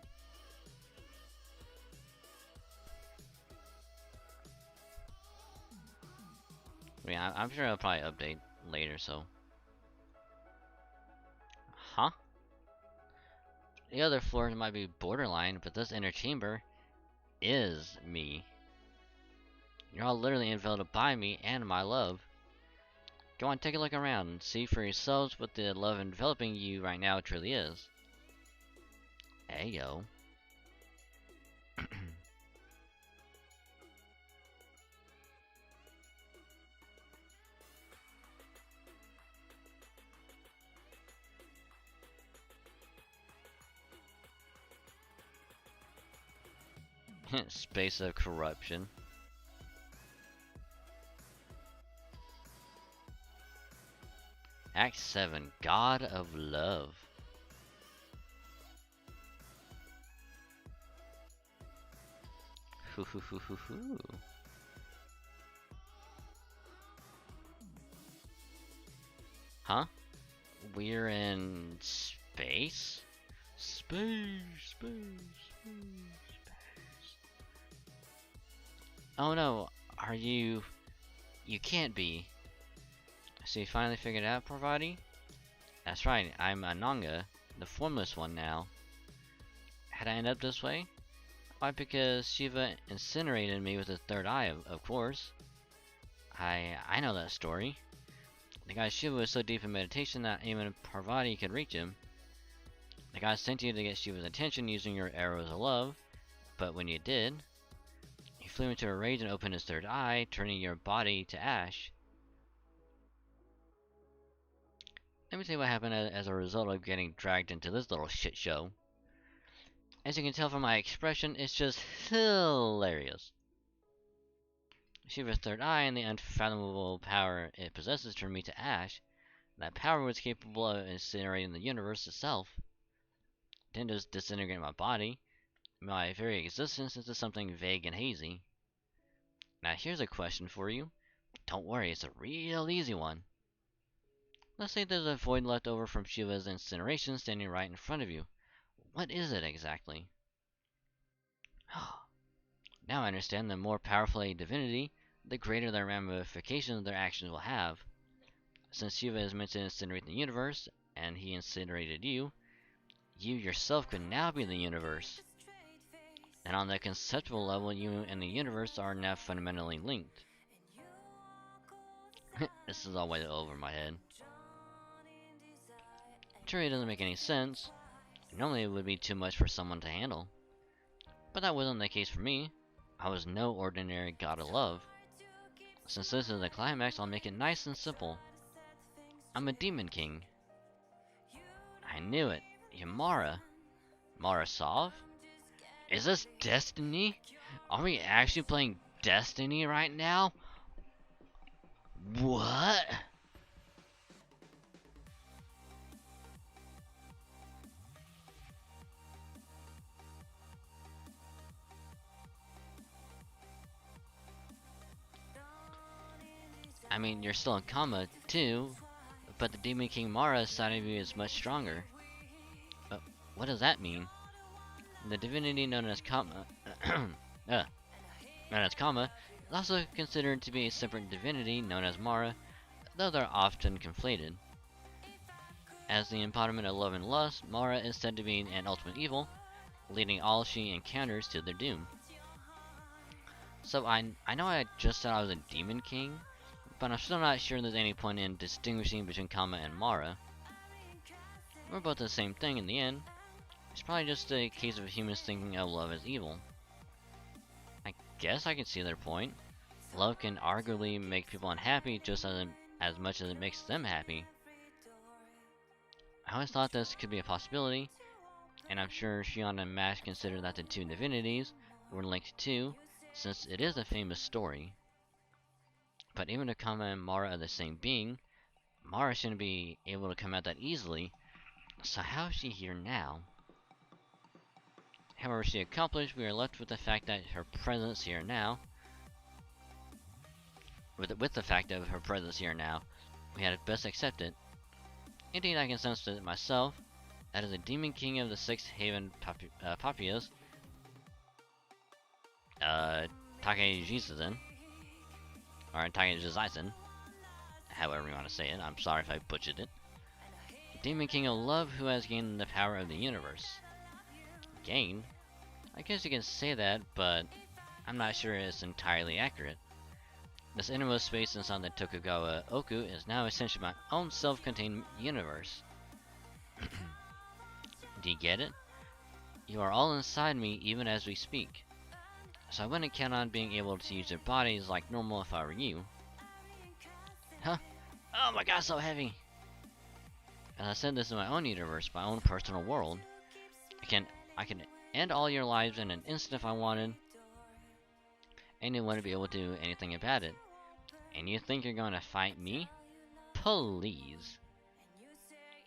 [SPEAKER 2] I mean, I'm sure it'll probably update later, so. Huh? The other floors might be borderline, but this inner chamber is me. You're all literally enveloped by me and my love. Go on, take a look around and see for yourselves what the love enveloping you right now truly is. Ayo. Space of corruption. Act 7, God of Love. Hoo hoo hoo hoo hoo. Huh? We're in space? Space, space, space. Oh no, are you... You can't be. So you finally figured it out, Parvati? That's right, I'm Ananga, the formless one now. How'd I end up this way? Why, because Shiva incinerated me with his third eye, of course. I know that story. The guy Shiva was so deep in meditation that even Parvati could reach him. The god sent you to get Shiva's attention using your arrows of love, but when you did, he flew into a rage and opened his third eye, turning your body to ash. Let me tell you what happened as a result of getting dragged into this little shit show. As you can tell from my expression, it's just hilarious. Shiva's third eye and the unfathomable power it possesses turned me to ash. That power was capable of incinerating the universe itself. It didn't just disintegrate my body, my very existence into something vague and hazy. Now here's a question for you. Don't worry, it's a real easy one. Let's say there's a void left over from Shiva's incineration standing right in front of you. What is it exactly? Now I understand the more powerful a divinity, the greater the ramifications their actions will have. Since Shiva is meant to incinerate the universe, and he incinerated you, you yourself could now be the universe. And on the conceptual level, you and the universe are now fundamentally linked. This is all way over my head. Sure, it doesn't make any sense. Normally it would be too much for someone to handle. But that wasn't the case for me. I was no ordinary god of love. Since this is the climax, I'll make it nice and simple. I'm a demon king. I knew it. Yamara. Mara Sov? Is this Destiny? Are we actually playing Destiny right now? What? I mean, you're still in coma, too, but the Demon King Mara side of you is much stronger. But what does that mean? The divinity known as Kama, is also considered to be a separate divinity known as Mara, though they're often conflated. As the embodiment of love and lust, Mara is said to be an ultimate evil, leading all she encounters to their doom. So I know I just said I was a Demon King, but I'm still not sure there's any point in distinguishing between Kama and Mara. We're both the same thing in the end. It's probably just a case of humans thinking of love as evil. I guess I can see their point. Love can arguably make people unhappy just as much as it makes them happy. I always thought this could be a possibility, and I'm sure Shion and Mash consider that the two divinities were linked too, since it is a famous story. But even if Kama and Mara are the same being, Mara shouldn't be able to come out that easily, so how is she here now? However she accomplished, we are left with the fact that her presence here now, with the fact of her presence here now, we had best accept it. Indeed, I can sense it myself. That is a demon king of the Sixth Haven Papias, Takejizen, or Takejizen, however you want to say it. I'm sorry if I butchered it. Demon king of love who has gained the power of the universe. Gained? I guess you can say that, but I'm not sure it's entirely accurate. This innermost space inside the Tokugawa Ooku is now essentially my own self-contained universe. Do you get it? You are all inside me even as we speak. So I wouldn't count on being able to use your bodies like normal if I were you. Huh? Oh my god, so heavy! As I said, this is my own universe, my own personal world. I can end all your lives in an instant if I wanted. And you wouldn't be able to do anything about it. And you think you're going to fight me? Please.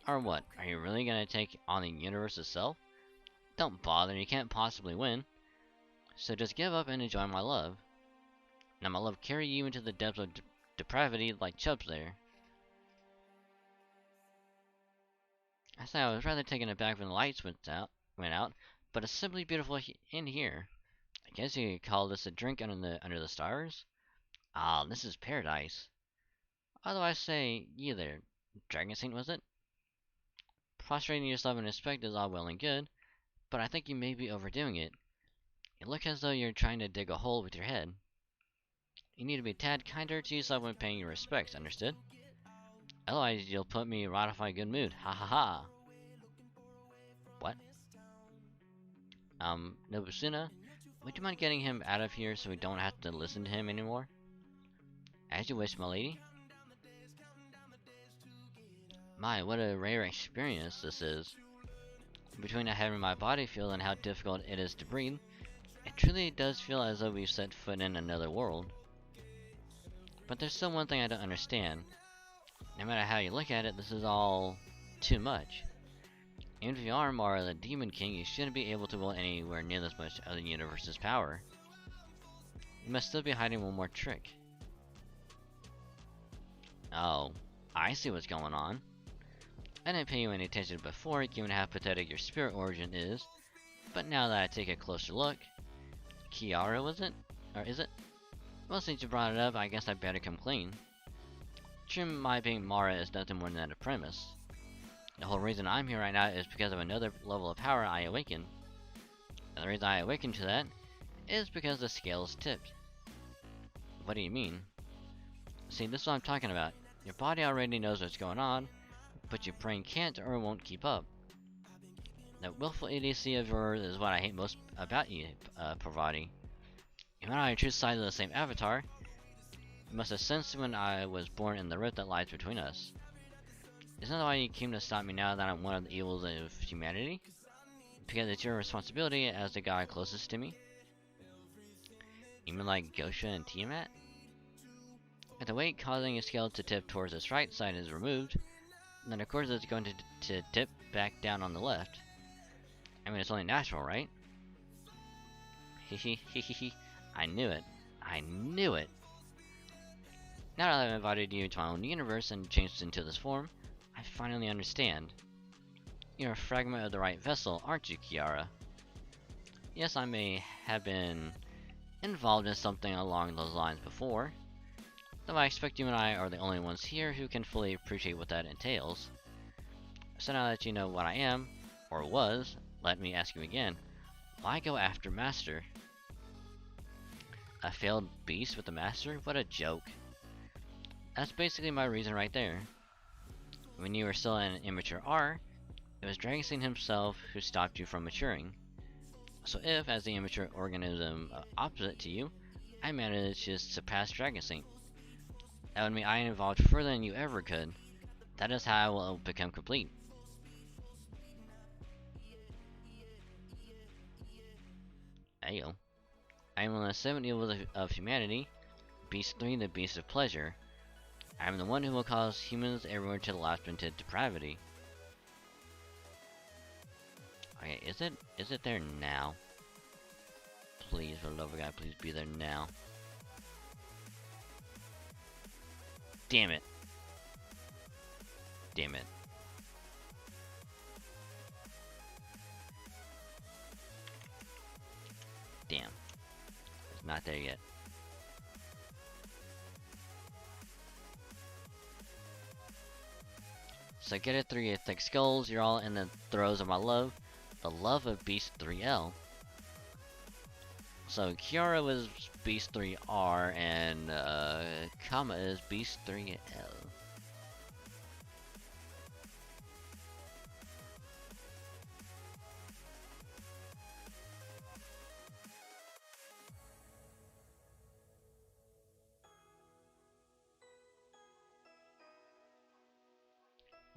[SPEAKER 2] Or what? Are you really going to take on the universe itself? Don't bother, you can't possibly win. So just give up and enjoy my love. Now my love carry you into the depths of depravity like Chubbs there. I say I was rather taken aback when the lights went out, but it's simply beautiful in here. I guess you could call this a drink under the stars. Ah, this is paradise. Although I say, you there, Dragon Saint was it? Prostrating yourself in respect is all well and good, but I think you may be overdoing it. You look as though you're trying to dig a hole with your head. You need to be a tad kinder to yourself when paying your respects, understood? Otherwise, you'll put me right off my good mood. Ha ha ha. Nobusuna, would you mind getting him out of here so we don't have to listen to him anymore? As you wish, my lady. My, what a rare experience this is. Between not having my body feel and how difficult it is to breathe, it truly does feel as though we've set foot in another world. But there's still one thing I don't understand. No matter how you look at it, this is all too much. Even if you are Mara the Demon King, you shouldn't be able to wield anywhere near this much of the universe's power. You must still be hiding one more trick. Oh, I see what's going on. I didn't pay you any attention before, given how pathetic your spirit origin is, but now that I take a closer look... Kiara, was it? Or is it? Well, since you brought it up, I guess I better come clean. True, my being Mara is nothing more than a premise. The whole reason I'm here right now is because of another level of power I awakened. And the reason I awakened to that is because the scales tipped. What do you mean? See, this is what I'm talking about. Your body already knows what's going on, but your brain can't or won't keep up. That willful idiocy of yours is what I hate most about you, Parvati. Even on our true side of the same avatar, you must have sensed when I was born in the rift that lies between us. Isn't that why you came to stop me now that I'm one of the evils of humanity? Because it's your responsibility as the guy closest to me? You mean like Gosha and Tiamat? If the weight causing your scale to tip towards its right side is removed, then of course it's going to tip back down on the left. I mean, it's only natural, right? Hehehehe. I knew it. I knew it! Now that I've invited you to my own universe and changed into this form, I finally understand. You're a fragment of the right vessel, aren't you, Kiara? Yes, I may have been involved in something along those lines before, though I expect you and I are the only ones here who can fully appreciate what that entails. So now that you know what I am, or was, let me ask you again, why go after Master? A failed beast with a master? What a joke. That's basically my reason right there. When you were still an immature R, it was Dragonstein himself who stopped you from maturing. So if, as the immature organism opposite to you, I managed to surpass Dragonstein, that would mean I evolved further than you ever could. That is how I will become complete. Ayo. I am one of the 7 evils of humanity, Beast 3 the Beast of Pleasure. I am the one who will cause humans everywhere to lapse into depravity. Okay, is it there now? Please, for the love of God, please be there now. Damn it. Damn it. Damn. It's not there yet. So get it through your thick skulls, you're all in the throes of my love. The love of Beast 3L. So Kiara was Beast 3R and Kama is Beast 3L.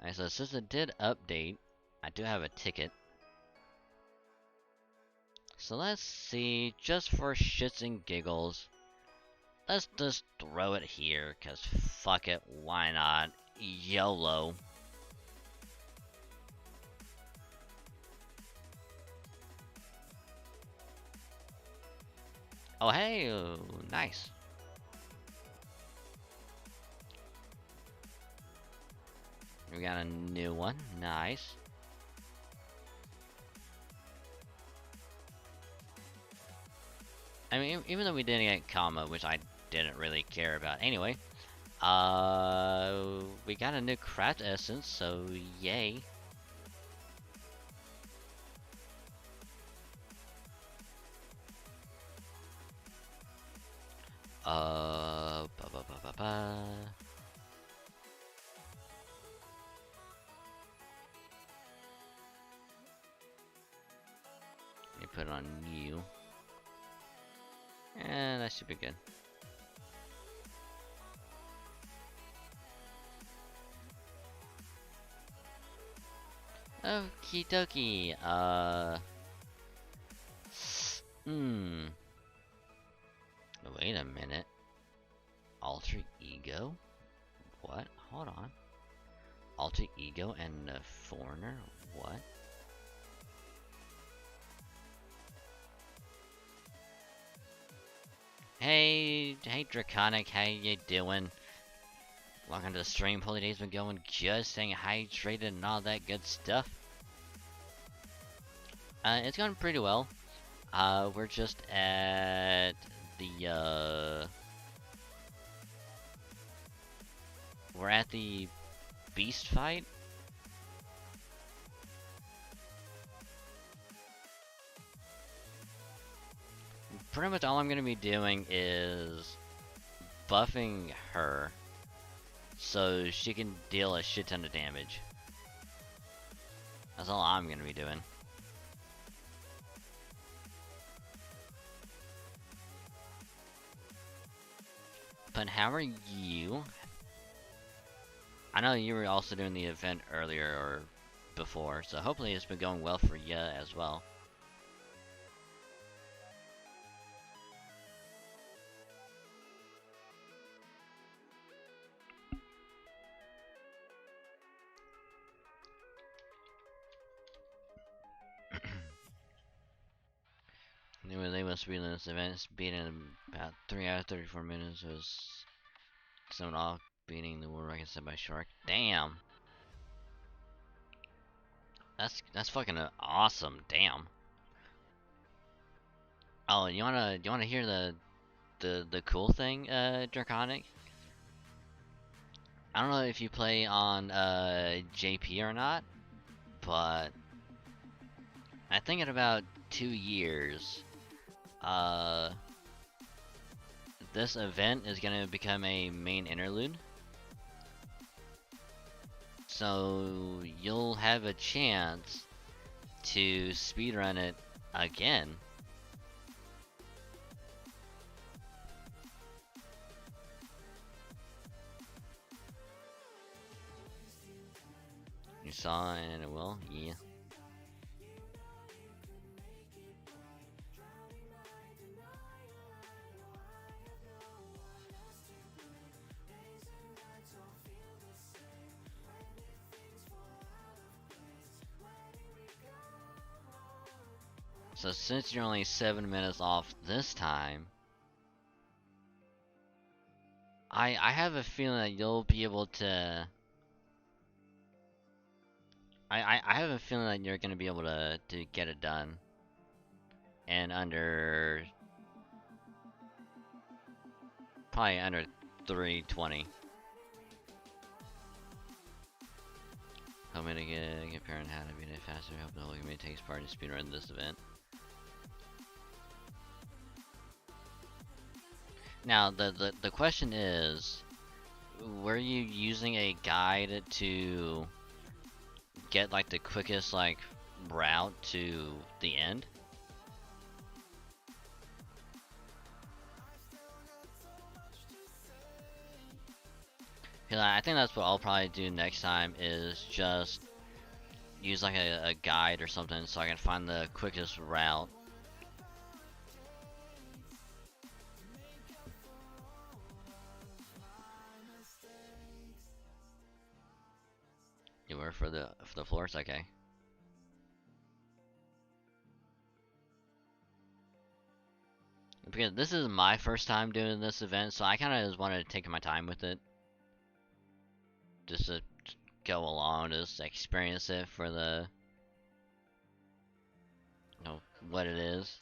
[SPEAKER 2] Alright, so since it did update, I do have a ticket. So let's see, just for shits and giggles, let's just throw it here, cause fuck it, why not? YOLO. Oh hey, nice. We got a new one, nice. I mean, even though we didn't get Kama, which I didn't really care about anyway, we got a new craft essence, so yay. Let me put it on you. And that should be good. Okie dokie. Wait a minute. Alter ego? What? Hold on. Alter ego and a foreigner? What? Hey Draconic, how you doing? Welcome to the stream. Holy day's been going good, staying hydrated and all that good stuff. It's going pretty well. We're just at the we're at the beast fight. Pretty much all I'm gonna be doing is buffing her so she can deal a shit ton of damage. That's all I'm gonna be doing. But how are you? I know you were also doing the event earlier or before, so hopefully it's been going well for you as well. Anyway, they must be in this event. Beating in about 3 hours 34 minutes. Was someone off beating the world record set by Shark. Damn. That's fucking awesome. Damn. Oh, you wanna hear the cool thing, Draconic? I don't know if you play on JP or not, but I think in about 2 years, this event is gonna become a main interlude. So you'll have a chance to speedrun it again. You saw and it will? Yeah. So since you're only 7 minutes off this time, I have a feeling that you'll be able to. I have a feeling that you're gonna be able to get it done, and under probably under 3:20. Hoping to get parent how to beat it faster. Hope the whole community takes part in speedrun this event. Now the question is, were you using a guide to get like the quickest like route to the end? Cause I think that's what I'll probably do next time, is just use like a guide or something so I can find the quickest route. You were for the floors, okay. Because this is my first time doing this event, so I kind of just wanted to take my time with it, just to go along, just experience it for the, you know, what it is.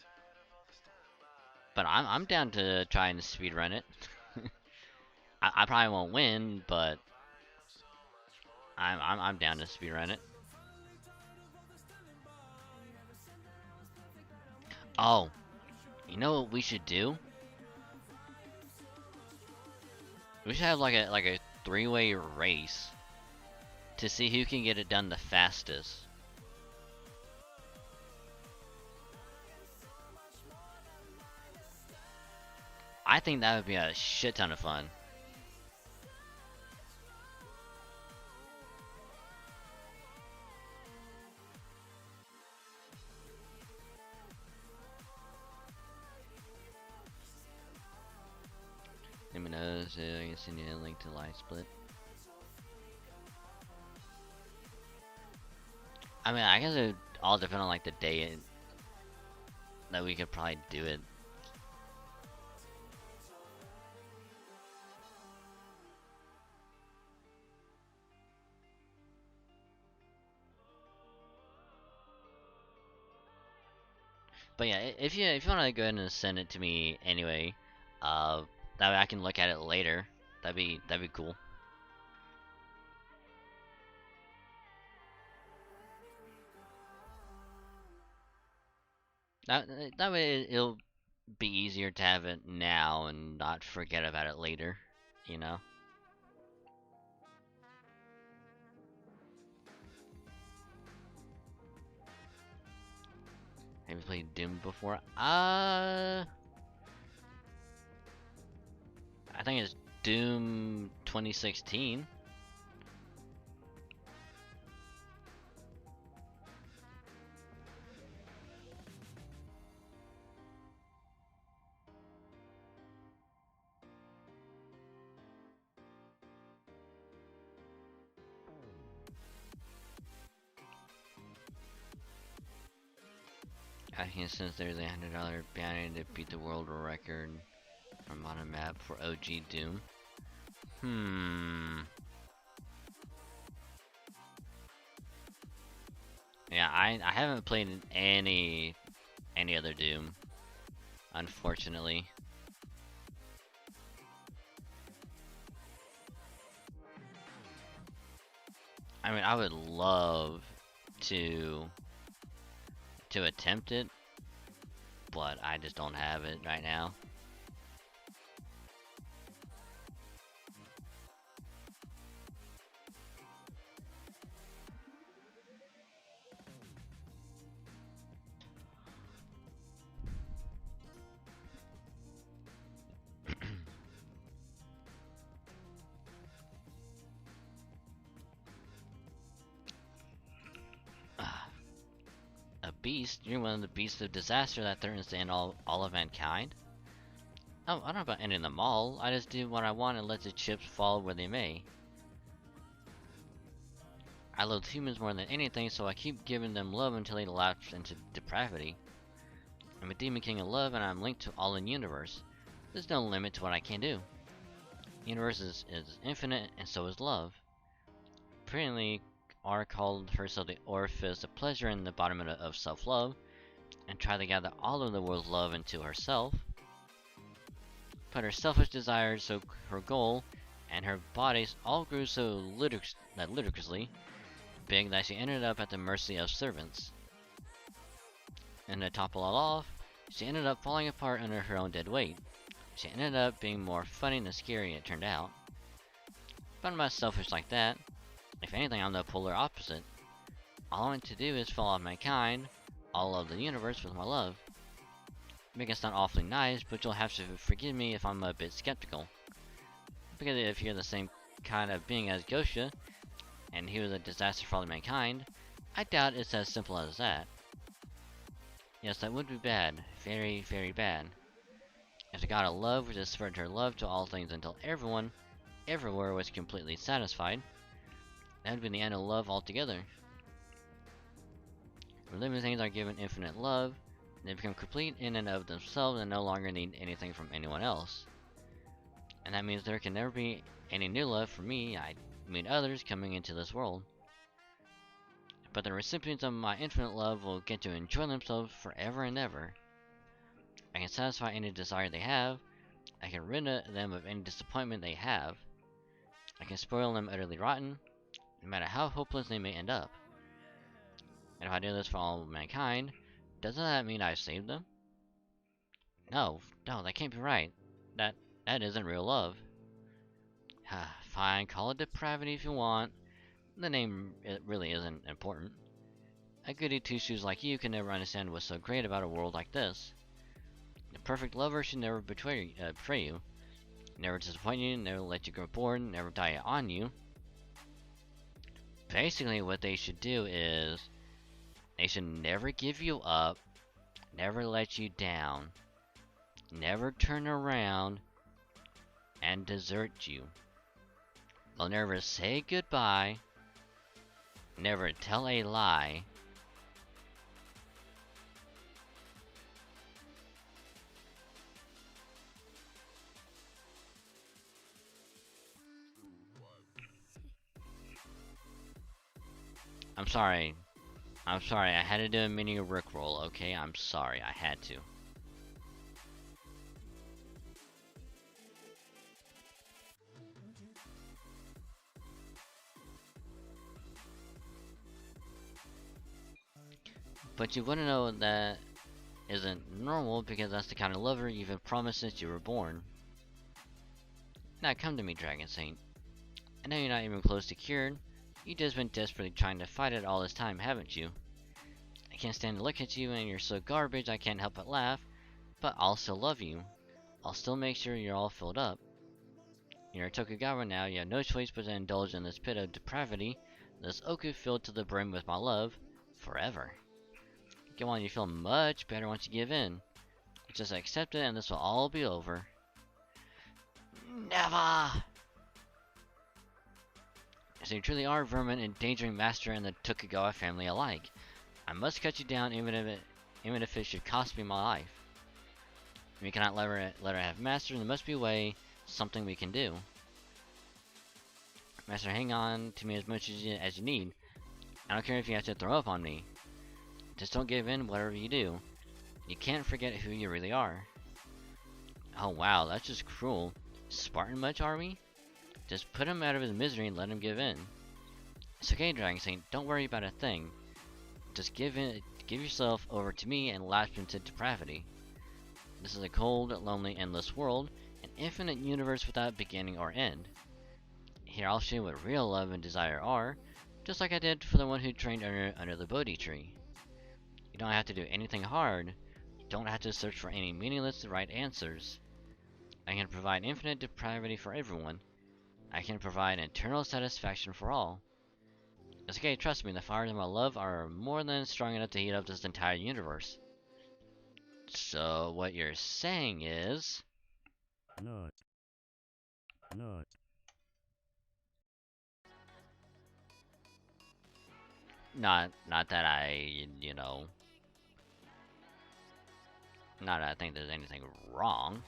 [SPEAKER 2] But I'm down to try and speedrun it. I probably won't win, but I'm down to speedrun it. Oh, you know what we should do? We should have like a 3-way race to see who can get it done the fastest. I think that would be a shit ton of fun. Let me know so I can send you a link to live split. I mean, I guess it would all depend on like the day that we could probably do it. But yeah, if you want to go ahead and send it to me anyway, that way I can look at it later. That'd be cool. That way it'll be easier to have it now and not forget about it later, you know. Have you played Doom before? I think it's Doom 2016. I think since there's a $100 bounty to beat the world record from on a map for OG Doom. Yeah, I haven't played any other Doom, unfortunately. I mean, I would love to attempt it, but I just don't have it right now. A beast? You're one of the beasts of disaster that threatens to end all of mankind? Oh, I don't know about ending them all. I just do what I want and let the chips fall where they may. I love humans more than anything, so I keep giving them love until they lapse into depravity. I'm a demon king of love, and I'm linked to all in the universe. There's no limit to what I can do. The universe is infinite, and so is love. Apparently, R called herself the orifice of pleasure and the embodiment of self-love, and tried to gather all of the world's love into herself. But her selfish desires, so her goal, and her bodies all grew so ludicrously big that she ended up at the mercy of servants. And to top it all off, she ended up falling apart under her own dead weight. She ended up being more funny than scary, it turned out. But I'm not selfish like that. If anything, I'm the polar opposite. All I want to do is fill out mankind, all of the universe, with my love. Maybe it's not awfully nice, but you'll have to forgive me if I'm a bit skeptical. Because if you're the same kind of being as Gosha, and he was a disaster for all of mankind, I doubt it's as simple as that. Yes, that would be bad. Very, very bad. If the god of love were to spread her love to all things until everyone, everywhere was completely satisfied, that would be the end of love altogether. When living things are given infinite love, they become complete in and of themselves and no longer need anything from anyone else. And that means there can never be any new love for me, I mean others, coming into this world. But the recipients of my infinite love will get to enjoy themselves forever and ever. I can satisfy any desire they have, I can rid them of any disappointment they have, I can spoil them utterly rotten, no matter how hopeless they may end up. And if I do this for all of mankind, doesn't that mean I've saved them? No, that can't be right. That isn't real love. Fine, call it depravity if you want. The name, it really isn't important. A goody two-shoes like you can never understand what's so great about a world like this. The perfect lover should never betray you, never disappoint you, never let you grow bored, never die on you. Basically, what they should do is they should never give you up, never let you down, never turn around and desert you. They'll never say goodbye, never tell a lie. I'm sorry. I had to do a mini rickroll, okay? I'm sorry, I had to. But you wouldn't know that isn't normal because that's the kind of lover you've been promised since you were born. Now come to me, Dragon Saint. I know you're not even close to cured. You've just been desperately trying to fight it all this time, haven't you? I can't stand to look at you and you're so garbage I can't help but laugh, but I'll still love you. I'll still make sure you're all filled up. You're a Tokugawa now, you have no choice but to indulge in this pit of depravity, this Ooku filled to the brim with my love, forever. Come on, you feel much better once you give in. Just accept it and this will all be over. Never! So you truly are vermin endangering Master and the Tokugawa family alike. I must cut you down even if it should cost me my life. We cannot let her have Master, there must be a way, something we can do. Master, hang on to me as much as you need. I don't care if you have to throw up on me. Just don't give in whatever you do. You can't forget who you really are. Oh wow, that's just cruel. Spartan much, are we? Just put him out of his misery and let him give in. It's okay, Dragon Saint, don't worry about a thing. Just give yourself over to me and lapse into depravity. This is a cold, lonely, endless world, an infinite universe without beginning or end. Here I'll show you what real love and desire are, just like I did for the one who trained under the Bodhi tree. You don't have to do anything hard. You don't have to search for any meaningless right answers. I can provide infinite depravity for everyone. I can provide eternal satisfaction for all. It's okay, trust me, the fires of my love are more than strong enough to heat up this entire universe. So, what you're saying is...
[SPEAKER 3] Not.
[SPEAKER 2] Not that I, you know... Not that I think there's anything wrong.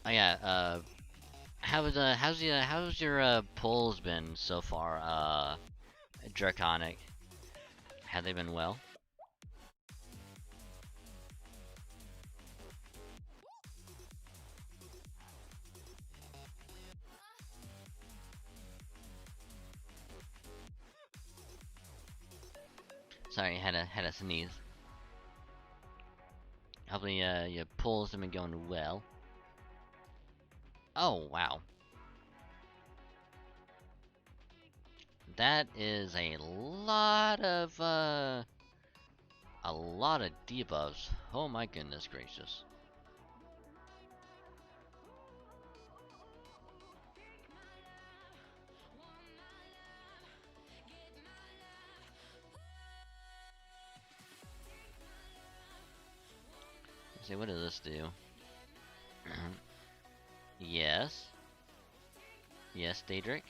[SPEAKER 2] Oh yeah, how's your polls been so far, Draconic? Have they been well? Sorry, had a sneeze. Hopefully, your polls have been going well. Oh wow. That is a lot of debuffs. Oh my goodness gracious. Let's see, what does this do? Yes. Yes, Daedric.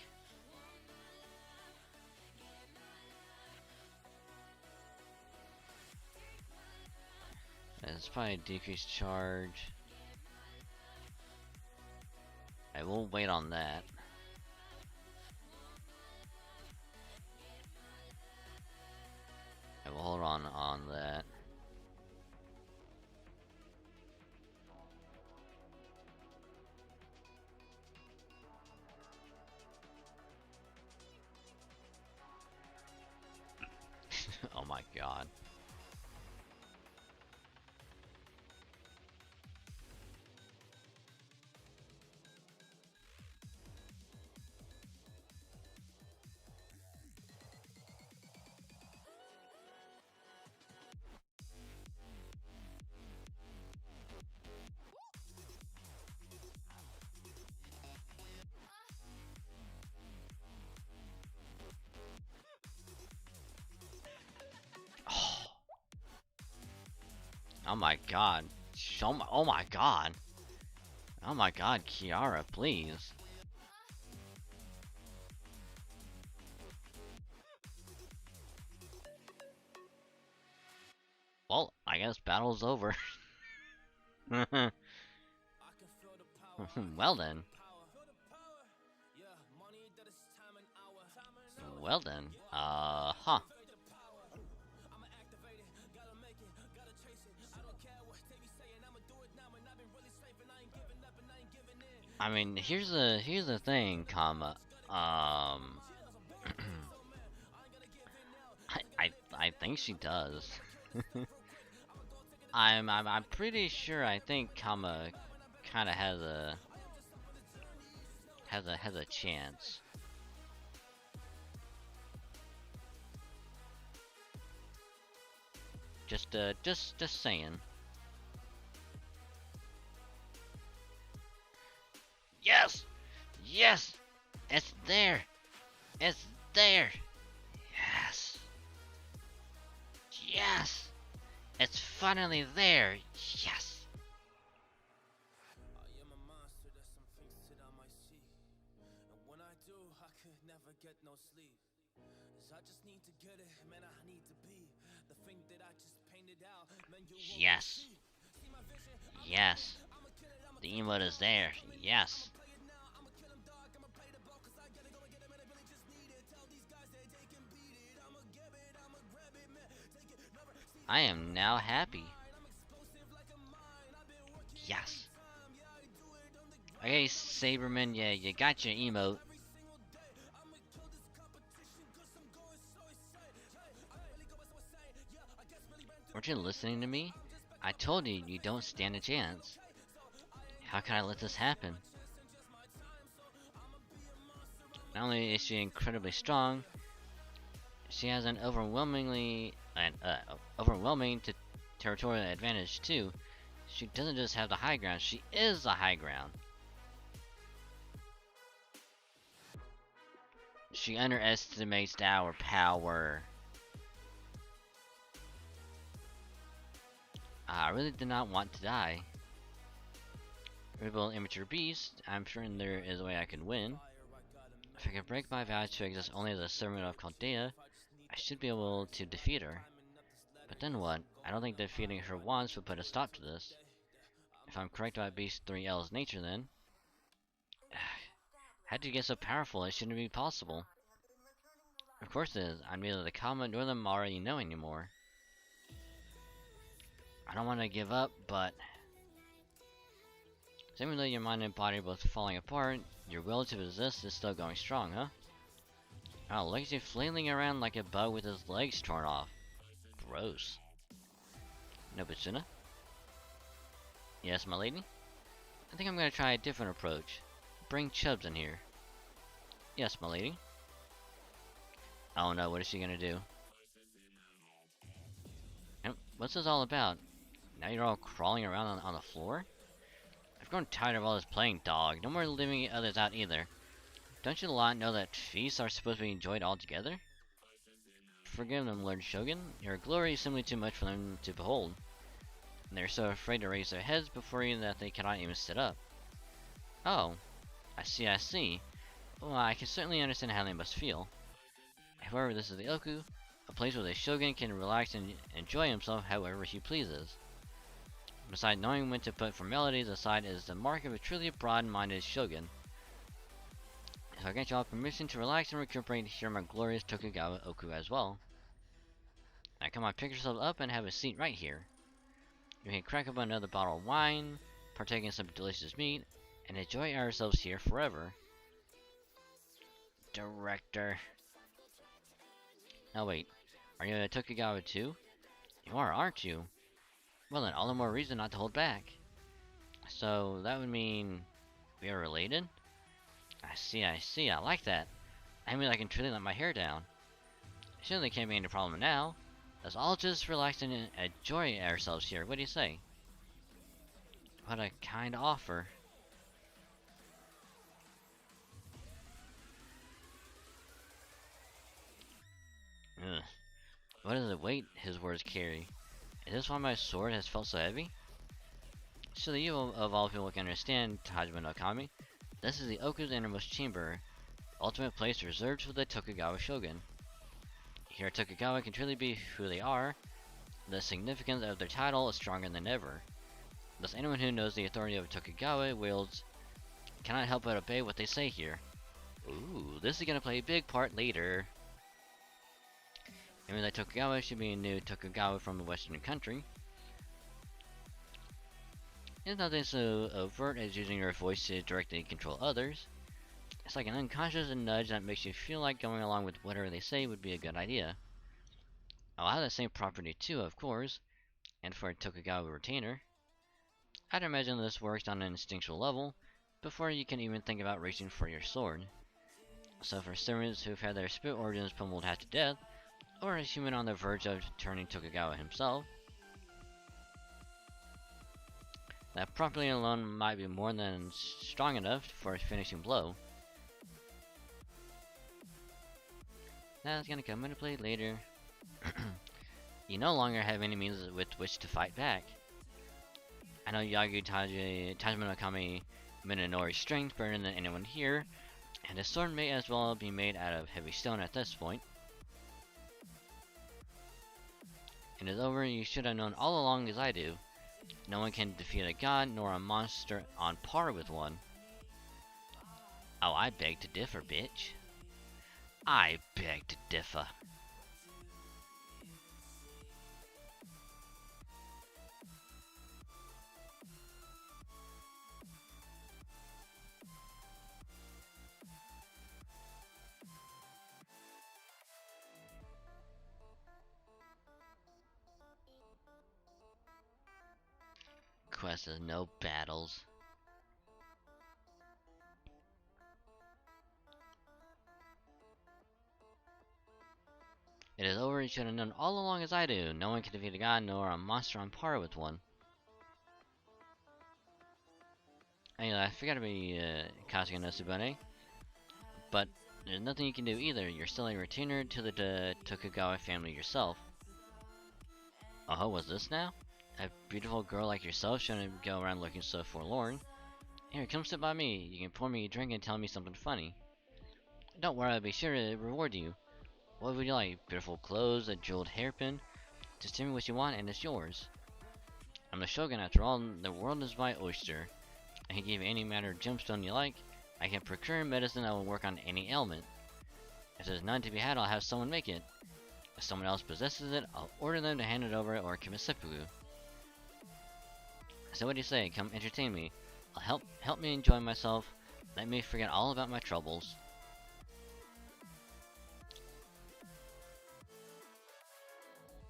[SPEAKER 2] It's probably a decreased charge. I will wait on that. I will hold on that. Oh my god. Oh my god. Oh my god. Oh my god, Kiara, please. Well, I guess battle's over. Well then. Well then. Huh. I mean, here's the thing, comma. I think she does. I'm pretty sure. I think comma kind of has a chance. Just saying. Yes, yes, it's there. It's there. Yes. Yes! It's finally there! Yes!
[SPEAKER 1] I am a monster, there's some things that I might see. And when I do, I could never get no sleep. Cause I just need to get it, man, I need to be the thing that I just painted out, man, you won't
[SPEAKER 2] Yes!
[SPEAKER 1] see. See my vision,
[SPEAKER 2] Yes! The emote is there! Yes!
[SPEAKER 1] play it now, I'ma kill him dog, I'ma play the ball, cause I gotta go and get him, and I really just need it. Tell these guys that they can beat it, I'ma give it, I'ma grab it, man, take it, never see
[SPEAKER 2] I am now happy.
[SPEAKER 1] I'm explosive like a mine, I've been working
[SPEAKER 2] Yes!
[SPEAKER 1] time, yeah, I do it on the
[SPEAKER 2] Okay, Saberman, yeah, you got your emote.
[SPEAKER 1] every single day. I'ma kill this competition, cause I'm going so insane. Hey, I really go so insane, yeah, I guess really ran through.
[SPEAKER 2] Weren't you listening to me? I told you, you don't stand a chance. How can I let this happen? Not only is she incredibly strong, she has an overwhelming territorial advantage too. She doesn't just have the high ground, she is the high ground. She underestimates our power. I really did not want to die. Rebel immature beast, I'm sure there is a way I can win. If I can break my vow to exist only as a servant of Chaldea, I should be able to defeat her. But then what? I don't think defeating her once would put a stop to this. If I'm correct about Beast 3L's nature then... How did you get so powerful? It shouldn't be possible. Of course it is. I'm neither the Kama nor the Mara you know anymore. I don't want to give up, but... Even though your mind and body are both falling apart, your will to resist is still going strong, huh? Oh, look at you flailing around like a bug with his legs torn off. Gross. Nobitsuna? Yes, my lady? I think I'm gonna try a different approach. Bring Chubbs in here. Yes, my lady? Oh no, what is she gonna do? And what's this all about? Now you're all crawling around on the floor? I've grown tired of all this playing dog. No more leaving others out either. Don't you lot know that feasts are supposed to be enjoyed all together? Forgive them, Lord Shogun. Your glory is simply too much for them to behold. And they're so afraid to raise their heads before you that they cannot even sit up. Oh, I see. Well, I can certainly understand how they must feel. However, this is the Ooku, a place where the Shogun can relax and enjoy himself however he pleases. Besides, knowing when to put formalities aside is the mark of a truly broad-minded Shogun. So I grant you all permission to relax and recuperate here in my glorious Tokugawa Ooku as well. Now come on, pick yourself up and have a seat right here. We can crack open another bottle of wine, partake in some delicious meat, and enjoy ourselves here forever. Director. Oh wait, Are you a Tokugawa too? You are, aren't you? Well then, all the more reason not to hold back. So, that would mean we are related? I see, I like that. I mean, I can truly let my hair down. Surely can't be any problem now. Let's all just relax and enjoy ourselves here. What do you say? What a kind offer. Ugh. What is the weight his words carry? Is this why my sword has felt so heavy? So that you of all people can understand, Tajima no Kami, this is the Ooku's innermost chamber, the ultimate place reserved for the Tokugawa shogun. Here Tokugawa can truly be who they are. The significance of their title is stronger than ever. Thus anyone who knows the authority of Tokugawa wields cannot help but obey what they say here. Ooh, this is gonna play a big part later. I mean that Tokugawa should be a new Tokugawa from a western country. It's nothing so overt as using your voice to directly control others. It's like an unconscious nudge that makes you feel like going along with whatever they say would be a good idea. I'll have the same property too, of course, and for a Tokugawa retainer. I'd imagine this works on an instinctual level, before you can even think about reaching for your sword. So for servants who've had their spirit organs pummeled half to death, or a human on the verge of turning Tokugawa himself, that property alone might be more than strong enough for a finishing blow. That's gonna come into play later. You no longer have any means with which to fight back. I know Tajima no Kami Minonori's strength better than anyone here, and his sword may as well be made out of heavy stone at this point. It is over, you should have known all along as I do. No one can defeat a god, nor a monster on par with one. Oh, I beg to differ, bitch. I beg to differ. Quest is no battles. It is over, you should have known all along as I do. No one can defeat a god, nor a monster on par with one. Anyway, I forgot to be Kasuga no Tsubane. But there's nothing you can do either. You're still a retainer to the Tokugawa family yourself. Oh, what's this now? A beautiful girl like yourself shouldn't go around looking so forlorn. Here, come sit by me. You can pour me a drink and tell me something funny. Don't worry, I'll be sure to reward you. What would you like? Beautiful clothes, a jeweled hairpin? Just tell me what you want and it's yours. I'm the shogun after all, the world is my oyster. I can give you any matter of gemstone you like. I can procure medicine that will work on any ailment. If there's none to be had, I'll have someone make it. If someone else possesses it, I'll order them to hand it over or commit seppuku. So what do you say? Come entertain me. I'll help me enjoy myself. Let me forget all about my troubles.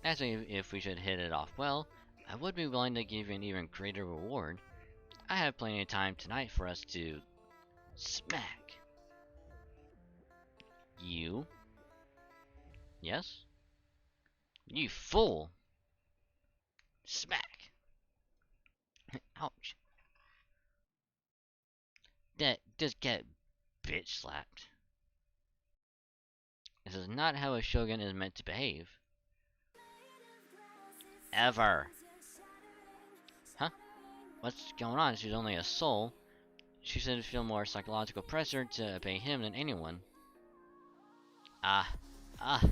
[SPEAKER 2] Actually, if we should hit it off well, I would be willing to give you an even greater reward. I have plenty of time tonight for us to smack. You? Yes? You fool! Smack! Ouch. That just get bitch slapped. This is not how a shogun is meant to behave. Ever. Huh? What's going on? She's only a soul. She should feel more psychological pressure to obey him than anyone. The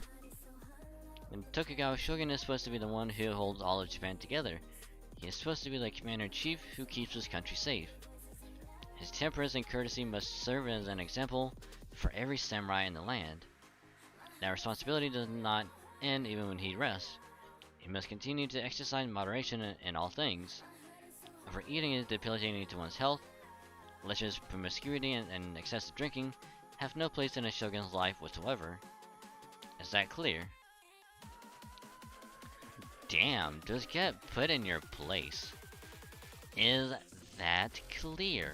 [SPEAKER 2] Tokugawa shogun is supposed to be the one who holds all of Japan together. He is supposed to be the commander-in-chief who keeps his country safe. His temperance and courtesy must serve as an example for every samurai in the land. That responsibility does not end even when he rests. He must continue to exercise moderation in all things. Overeating is debilitating to one's health. Malicious promiscuity and excessive drinking have no place in a shogun's life whatsoever. Is that clear? Damn, just get put in your place. Is that clear?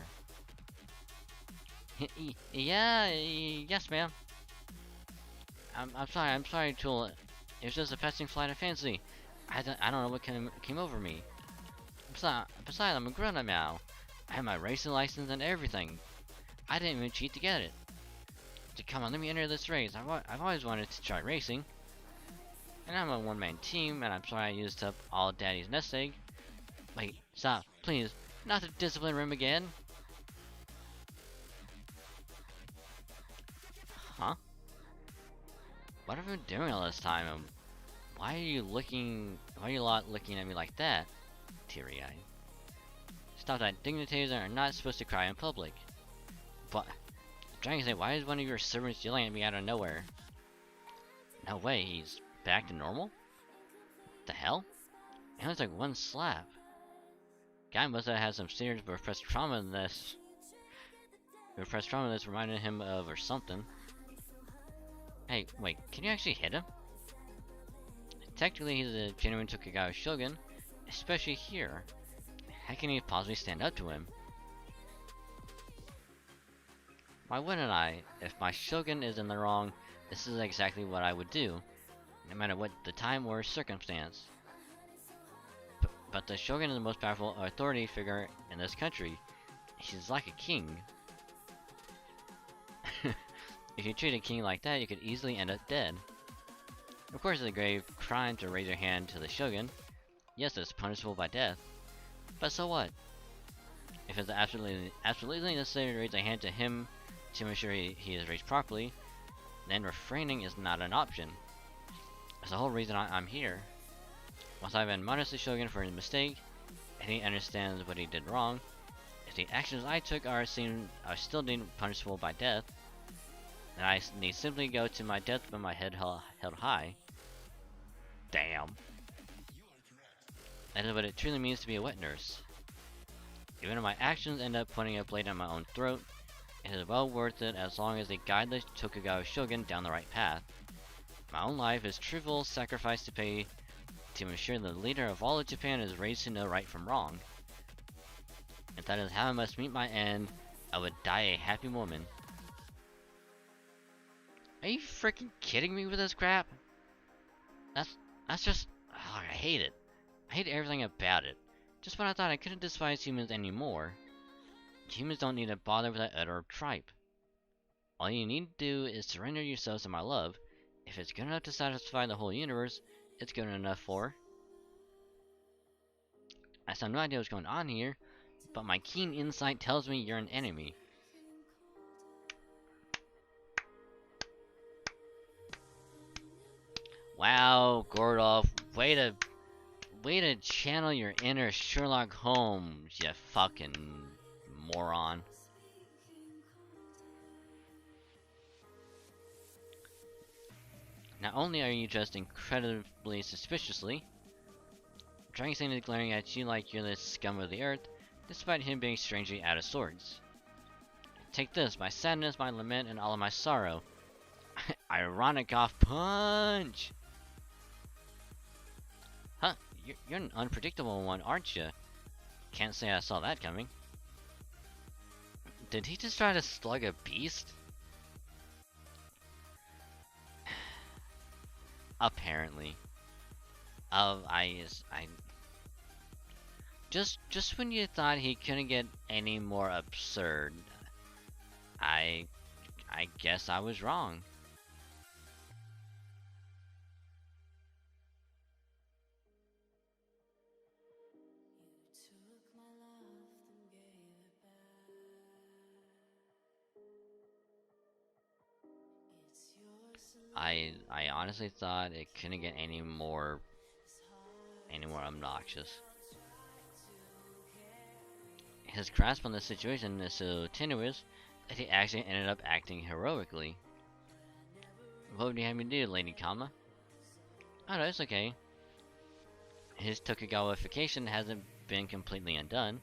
[SPEAKER 2] Yeah, yes, ma'am. I'm sorry, Tool. It was just a passing flight of fancy. I don't know what came over me. Besides, I'm a grown-up now. I have my racing license and everything. I didn't even cheat to get it. So come on, let me enter this race. I've always wanted to try racing. And I'm a one-man team, and I'm sorry I used up all Daddy's nest egg. Wait, stop, please. Not the discipline room again. Huh? What have I been doing all this time? And why are you lot looking at me like that? Teary-eyed. Stop that. Dignitaries are not supposed to cry in public. But, Dragon say, why is one of your servants yelling at me out of nowhere? No way, he's back to normal? The hell? It was like one slap. Guy must have had some serious repressed trauma that's reminded him of or something. Hey, wait, can you actually hit him? Technically, he's a genuine Tokugawa shogun, especially here. How can you possibly stand up to him? Why wouldn't I? If my shogun is in the wrong, this is exactly what I would do, no matter what the time or circumstance. But the shogun is the most powerful authority figure in this country. He's like a king. If you treat a king like that, you could easily end up dead. Of course, it's a grave crime to raise your hand to the shogun. Yes, it's punishable by death. But so what? If it's absolutely necessary to raise a hand to him to make sure he is raised properly, then refraining is not an option. That's the whole reason I'm here. Once I've admonished the shogun for his mistake, and he understands what he did wrong, if the actions I took are still deemed punishable by death, then I need simply go to my death with my head held high. Damn. That is what it truly means to be a wet nurse. Even if my actions end up pointing a blade at my own throat, it is well worth it as long as they guide the Tokugawa shogun down the right path. My own life is trivial sacrifice to pay to ensure the leader of all of Japan is raised to know right from wrong. If that is how I must meet my end, I would die a happy woman. Are you freaking kidding me with this crap? That's just... Oh, I hate it. I hate everything about it. Just when I thought I couldn't despise humans anymore. Humans don't need to bother with that utter tripe. All you need to do is surrender yourselves to my love. If it's good enough to satisfy the whole universe, it's good enough for... I have no idea what's going on here, but my keen insight tells me you're an enemy. Wow, Gordolf, way to channel your inner Sherlock Holmes, you fucking moron. Not only are you dressed incredibly suspiciously, Dragon is glaring at you like you're the scum of the earth, despite him being strangely out of sorts. Take this, my sadness, my lament, and all of my sorrow. Ironic off punch! Huh, you're an unpredictable one, aren't you? Can't say I saw that coming. Did he just try to slug a beast? Apparently. Just when you thought he couldn't get any more absurd, I guess I was wrong. I honestly thought it couldn't get any more obnoxious. His grasp on the situation is so tenuous that he actually ended up acting heroically. What would you have me do, Lady Kama? Oh no, it's okay. His Tokugawa-ification hasn't been completely undone.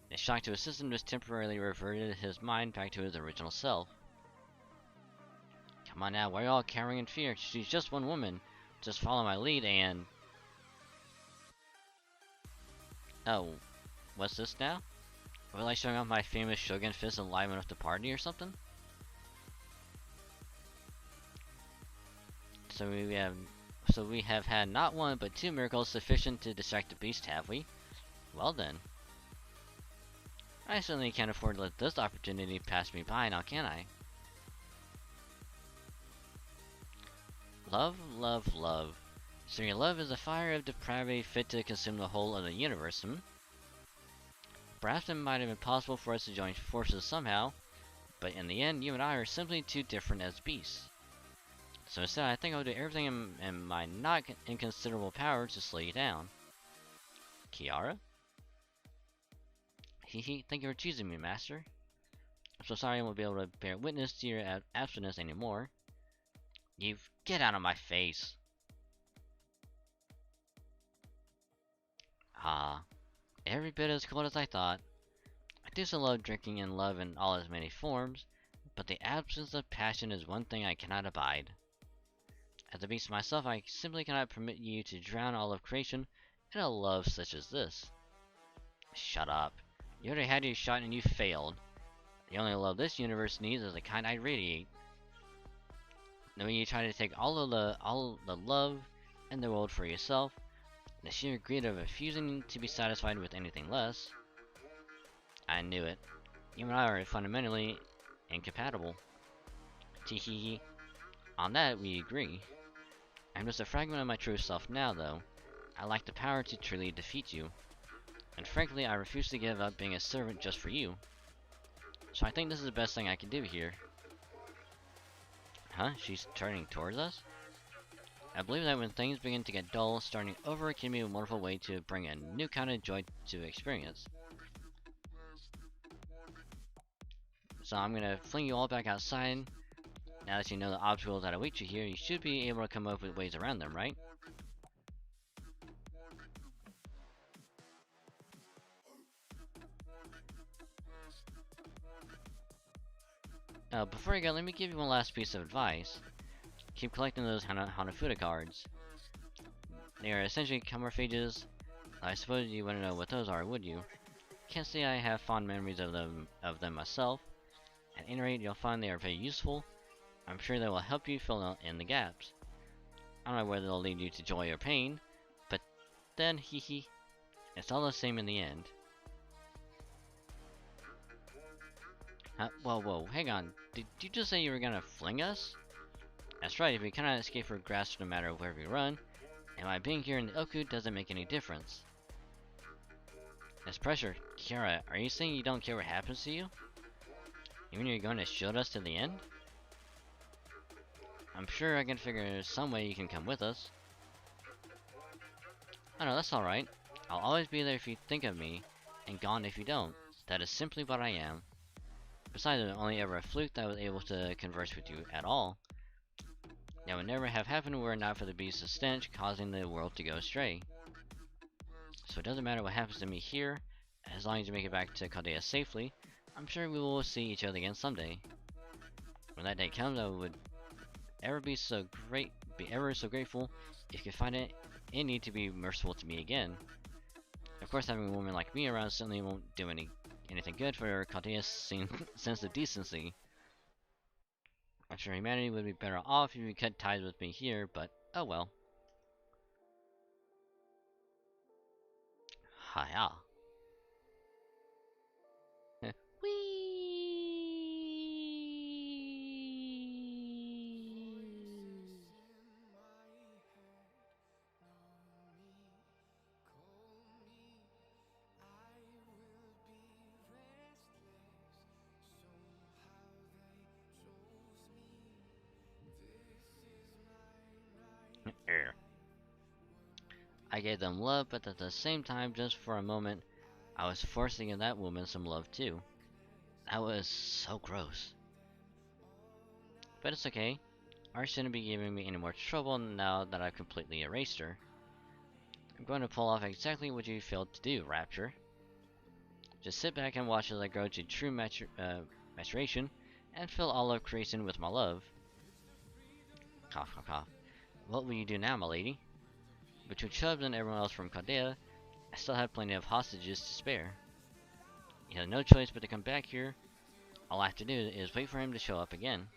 [SPEAKER 2] The shock to his system just temporarily reverted his mind back to his original self. Come on now, why are you all cowering in fear? She's just one woman. Just follow my lead and... Oh, what's this now? Was I showing off my famous Shogun fist and liven up the party or something? So we have had not one but two miracles sufficient to distract the beast, have we? Well then. I certainly can't afford to let this opportunity pass me by now, can I? Love, love, love. So your love is a fire of depravity fit to consume the whole of the universe, hmm? Perhaps it might have been possible for us to join forces somehow, but in the end, you and I are simply too different as beasts. So instead, I think I'll do everything in my not inconsiderable power to slow you down. Kiara? Hehe, thank you for choosing me, Master. I'm so sorry I won't be able to bear witness to your abstinence anymore. You get out of my face. Ah, every bit as cold as I thought. I do so love drinking and love in all its many forms, but the absence of passion is one thing I cannot abide. As a beast myself, I simply cannot permit you to drown all of creation in a love such as this. Shut up. You already had your shot and you failed. The only love this universe needs is the kind I radiate. And when you try to take all the love in the world for yourself, the sheer greed of refusing to be satisfied with anything less. I knew it. You and I are fundamentally incompatible. Teehee. On that, we agree. I'm just a fragment of my true self now, though. I lack the power to truly defeat you. And frankly, I refuse to give up being a servant just for you. So I think this is the best thing I can do here. Huh? She's turning towards us? I believe that when things begin to get dull, starting over can be a wonderful way to bring a new kind of joy to experience. So I'm gonna fling you all back outside. Now that you know the obstacles that await you here, you should be able to come up with ways around them, right? Before you go, let me give you one last piece of advice. Keep collecting those Hanafuda cards. They are essentially camouflages. I suppose you wouldn't know what those are, would you? Can't say I have fond memories of them myself. At any rate, you'll find they are very useful. I'm sure they will help you fill in the gaps. I don't know whether they'll lead you to joy or pain, but then, hehe, it's all the same in the end. Whoa, hang on. Did you just say you were gonna fling us? That's right, if we cannot escape her grasp no matter where we run, and my being here in the Ooku doesn't make any difference. There's pressure. Kiara, are you saying you don't care what happens to you? You mean you're going to shield us to the end? I'm sure I can figure some way you can come with us. Oh no, that's alright. I'll always be there if you think of me, and gone if you don't. That is simply what I am. Besides, it was only ever a fluke that I was able to converse with you at all. That would never have happened were it not for the beast's stench causing the world to go astray. So it doesn't matter what happens to me here, as long as you make it back to Caldea safely, I'm sure we will see each other again someday. When that day comes, I would be ever so grateful if you could find it in need to be merciful to me again. Of course, having a woman like me around certainly won't do anything good for Caldea's sense of decency. I'm sure humanity would be better off if you cut ties with me here, but oh well. Hiya. I gave them love, but at the same time, just for a moment, I was forcing that woman some love too. That was so gross. But it's okay. Art shouldn't be giving me any more trouble now that I've completely erased her. I'm going to pull off exactly what you failed to do, Rapture. Just sit back and watch as I grow to true maturation and fill all of creation with my love. Cough, cough, cough. What will you do now, my lady? Between Chubbs and everyone else from Caldea, I still have plenty of hostages to spare. You have no choice but to come back here. All I have to do is wait for him to show up again.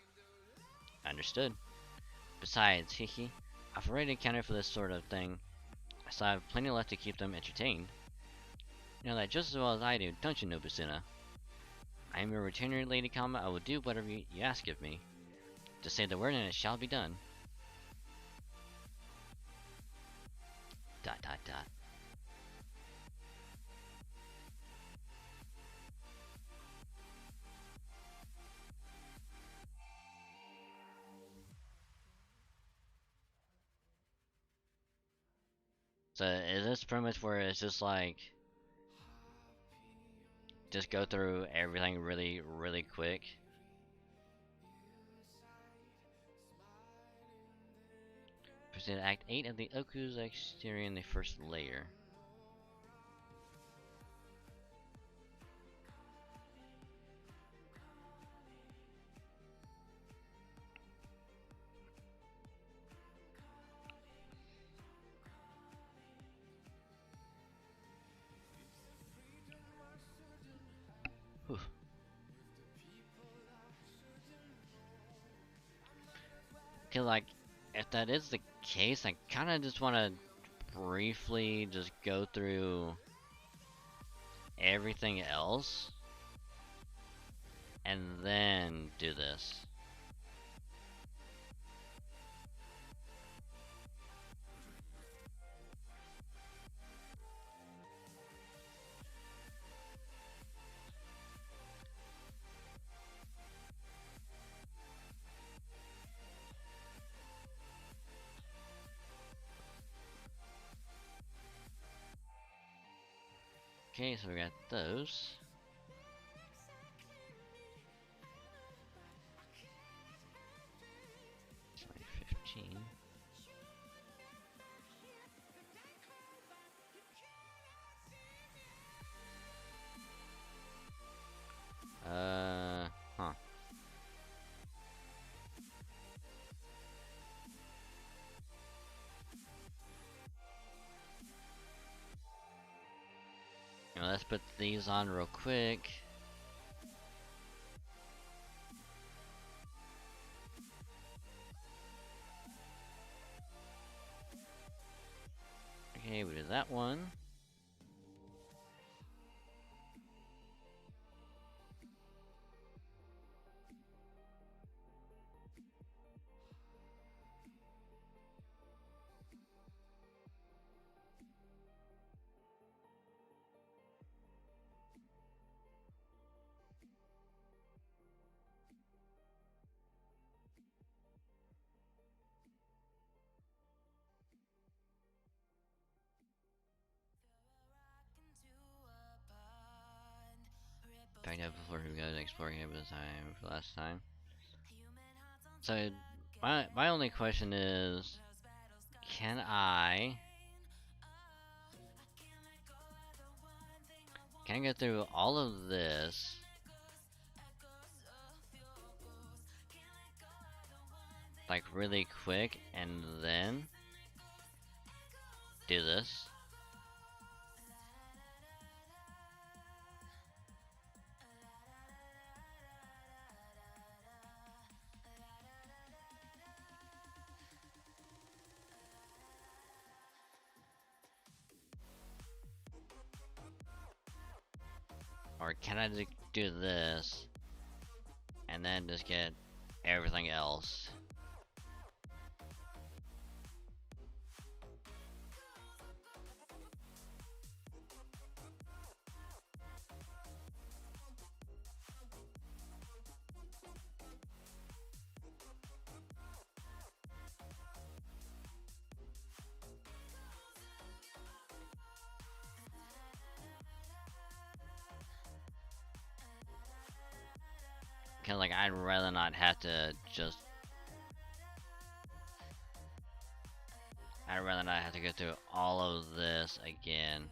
[SPEAKER 2] Understood. Besides, hehe, I've already accounted for this sort of thing, so I have plenty left to keep them entertained. You know that just as well as I do, don't you, Nobusuna? I am your retainer, Lady Kama. I will do whatever you ask of me. Just say the word and it shall be done. Dot dot dot. So is this pretty much where it's just like just go through everything really quick? Proceed to Act 8 of the Ooku's exterior in the first layer. Whew. Okay, like, if that is the case, I kinda just wanna briefly just go through everything else and then do this. Okay, so we got those. It's like 15. Huh. Now let's put these on real quick. Okay, we did that one. Back up before we go to exploring it this time for last time. So my only question is, can I go through all of this like really quick and then do this? Or can I just do this and then just get everything else? Cause like I'd rather not have to just I'd rather not have to go through all of this again.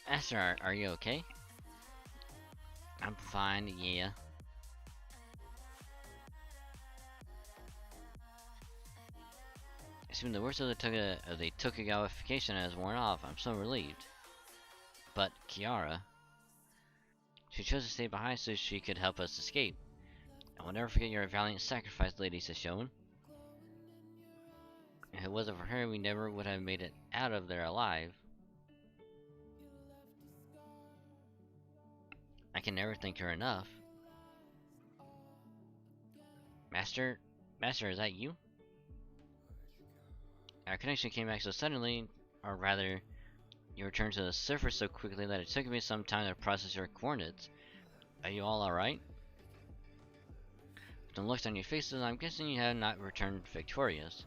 [SPEAKER 2] Esther, are you okay? I'm fine, yeah. Assuming the worst of the Tokugawafication has worn off, I'm so relieved. But Kiara, she chose to stay behind so she could help us escape. I will never forget your valiant sacrifice, Lady Sashone. If it wasn't for her, we never would have made it out of there alive. I can never thank her enough. Master, is that you? Our connection came back so suddenly, or rather, you returned to the surface so quickly that it took me some time to process your coordinates. Are you all alright? From the looks on your faces, I'm guessing you have not returned victorious.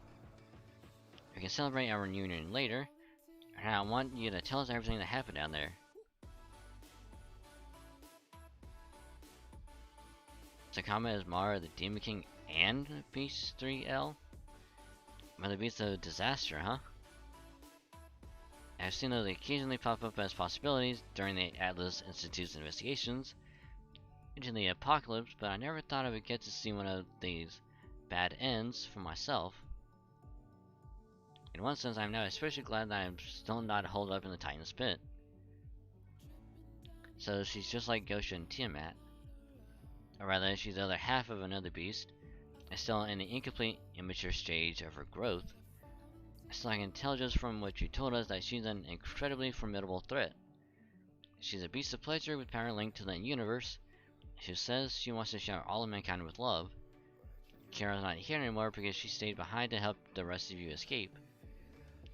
[SPEAKER 2] We can celebrate our reunion later, and I want you to tell us everything that happened down there. Takama is Mara the Demon King and Beast 3L? Mother Beast of Disaster, huh? I've seen those occasionally pop up as possibilities during the Atlas Institute's investigations into the apocalypse, but I never thought I would get to see one of these bad ends for myself. In one sense, I'm now especially glad that I'm still not holed up in the Titan's pit. So she's just like Gosha and Tiamat. Or rather, she's the other half of another beast, and still in the incomplete, immature stage of her growth. Still, I can tell just from what you told us that she's an incredibly formidable threat. She's a beast of pleasure with power linked to the universe. She says she wants to shower all of mankind with love. Kira's not here anymore because she stayed behind to help the rest of you escape.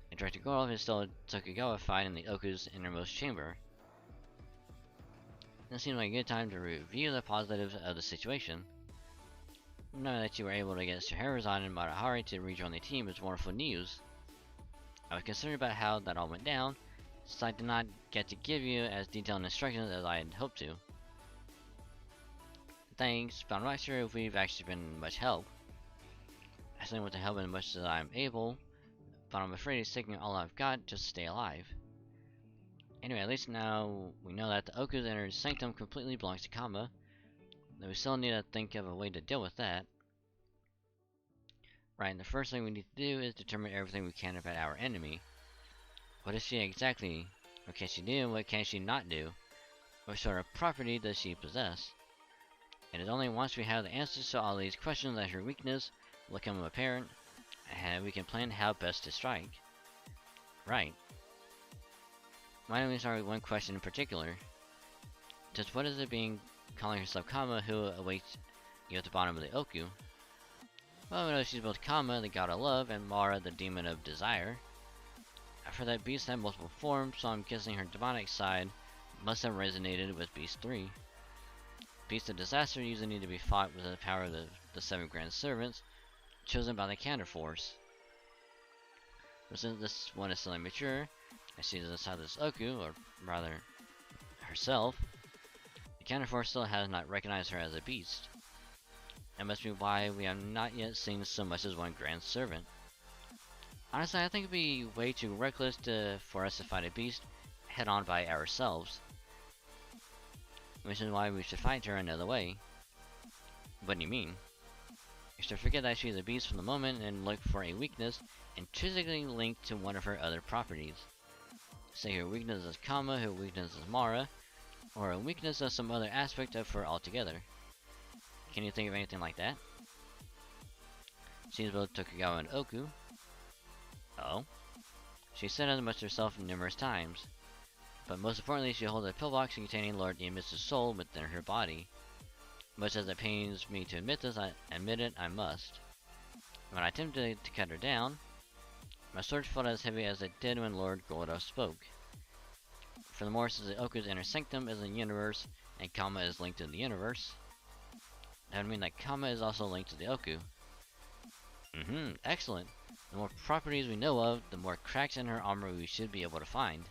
[SPEAKER 2] And Director Gorov is still Tokugawa fight in the Oku's innermost chamber. This seems like a good time to review the positives of the situation. Knowing that you were able to get Scheherazade and Matahari to rejoin the team is wonderful news. I was concerned about how that all went down, so I did not get to give you as detailed instructions as I had hoped to. Thanks, but I'm not sure if we've actually been much help. I certainly want to help as much as I'm able, but I'm afraid it's taking all I've got just to stay alive. Anyway, at least now we know that the Oku's inner sanctum completely belongs to Kama, though we still need to think of a way to deal with that. Right, and the first thing we need to do is determine everything we can about our enemy. What is she exactly? What can she do and what can she not do? What sort of property does she possess? It is only once we have the answers to all these questions that her weakness will become apparent, and we can plan how best to strike. Right. Why don't we start with one question in particular? Just what is it being calling herself Kama who awaits you at the bottom of the Ooku? Well, we know she's both Kama, the god of love, and Mara, the demon of desire. For that beast had multiple forms, so I'm guessing her demonic side must have resonated with Beast 3. Beasts of disaster usually need to be fought with the power of the 7 Grand Servants, chosen by the Counter Force. But since this one is still immature, and she's inside this Ooku, or rather, herself, the Counter Force still has not recognized her as a beast. That must be why we have not yet seen so much as one Grand Servant. Honestly, I think it'd be way too reckless for us to fight a beast head-on by ourselves. Which is why we should fight her another way. What do you mean? You should forget that she's a beast from the moment and look for a weakness intrinsically linked to one of her other properties. Say her weakness is Kama, her weakness is Mara, or a weakness of some other aspect of her altogether. Can you think of anything like that? She's both Tokugawa and Ooku. Oh? She said as much herself numerous times. But most importantly, she holds a pillbox containing Lord Yamitsu's soul within her body. Much as it pains me to admit this, I admit it I must. When I attempted to cut her down, my sword felt as heavy as it did when Lord Goldo spoke. Furthermore, since the Oku's inner sanctum is in the universe, and Kama is linked to the universe, that would mean that Kama is also linked to the Ooku. Excellent. The more properties we know of, the more cracks in her armor we should be able to find.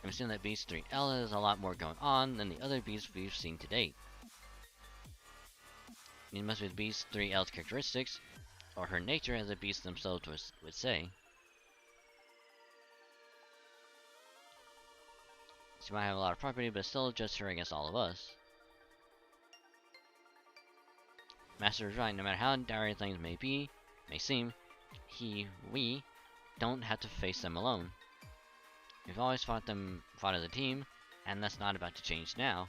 [SPEAKER 2] I'm assuming that Beast 3L has a lot more going on than the other beasts we've seen to date. It must be the Beast 3L's characteristics, or her nature as the beasts themselves would say. She might have a lot of property, but still just her against all of us. Master is right, no matter how dire things may seem, we don't have to face them alone. We've always fought as a team, and that's not about to change now.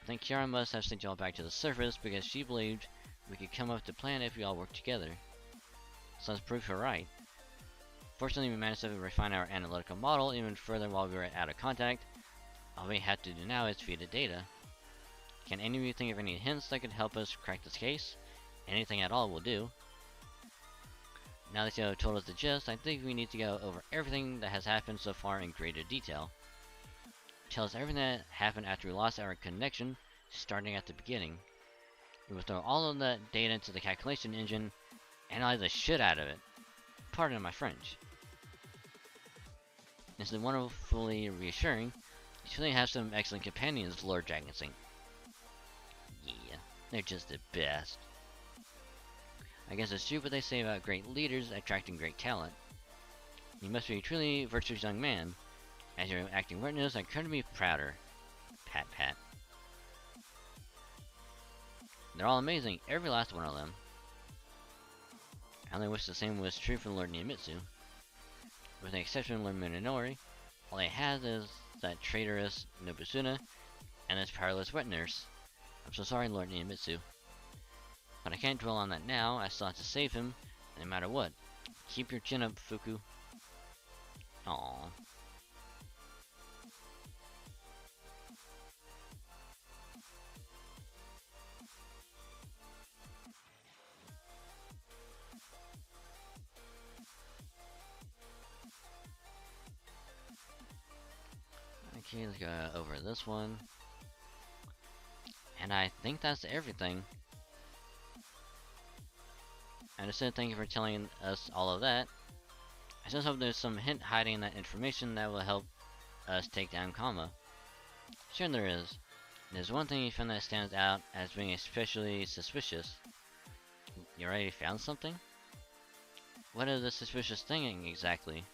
[SPEAKER 2] I think Kiara must have sent y'all back to the surface because she believed we could come up with a plan if we all worked together. So let's prove her right. Fortunately, we managed to refine our analytical model even further while we were out of contact. All we have to do now is feed it data. Can any of you think of any hints that could help us crack this case? Anything at all will do. Now that you have told us the gist, I think we need to go over everything that has happened so far in greater detail. Tell us everything that happened after we lost our connection, starting at the beginning. We will throw all of that data into the calculation engine, analyze the shit out of it. Pardon my French. This is wonderfully reassuring. You surely have some excellent companions, Lord Dragonsink. Yeah, they're just the best. I guess it's true what they say about great leaders attracting great talent. You must be a truly virtuous young man. As your acting witness, I couldn't be prouder. Pat pat. They're all amazing, every last one of them. I only wish the same was true for Lord Niemitsu. With the exception of Lord Munenori, all he has is that traitorous Nobusuna and this powerless wet nurse. I'm so sorry, Lord Niemitsu. But I can't dwell on that now, I still have to save him, no matter what. Keep your chin up, Fuku. Aww. Okay, let's go over this one. And I think that's everything. I just said thank you for telling us all of that. I just hope there's some hint hiding in that information that will help us take down Kama. Sure there is. There's one thing you found that stands out as being especially suspicious. You already found something? What is the suspicious thing exactly?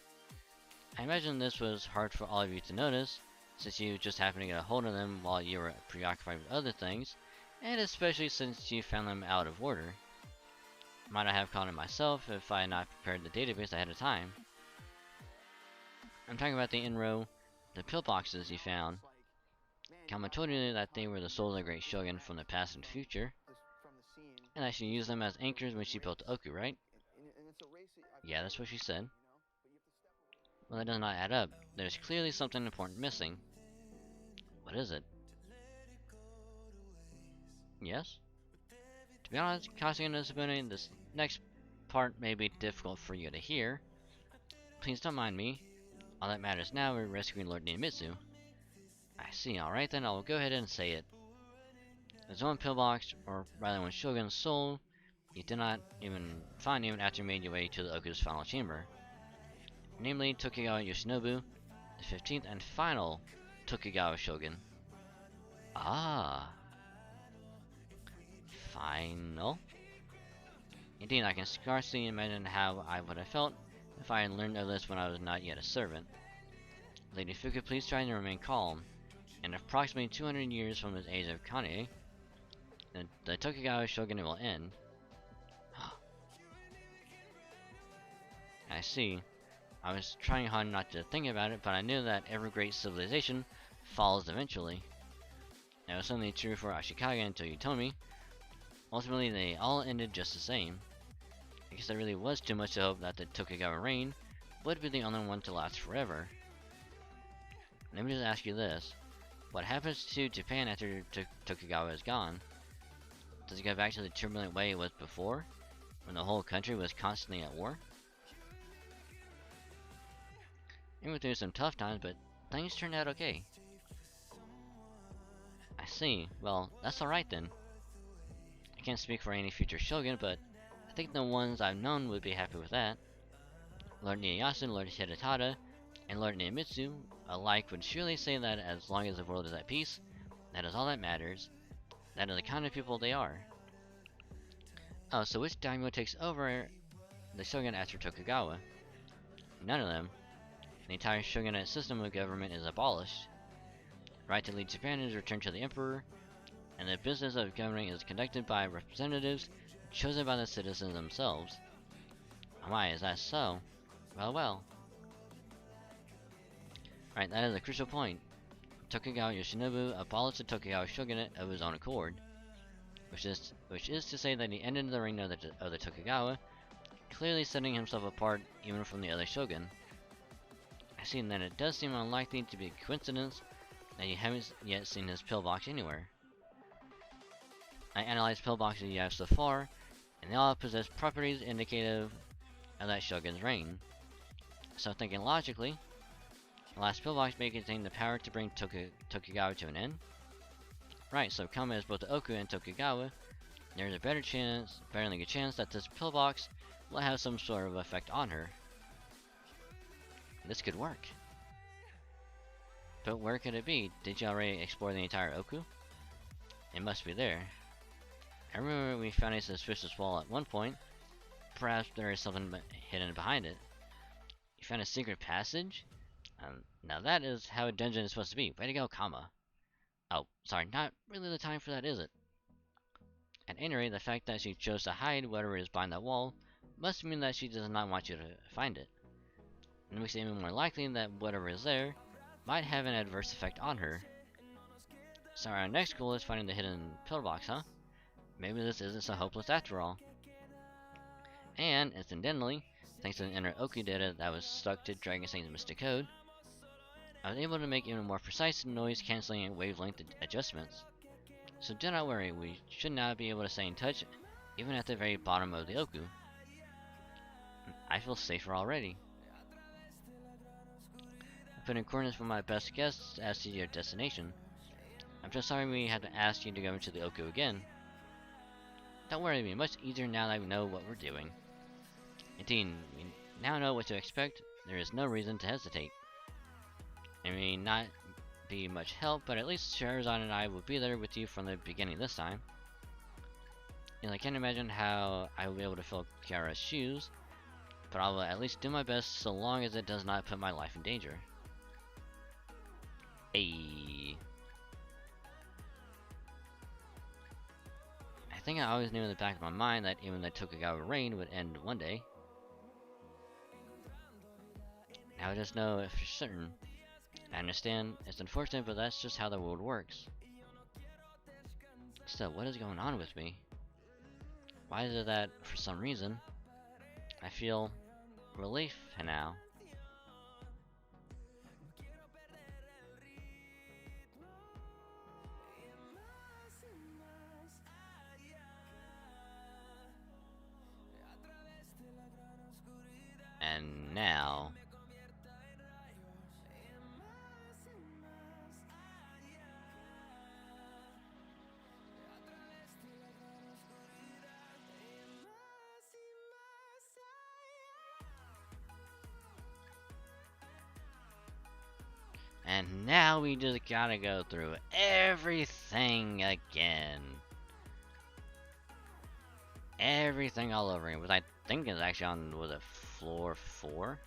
[SPEAKER 2] I imagine this was hard for all of you to notice, since you just happened to get a hold of them while you were preoccupied with other things, and especially since you found them out of order. Might I have caught it myself if I had not prepared the database ahead of time. I'm talking about the the pillboxes you found. Kama told you that they were the souls of the great shogun from the past and future, and I should use them as anchors when she built Ooku, right? Yeah, that's what she said. Well, that does not add up. There's clearly something important missing. What is it? Yes? To be honest, Kasuga and Sabune, this next part may be difficult for you to hear. Please don't mind me. All that matters now is rescuing Lord Niemitsu. I see, alright then, I'll go ahead and say it. There's one pillbox, or rather one shogun's soul, you did not even find even after you made your way to the Oku's final chamber. Namely, Tokugawa Yoshinobu, the 15th and final Tokugawa shogun. Ah. Final? Indeed, I can scarcely imagine how I would have felt if I had learned of this when I was not yet a servant. Lady Fuku, please try to remain calm. In approximately 200 years from the age of Kane, the Tokugawa shogunate will end. I see. I was trying hard not to think about it, but I knew that every great civilization falls eventually. That was certainly true for Ashikaga until you told me. Ultimately, they all ended just the same. I guess there really was too much to hope that the Tokugawa reign would be the only one to last forever. Let me just ask you this. What happens to Japan after Tokugawa is gone? Does it go back to the turbulent way it was before? When the whole country was constantly at war? We went through some tough times, but things turned out okay. I see. Well, that's alright then. I can't speak for any future shogun, but I think the ones I've known would be happy with that. Lord Ieyasu, Lord Hidetada, and Lord Niemitsu alike would surely say that as long as the world is at peace, that is all that matters. That is the kind of people they are. Oh, so which daimyo takes over the shogun after Tokugawa? None of them. The entire shogunate system of government is abolished. right to lead Japan is returned to the Emperor, and the business of governing is conducted by representatives chosen by the citizens themselves. Why is that so? Well, well. Right, that is a crucial point. Tokugawa Yoshinobu abolished the Tokugawa shogunate of his own accord, which is to say that he ended the reign of the Tokugawa, clearly setting himself apart even from the other shogun. I see that it does seem unlikely to be a coincidence that you haven't yet seen his pillbox anywhere. I analyzed pillboxes you have so far, and they all possess properties indicative of that shogun's reign. So thinking logically, the last pillbox may contain the power to bring Tokugawa to an end. Right, so common as both Ooku and Tokugawa, there's a better than a good chance that this pillbox will have some sort of effect on her. This could work. But where could it be? Did you already explore the entire Ooku? It must be there. I remember we found a suspicious wall at one point. Perhaps there is something hidden behind it. You found a secret passage? Now that is how a dungeon is supposed to be. Way to go, Kama. Oh, sorry, not really the time for that, is it? At any rate, the fact that she chose to hide whatever is behind that wall must mean that she does not want you to find it. And it makes it even more likely that whatever is there might have an adverse effect on her. So our next goal is finding the hidden pillbox, huh? Maybe this isn't so hopeless after all. And, incidentally, thanks to the inner Ooku data that was stuck to Dragon Saint's mystic code, I was able to make even more precise noise cancelling and wavelength adjustments. So do not worry, we should now be able to stay in touch, even at the very bottom of the Ooku. I feel safer already. I put in coordinates for my best guess as to your destination. I'm just sorry we had to ask you to go into the Ooku again. Don't worry, it'll be much easier now that we know what we're doing. Indeed, we now know what to expect. There is no reason to hesitate. It may not be much help, but at least Sherazade and I will be there with you from the beginning this time. And I can't imagine how I will be able to fill Kiara's shoes, but I will at least do my best so long as it does not put my life in danger. Hey. I think I always knew in the back of my mind that even the Tokugawa reign would end one day. Now I just know it for certain. I understand, it's unfortunate, but that's just how the world works. Still, what is going on with me? Why is it that, for some reason, I feel relief now? And now... And now we just gotta go through everything again. Everything all over again, which I think is actually on, was it floor 4?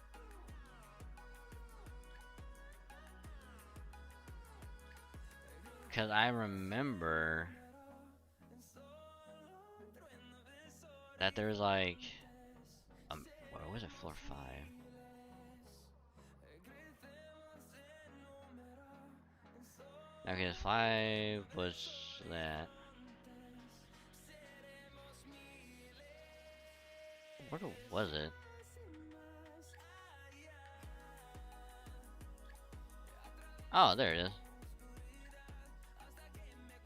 [SPEAKER 2] Because I remember that there's like, what was it, floor 5? Okay, 5 was that. Where was it? Oh, there it is.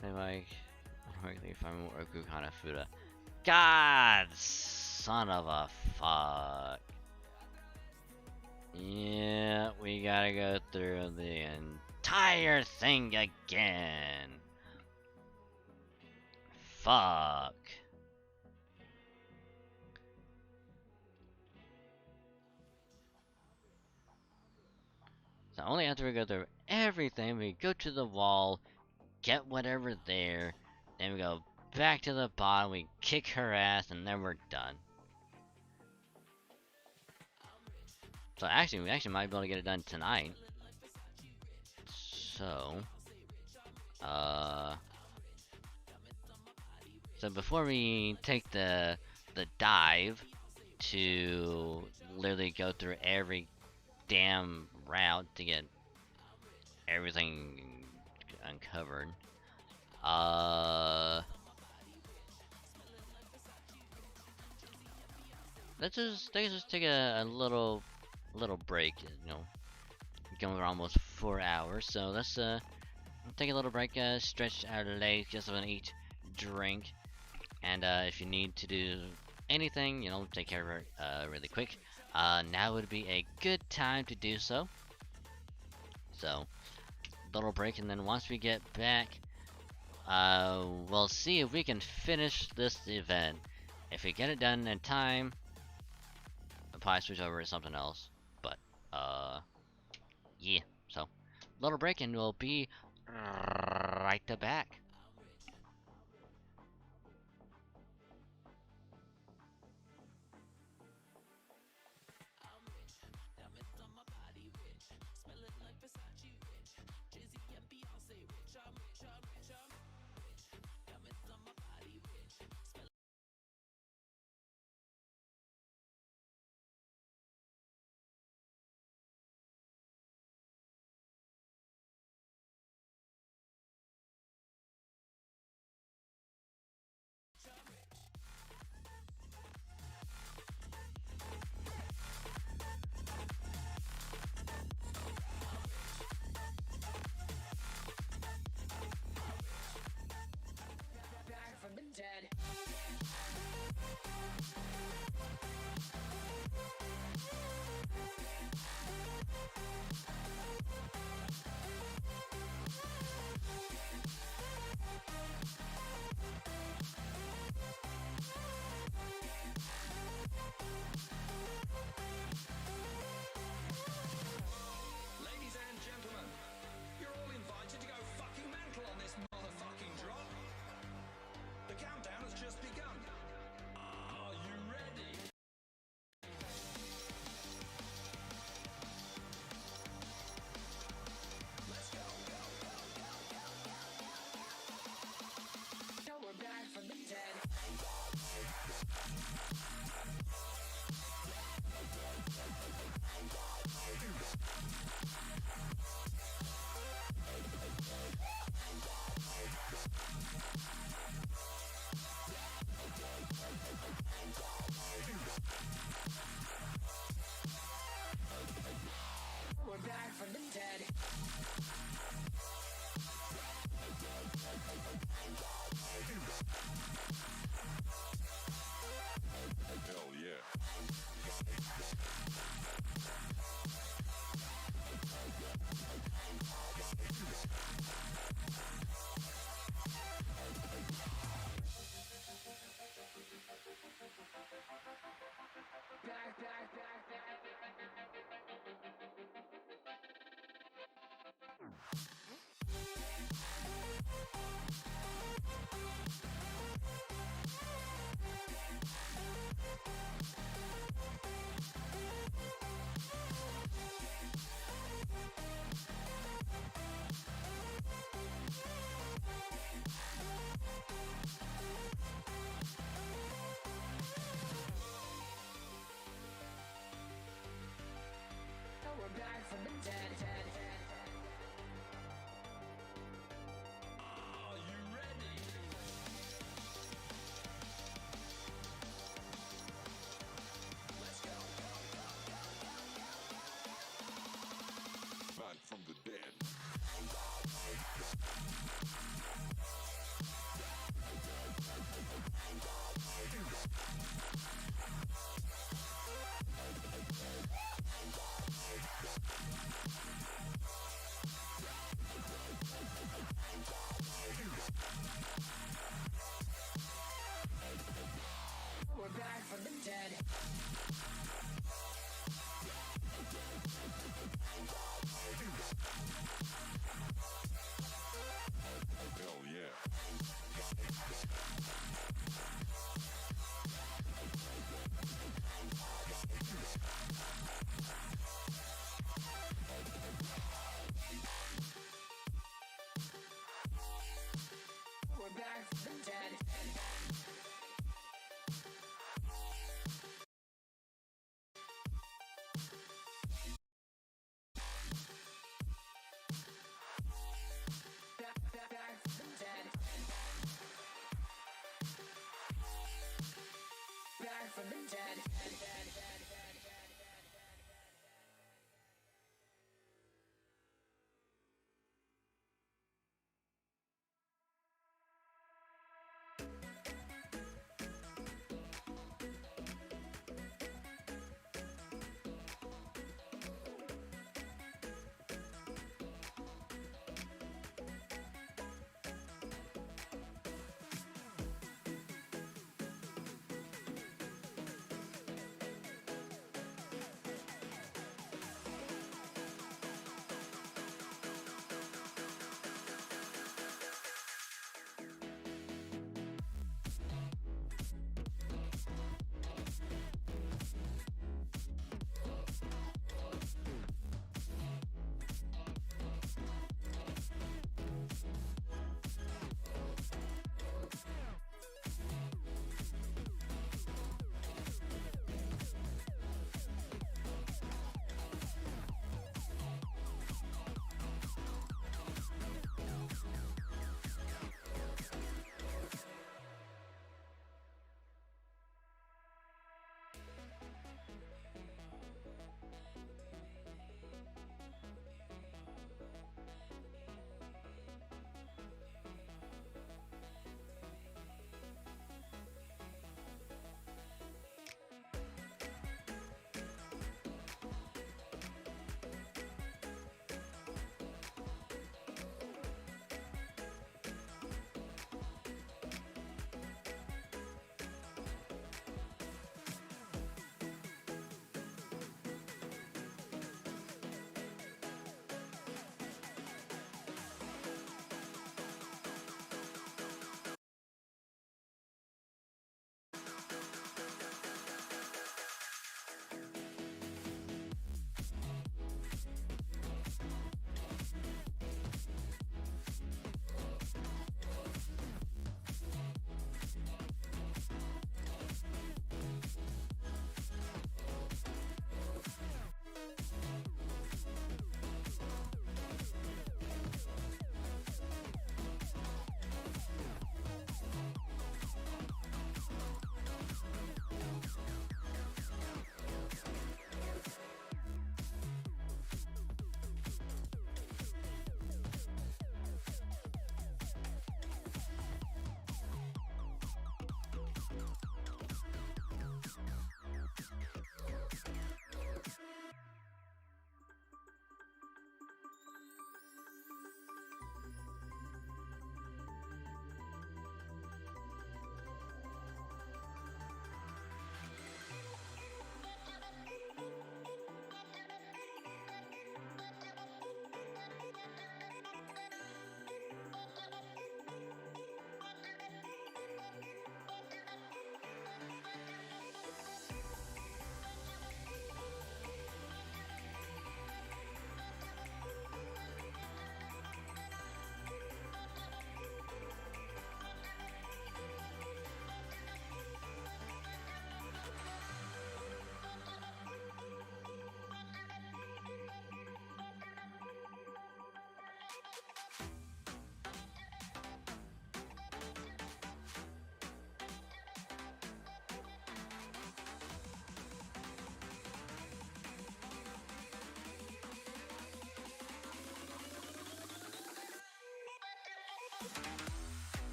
[SPEAKER 2] They like, if I'm Ooku Hanafuda. God, son of a fuck. Yeah, we gotta go through the entire thing again. Fuck. So only after we go through everything, we go to the wall, get whatever there, then we go back to the bottom, we kick her ass, and then we're done. So actually, we might be able to get it done tonight. So, Uh, so before we take the dive to literally go through every damn route to get everything uncovered, uh, let's just take a little break. You know, going for almost 4 hours, so let's take a little break, stretch our legs, just gonna eat, drink, and if you need to do anything, you know, take care of it really quick. Now would be a good time to do so. So, little break, and then once we get back, we'll see if we can finish this event. If we get it done in time, I'll probably switch over to something else. But, yeah. So, little break, and we'll be right back.
[SPEAKER 1] from the dead.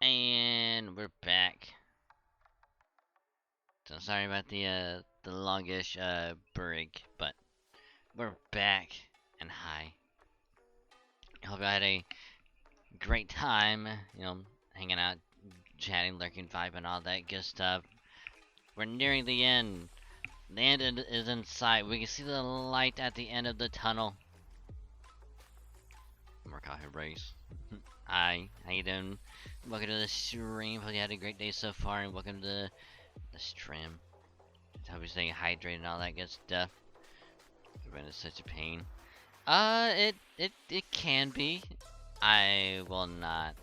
[SPEAKER 2] And we're back. So sorry about the longish break, but we're back. And hi. I hope you had a great time, you know, hanging out, chatting, lurking, vibing, all that good stuff. We're nearing the end. The end is in sight. We can see the light at the end of the tunnel. More coffee breaks. Hi, how you doing? Welcome to the stream. Hope you had a great day so far, and welcome to the stream. Hope you're staying hydrated and all that good stuff. You've been in such a pain. It can be. I will not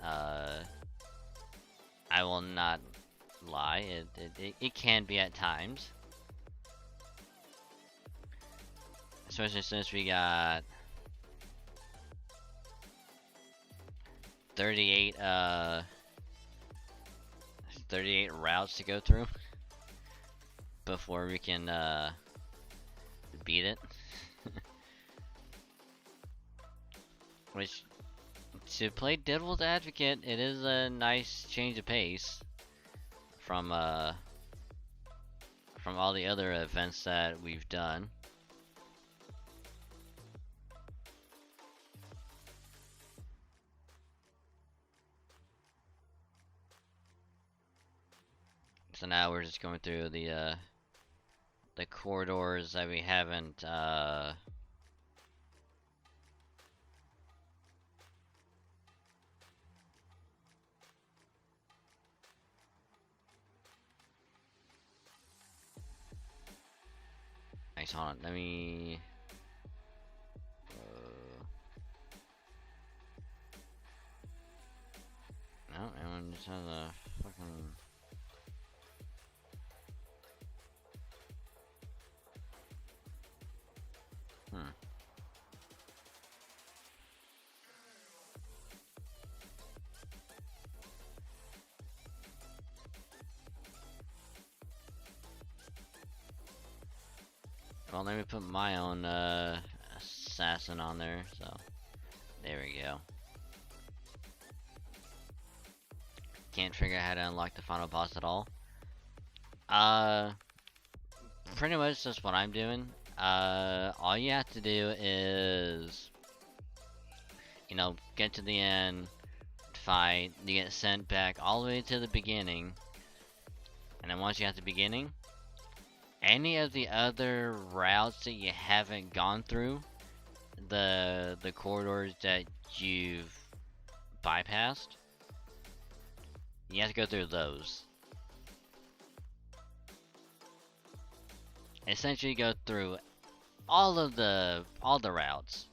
[SPEAKER 2] lie. It can be at times. Especially since we got 38 routes to go through before we can beat it. Which, to play devil's advocate, it is a nice change of pace from all the other events that we've done. So now we're just going through the corridors that we haven't Nice, hold on, let me no, everyone just has a fucking Well, let me put my own assassin on there, so there we go. Can't figure out how to unlock the final boss at all. Pretty much just what I'm doing. All you have to do is, you know, get to the end, fight, you get sent back all the way to the beginning, and then once you're at the beginning, any of the other routes that you haven't gone through, the corridors that you've bypassed, you have to go through those. Essentially go through all the routes.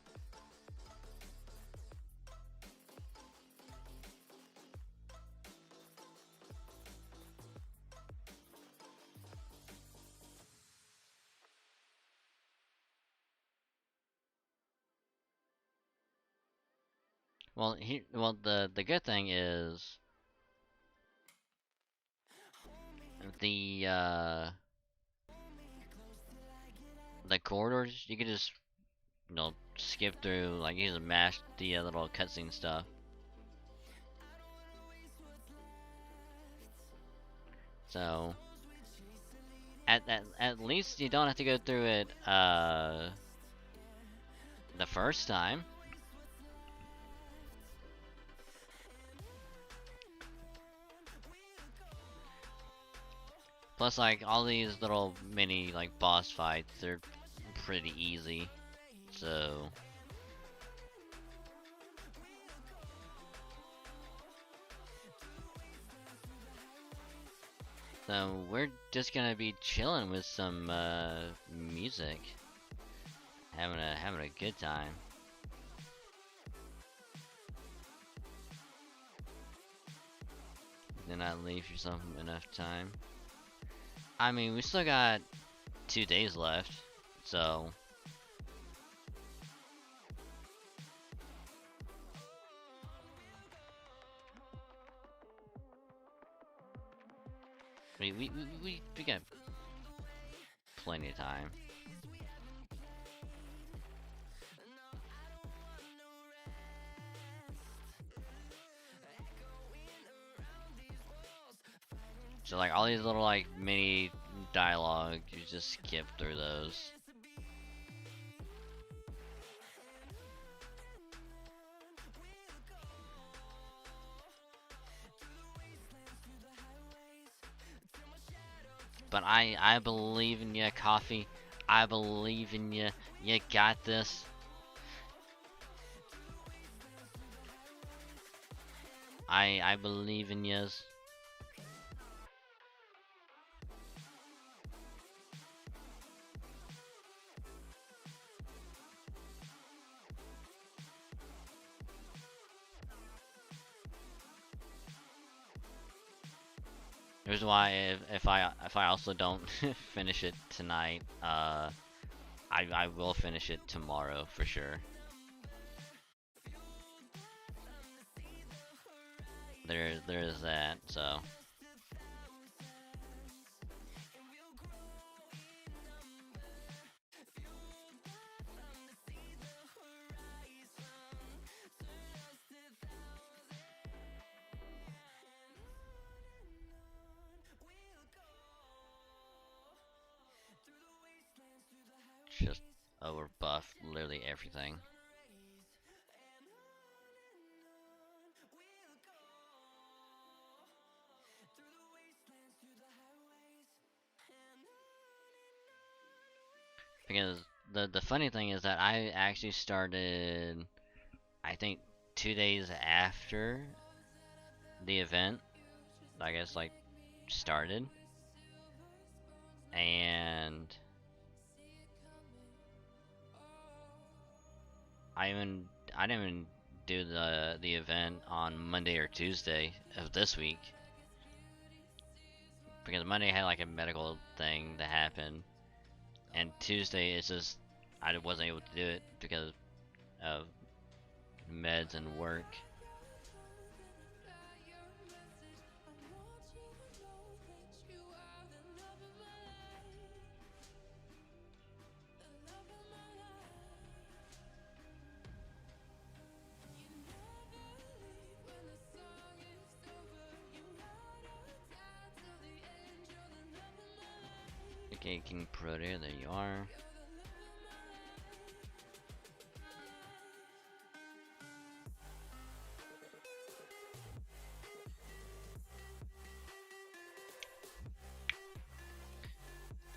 [SPEAKER 2] Well, the good thing is the corridors you can just, you know, skip through, like you just mash the little cutscene stuff. So at least you don't have to go through it the first time. Plus, like, all these little mini, like, boss fights, they're pretty easy. So we're just gonna be chilling with some music, having a good time. Did not leave yourself enough time. I mean, we still got 2 days left, so we got plenty of time. So like all these little like mini dialogue, you just skip through those. But I believe in you, Coffee. I believe in you. You got this. I believe in yous. Here's why if I also don't finish it tonight, I will finish it tomorrow for sure. There is that, so. Just overbuffed literally everything. Because the funny thing is that I actually started, I think 2 days after the event, I guess like started, and I didn't even do the event on Monday or Tuesday of this week, because Monday had like a medical thing that happened, and Tuesday it's just I wasn't able to do it because of meds and work. Okay, King Protea, there you are.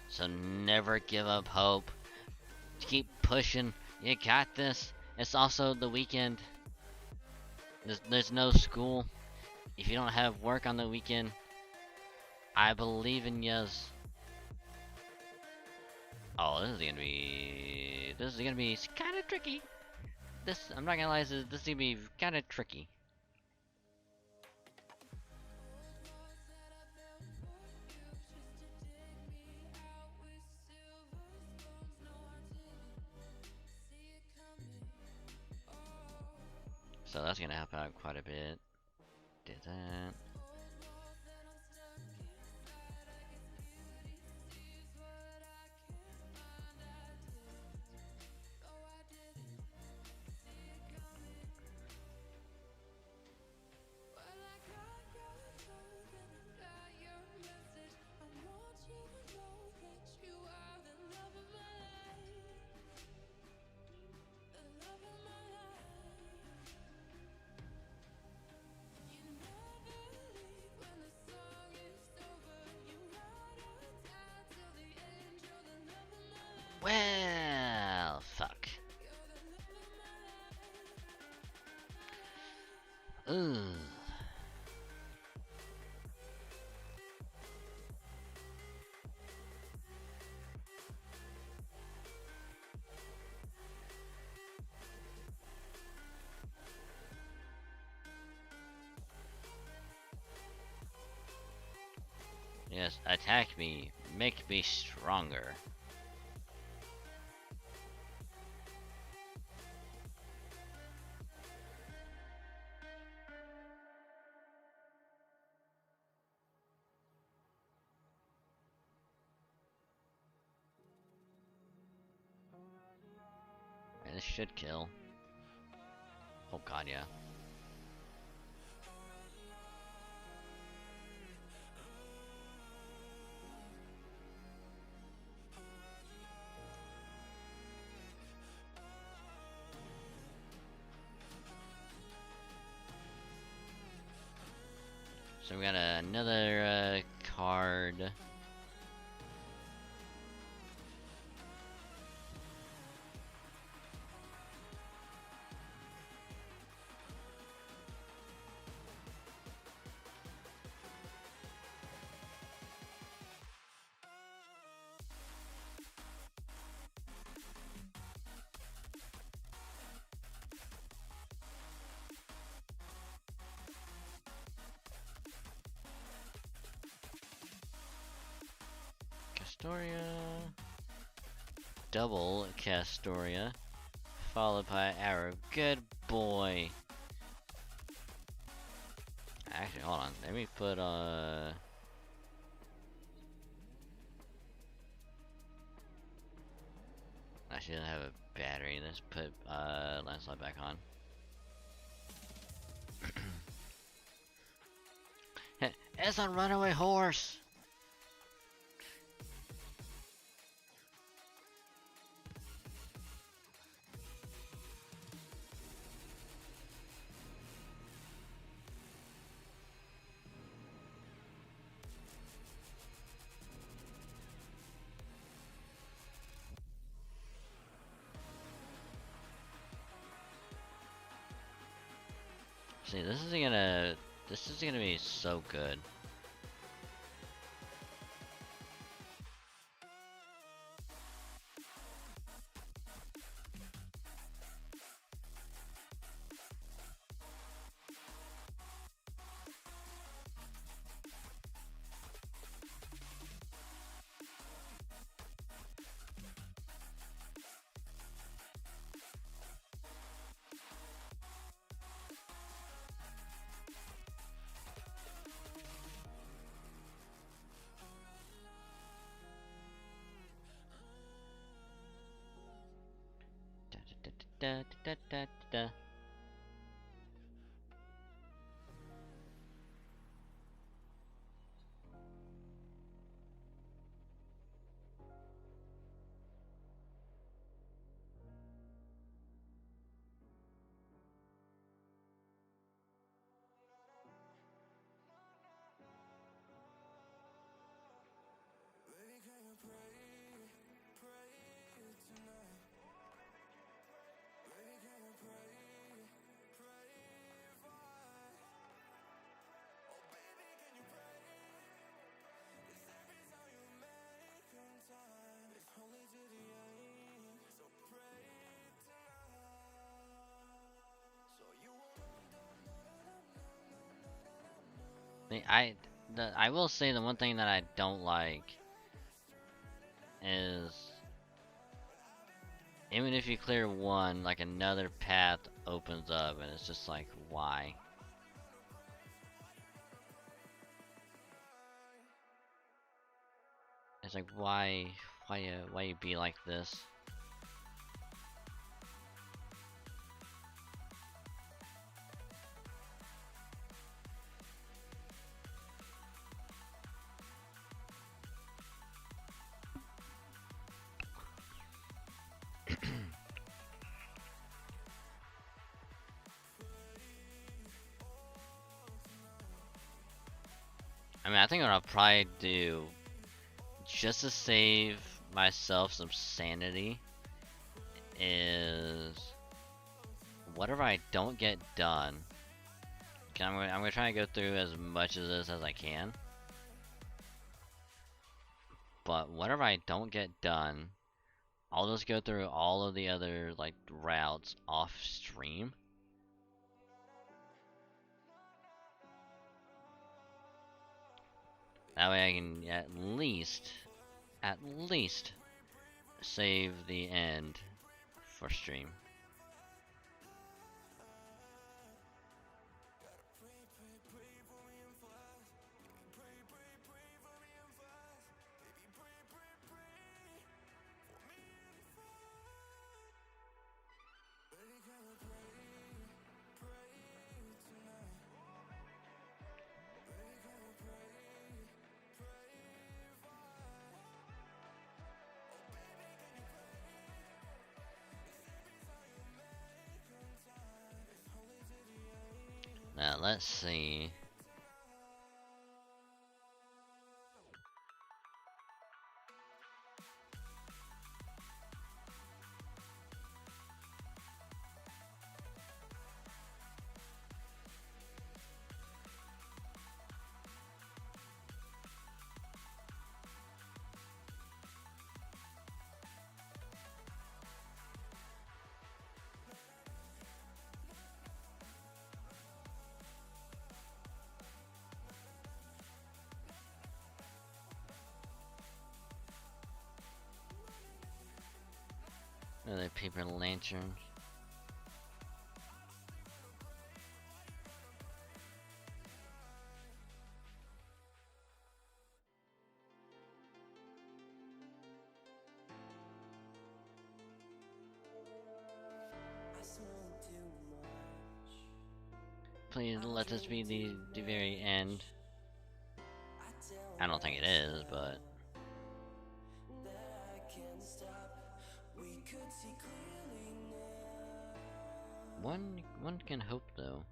[SPEAKER 2] So never give up hope. Keep pushing. You got this. It's also the weekend. There's no school. If you don't have work on the weekend, I believe in yous. Oh, this is gonna be kind of tricky. I'm not gonna lie, this is gonna be kind of tricky. So that's gonna help out quite a bit. Did that. Well, fuck. Ooh. Yes, attack me. Make me stronger. This should kill. Oh god, yeah. So we got another card. Castoria, double Castoria, followed by Arrow. Good boy. Actually, hold on. Let me put I actually don't have a battery. Let's put Lancelot back on. It's a runaway horse. See, this is gonna be so good. Da, da, da, da, da. I will say the one thing that I don't like is even if you clear one, like another path opens up, and it's just like, why? It's like, why you be like this? I mean, I think what I'll probably do, just to save myself some sanity, is whatever I don't get done. I'm gonna try and go through as much of this as I can. But whatever I don't get done, I'll just go through all of the other like routes off stream. That way I can at least save the end for stream. Now let's see. Another paper lantern. Please let this be the very end. I don't think it is, but one can hope though.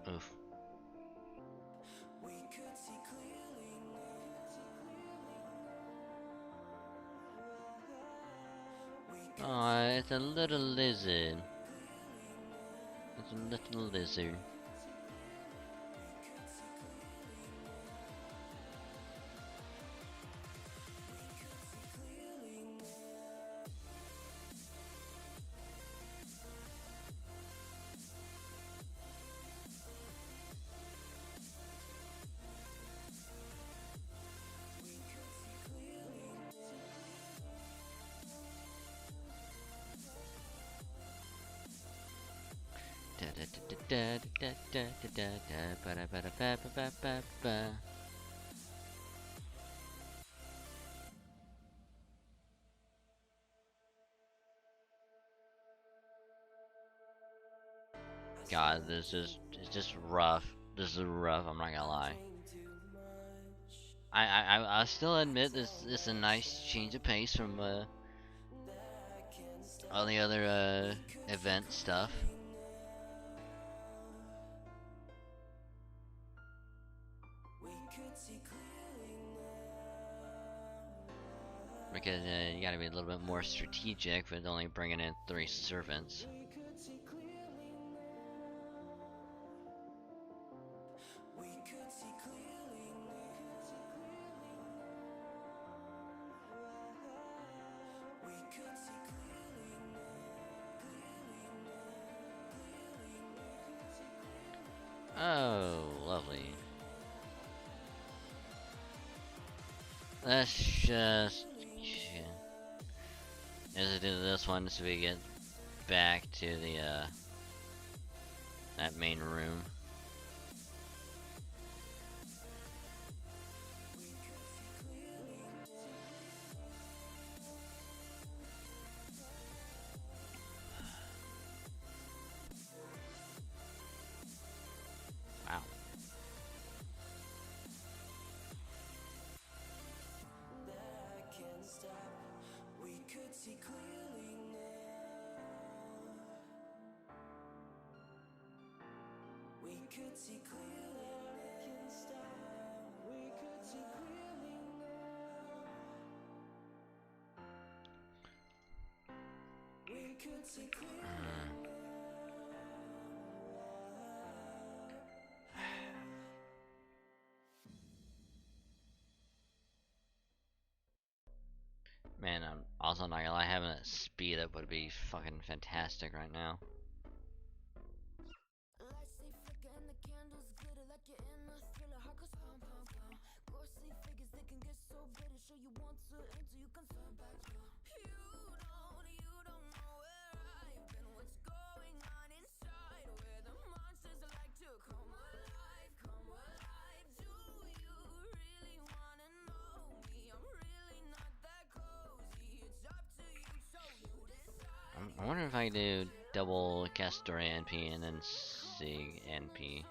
[SPEAKER 2] Oof. Oh, it's a little lizard. It's a little lizard. God, it's just rough. This is rough. I'm not gonna lie. I still admit this is a nice change of pace from all the other event stuff. Because you gotta be a little bit more strategic with only bringing in 3 servants. Oh, lovely. Let's just do this one so we get back to the that main room. Wow. Man, I'm also not gonna lie, having that speed up would be fucking fantastic right now. I wonder if I do double Castoria NP and then Sig NP.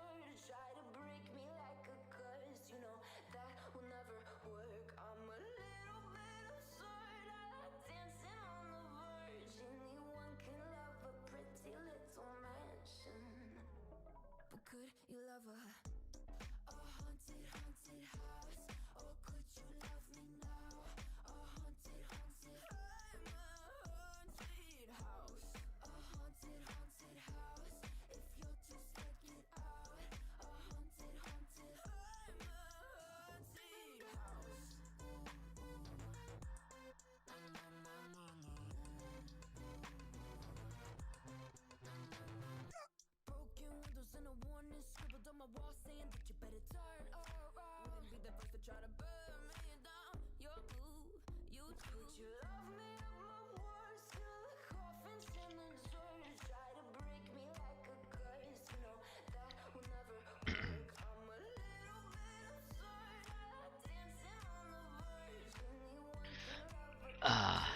[SPEAKER 2] Ah,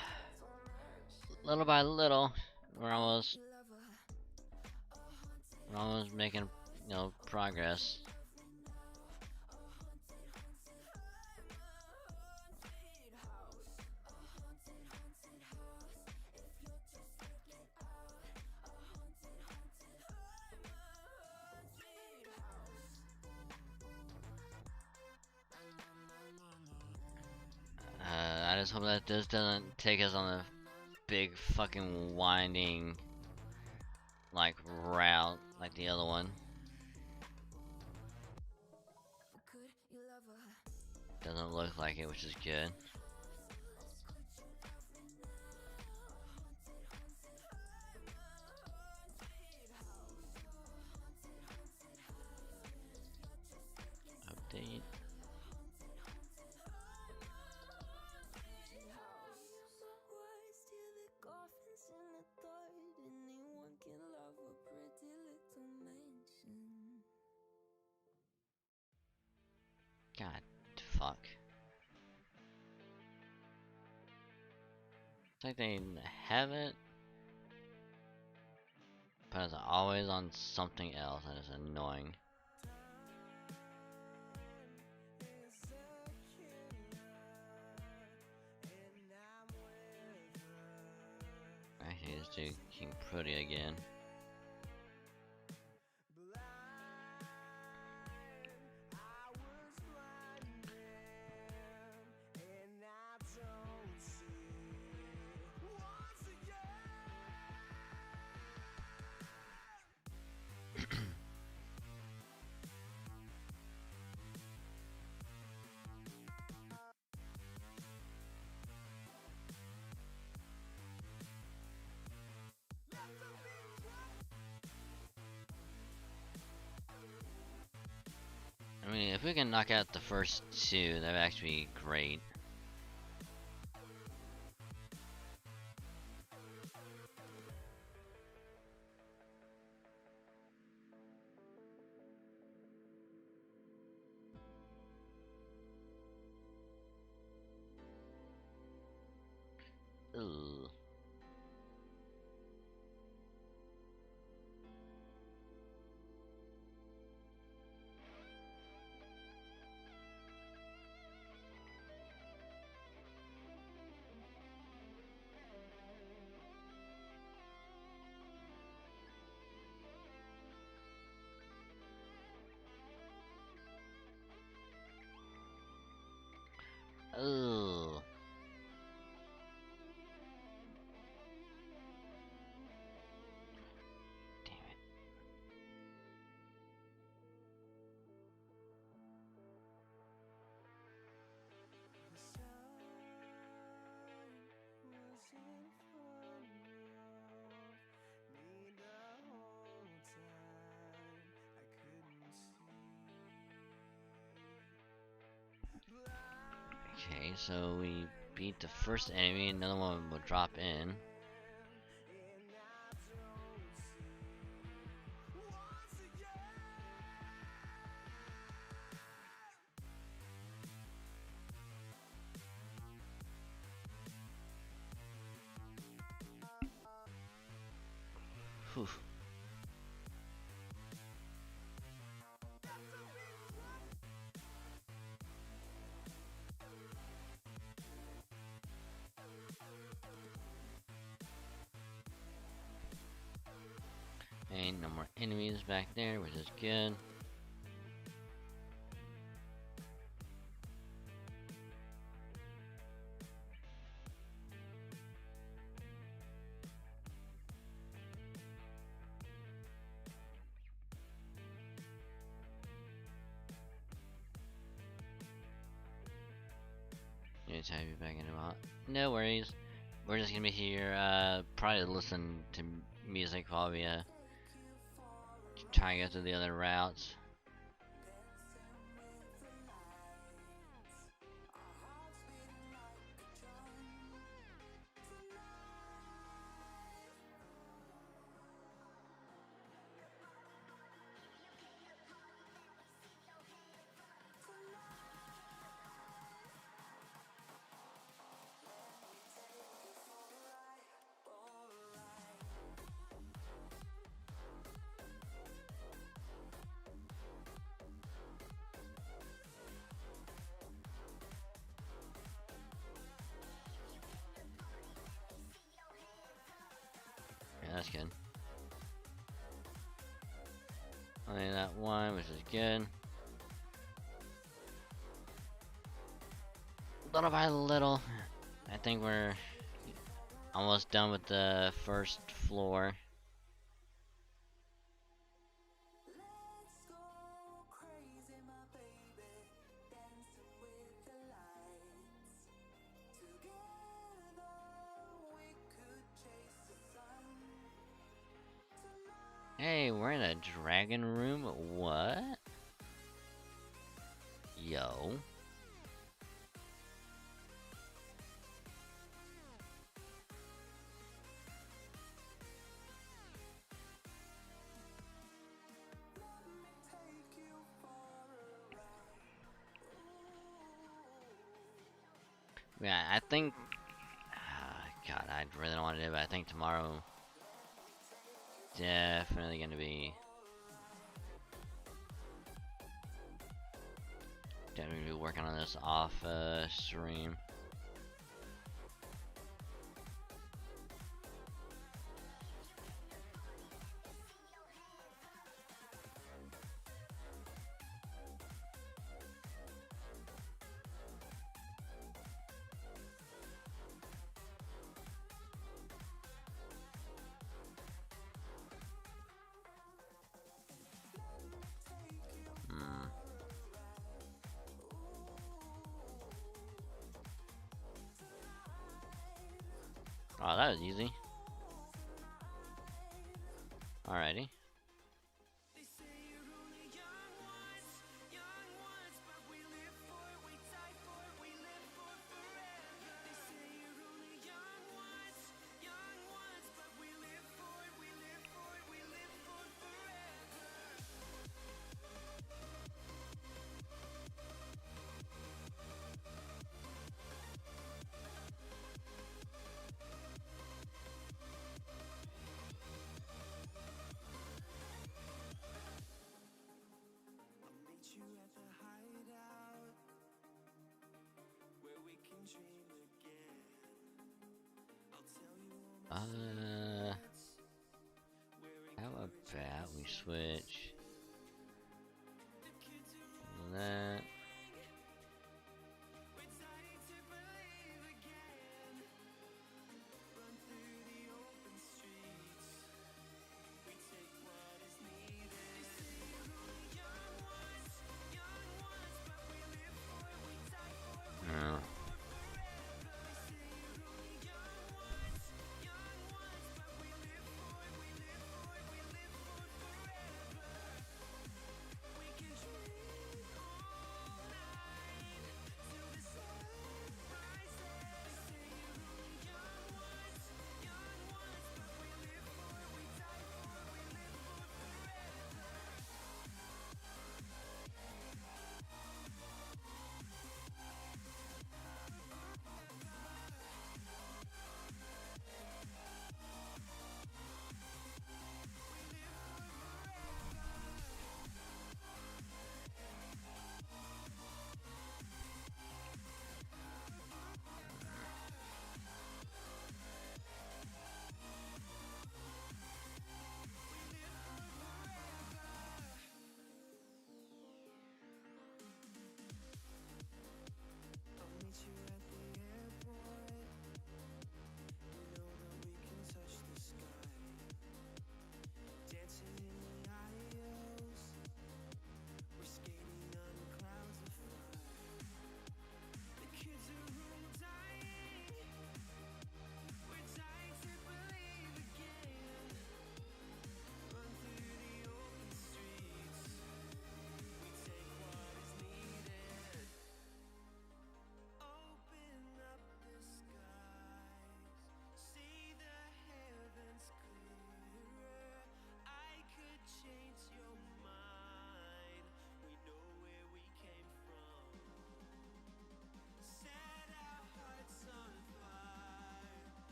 [SPEAKER 2] little by little, we're almost making progress. I just hope that this doesn't take us on a big fucking winding like route like the other one. Doesn't look like it, which is good. Update. God, fuck. It's like they have it, but it's always on something else, and it's annoying. Actually, let's do King Pretty again. I mean, if we can knock out the first two, that would actually be great. Ugh. Ugh. Damn it. Okay, so we beat the first enemy, another one will drop in. Whew. And no more enemies back there, which is good. Need to have you back in a while. No worries. We're just gonna be here, probably listen to music while we try and go through the other routes. Only that one, which is good. Little by little, I think we're almost done with the first floor. Hey, we're in a dragon room? What? Yo. Yeah, I think... God, I really don't want to do it, but I think tomorrow... Definitely gonna be... Definitely be working on this off stream. Oh, that was easy. Alrighty. How about we switch that?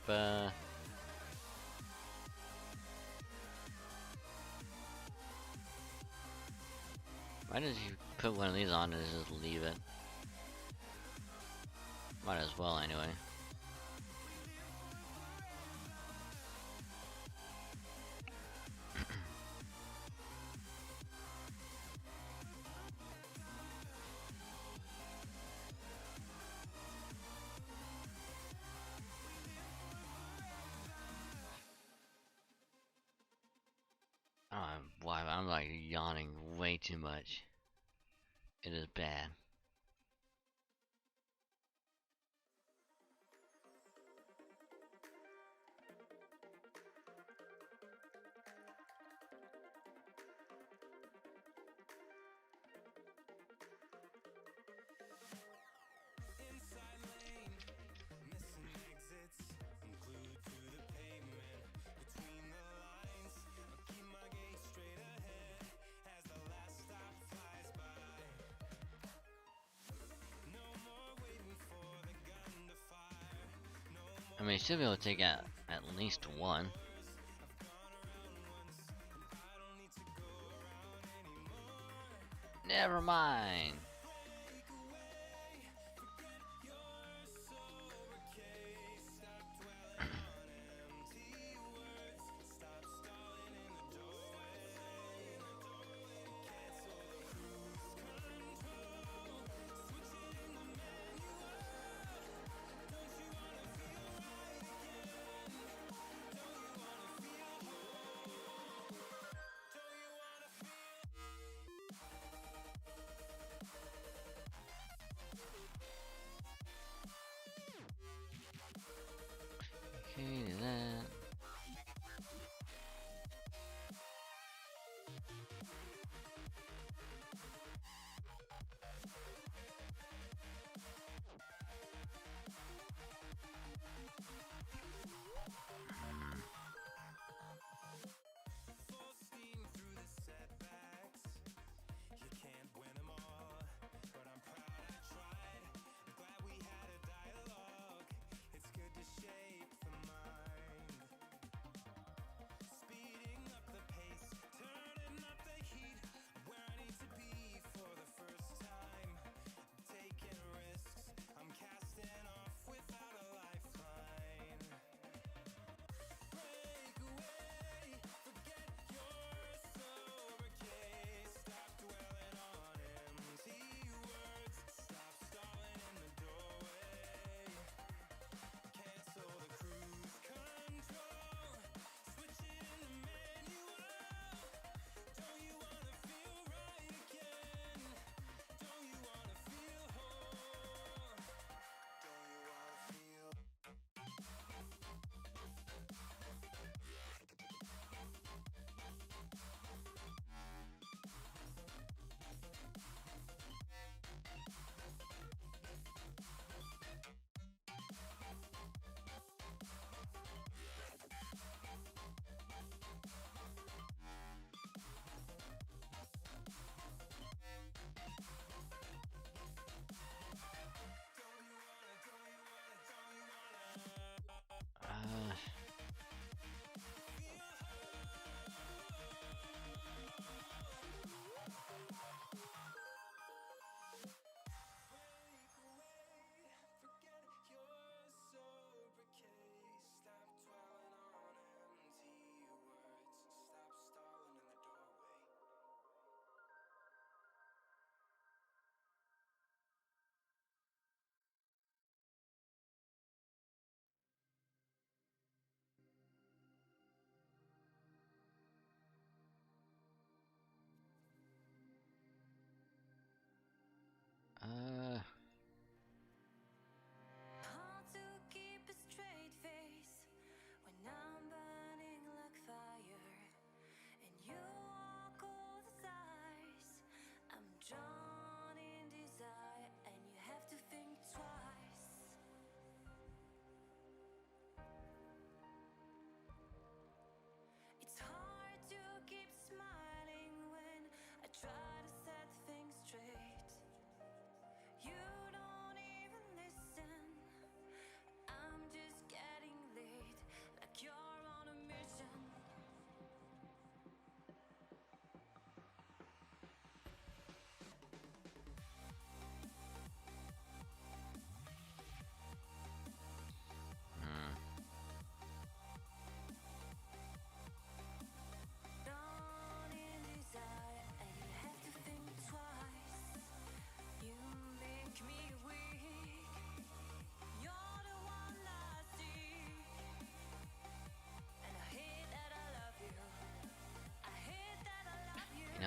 [SPEAKER 2] Why did you put one of these on and just leave it? Might as well anyway. Wow, I'm like yawning way too much. It is bad. I mean, you should be able to take out at least one. Never mind. Okay, that.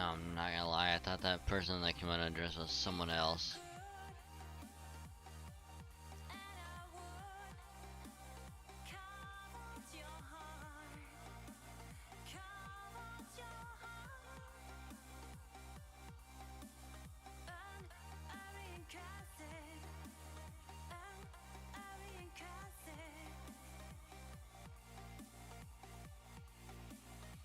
[SPEAKER 2] I'm not gonna lie, I thought that person that came out of dress was someone else.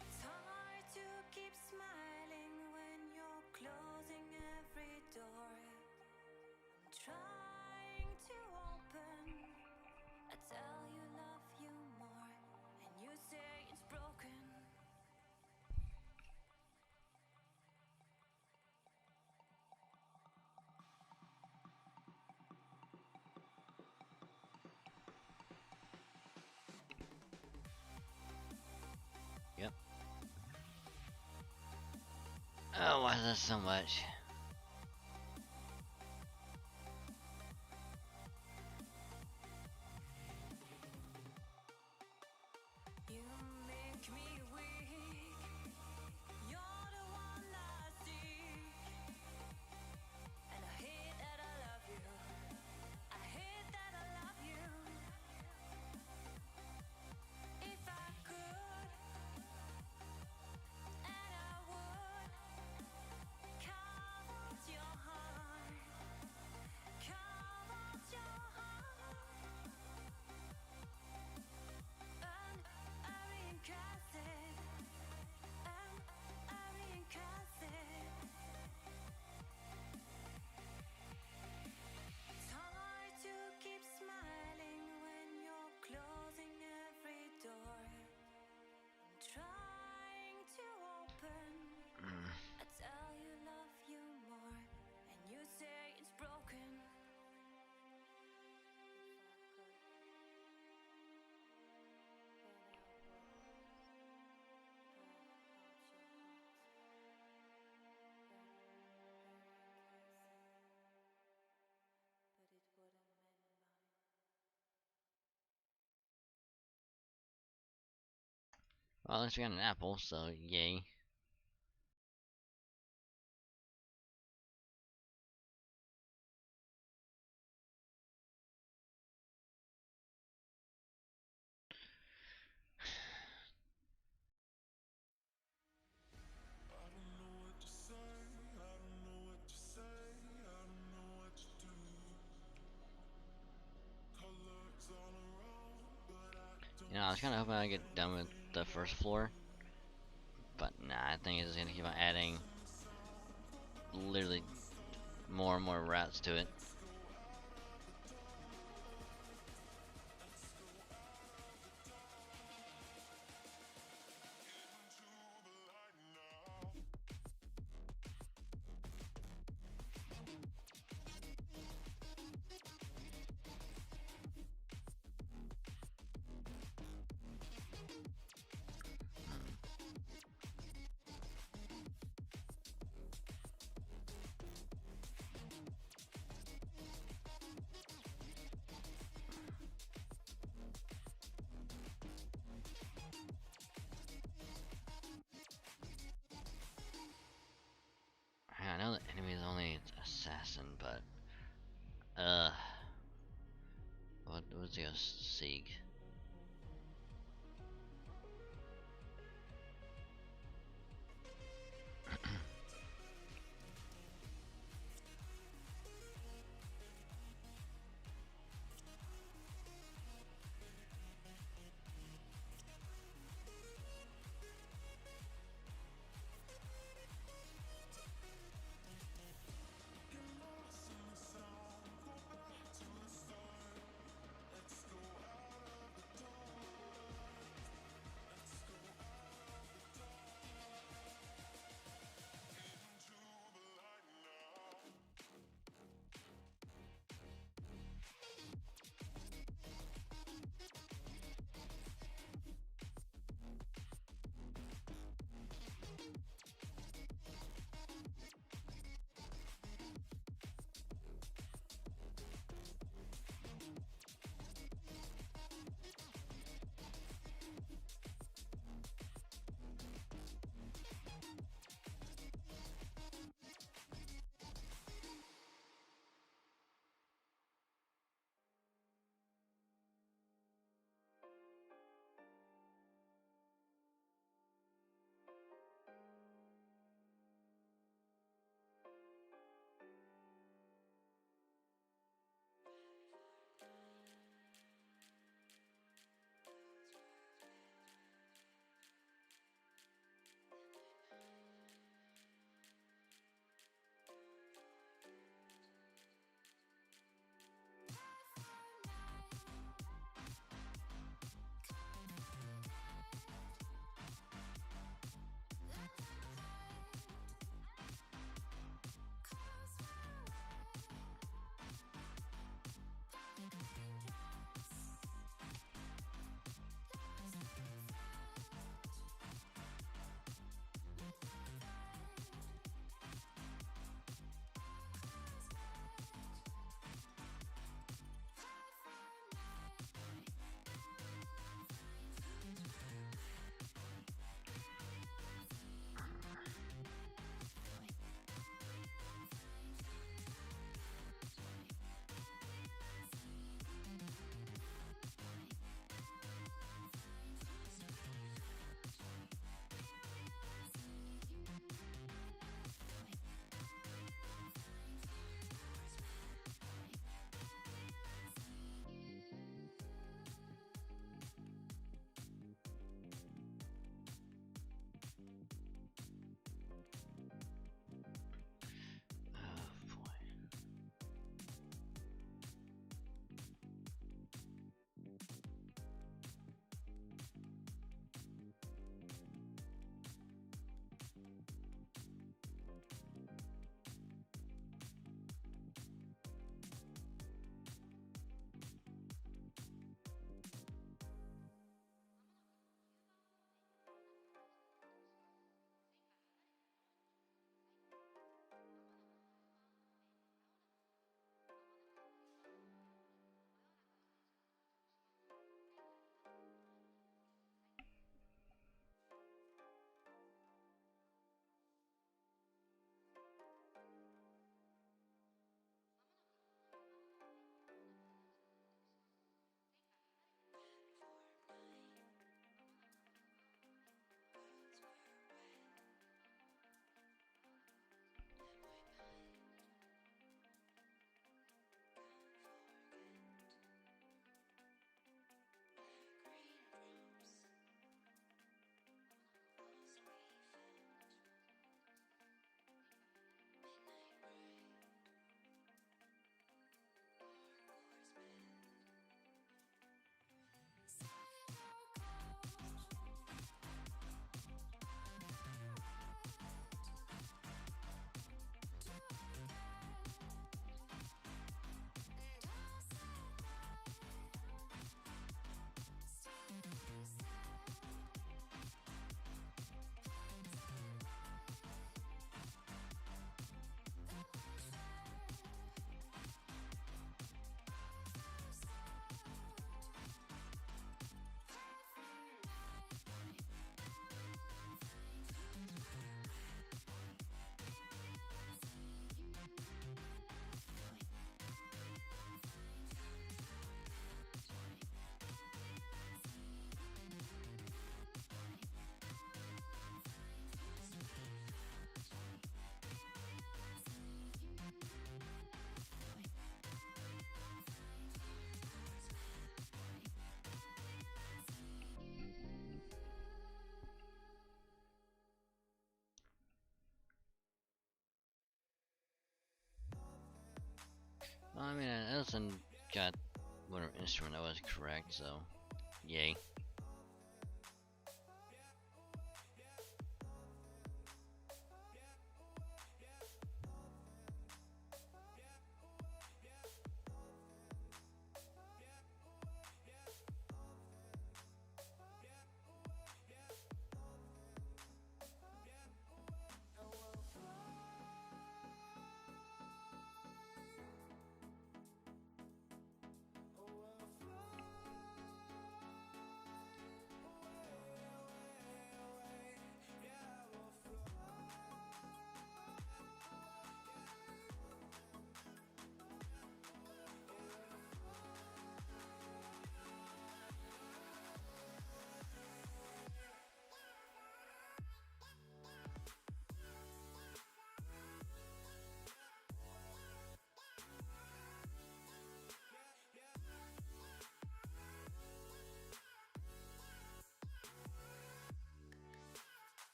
[SPEAKER 1] It's hard to keep smiling when you're closing every door. I'm trying to open. I tell you love you more, and you say it's broken.
[SPEAKER 2] Yep. Oh, why is that so much?
[SPEAKER 1] You make me weak. You're the one I seek. And I hate that I love you. I hate that I love you. If I could, and I would, carve out your heart. Carve out your heart. And I reincarnate it. And I reincarnate it. It's hard to keep smiling when you're closing every door. I'm trying to open. I tell you love you more, and you say it's broken.
[SPEAKER 2] Well, at least we got an apple, so yay. You know, I was kind of hoping I'd get done with the first floor, but nah, I think it's gonna keep on adding literally more and more routes to it. I know the enemy is only assassin, but what was the Sieg? and got whatever instrument that was correct, so yay.